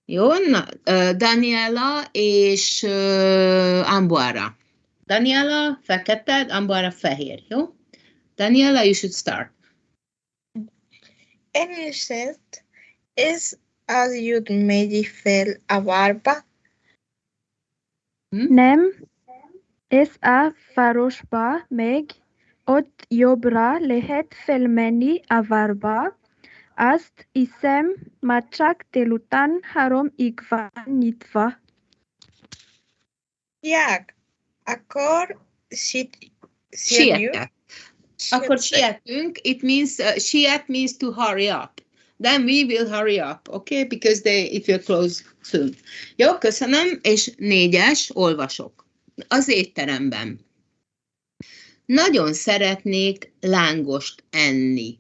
Jó, na, Daniela és Amboara. Daniela fekete, Amboara fehér, jó? Daniela, you should start.
Elnézést, ez az út megy fel a várba?
Nem, ez a városba megy, ott jobbra lehet felmenni a várba. Azt hiszem, ma csak délután 3-ig van nyitva.
Ja, akkor
Sietek. Akkor sietünk. It means, siet means to hurry up. Then we will hurry up, okay? Because it will close soon. Jó, köszönöm. És 4-es, olvasok. Az étteremben. Nagyon szeretnék lángost enni.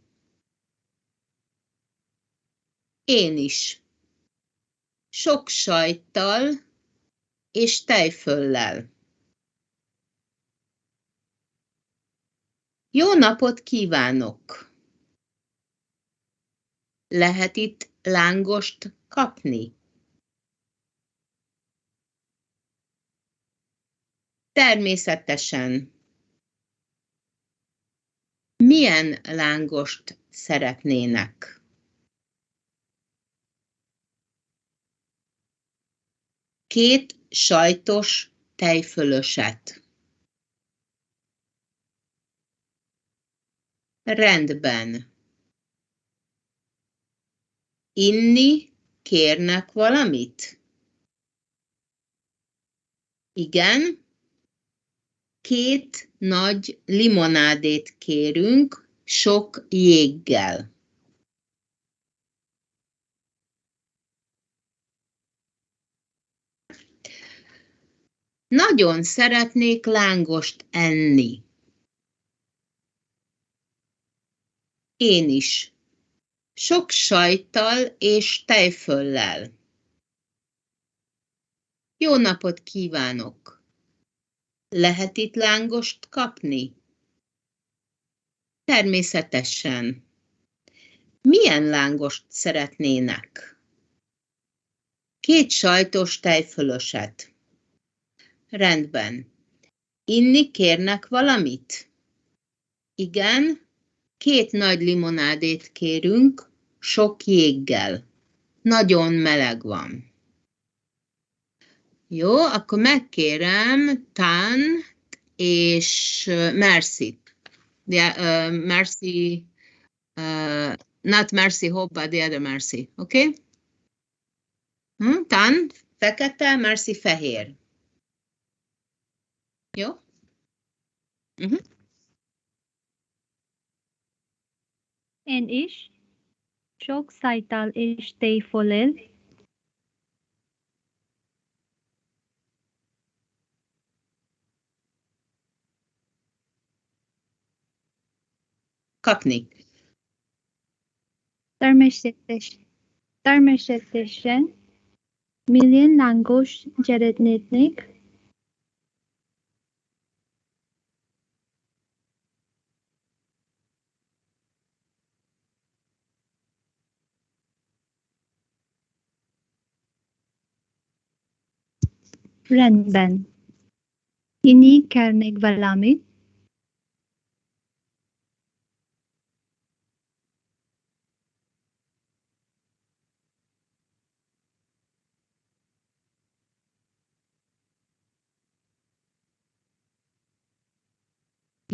Én is. Sok sajttal és tejföllel. Jó napot kívánok! Lehet itt lángost kapni? Természetesen. Milyen lángost szeretnének? Két sajtos tejfölöset. Rendben. Inni kérnek valamit? Igen. Két nagy limonádét kérünk, sok jéggel. Nagyon szeretnék lángost enni. Én is. Sok sajttal és tejföllel. Jó napot kívánok! Lehet itt lángost kapni? Természetesen. Milyen lángost szeretnének? Két sajtos tejfölöset. Rendben. Inni kérnek valamit? Igen. Két nagy limonádét kérünk, sok jéggel. Nagyon meleg van. Jó, akkor megkérem Tán és Mercy. Mercy, not Mercy Hope, but the other Mercy. Okay? Tán fekete, Mercy fehér. Jó?
Én is sok szájtal és tejföllel
kapni.
Természetesen milyen lángos szeretnének? Rendben. Inni kérnek valamit?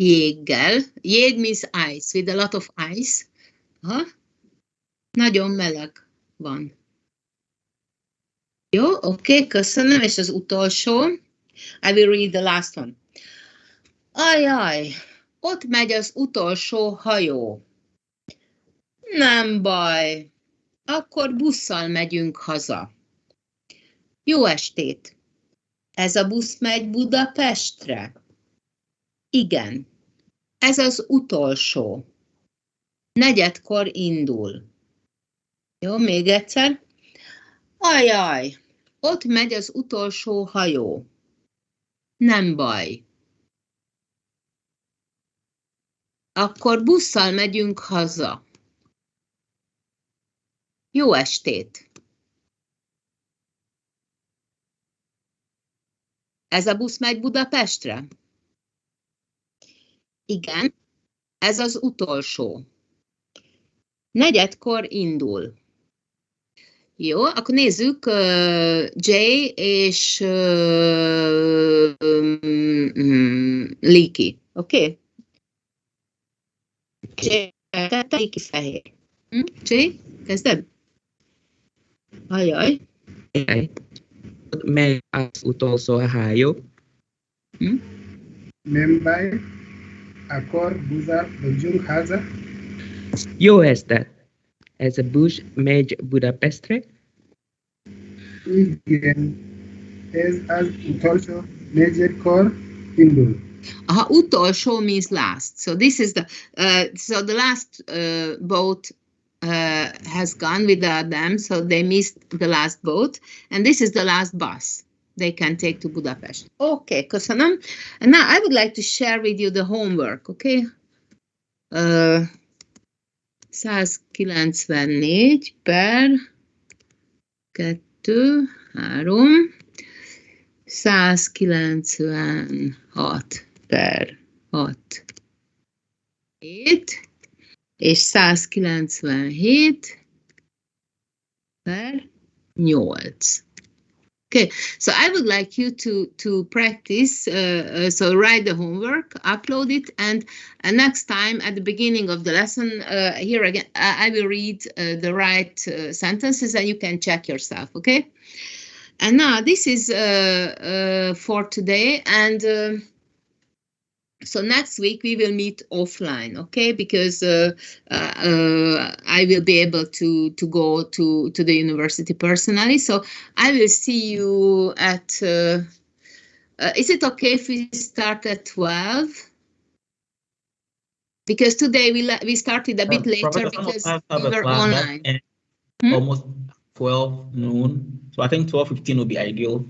Jéggel. Jég means ice, with a lot of ice. Nagyon meleg van. Jó, oké, köszönöm, és az utolsó. I will read the last one. Ajaj, ott megy az utolsó hajó. Nem baj, akkor busszal megyünk haza. Jó estét! Ez a busz megy Budapestre? Igen, ez az utolsó. 4-kor indul. Jó, még egyszer. Ajaj, ott megy az utolsó hajó. Nem baj. Akkor busszal megyünk haza. Jó estét! Ez a busz megy Budapestre? Igen, ez az utolsó. 4-kor indul. Jó, akkor nézzük Jay és Liki. Oké? Jay, Liki fehér. Jay, kezded? Ajaj.
Megy az utolsó hajó.
Nem baj, akkor buzzal megyünk haza.
Jó estet! Ez a busz megy Budapestre?
Igen, ez az utolsó 4-kor indul.
Utolsó means last. So this is the the last boat has gone without them, so they missed the last boat, and this is the last bus they can take to Budapest. Okay, köszönöm. And now I would like to share with you the homework, okay? 194 per 2, 3, 196 per 6. és 197 per 8. Okay, so I would like you to practice, so write the homework, upload it, and next time at the beginning of the lesson, here again, I will read the right sentences and you can check yourself, okay? And now this is for today, and so next week we will meet offline, okay? Because I will be able to go to the university personally. So I will see you at. Is it okay if we start at 12? Because today we started a bit later because we were online.
Almost 12 noon. So I think 12:15 will be ideal.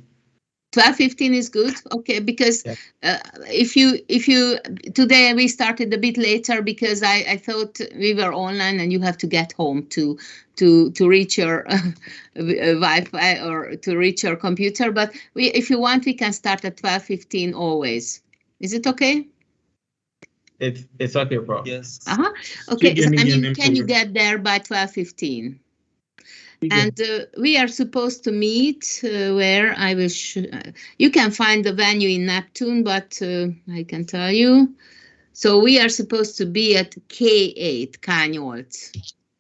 12:15 is good, okay, because if you today we started a bit later because I thought we were online and you have to get home to reach your Wi-Fi or to reach your computer, but if you want we can start at 12:15 always. Is it okay?
It's okay, bro.
Yes.
Okay, so, I mean, can you get there by 12:15? And we are supposed to meet where I will. You can find the venue in Neptune, but I can tell you. So we are supposed to be at K8, K8,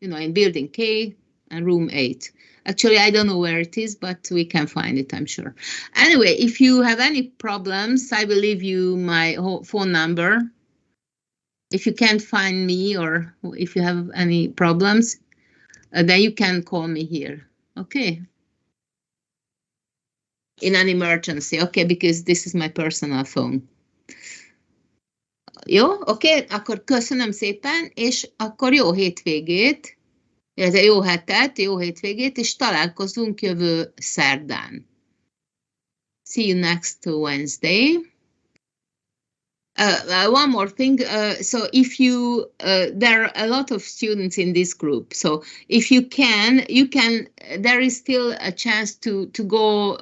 you know, in building K and room 8. Actually, I don't know where it is, but we can find it, I'm sure. Anyway, if you have any problems, I will leave you my phone number. If you can't find me or if you have any problems, then you can call me here, okay? In an emergency, okay, because this is my personal phone. Jó, oké, akkor köszönöm szépen, és akkor jó hétvégét, illetve jó hetet, jó hétvégét, és találkozunk jövő szerdán. See you next Wednesday. One more thing, so if you, there are a lot of students in this group, so if you can, there is still a chance to go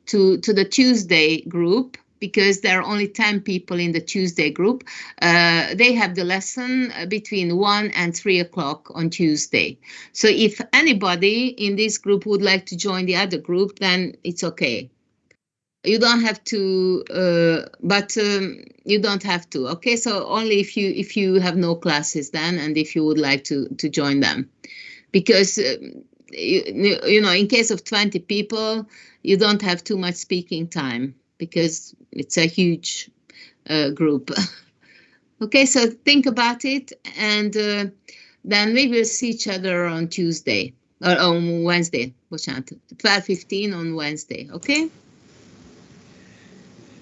to the Tuesday group, because there are only 10 people in the Tuesday group. They have the lesson between 1 and 3 o'clock on Tuesday. So if anybody in this group would like to join the other group, then it's okay. You don't have to, but you don't have to. Okay, so only if you have no classes then, and if you would like to join them, because you know, in case of 20 people, you don't have too much speaking time because it's a huge group. Okay, so think about it, and then we will see each other on Tuesday or on Wednesday. 12:15 on Wednesday. Okay.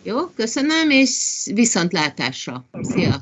Jó, köszönöm, és viszontlátásra. Szia!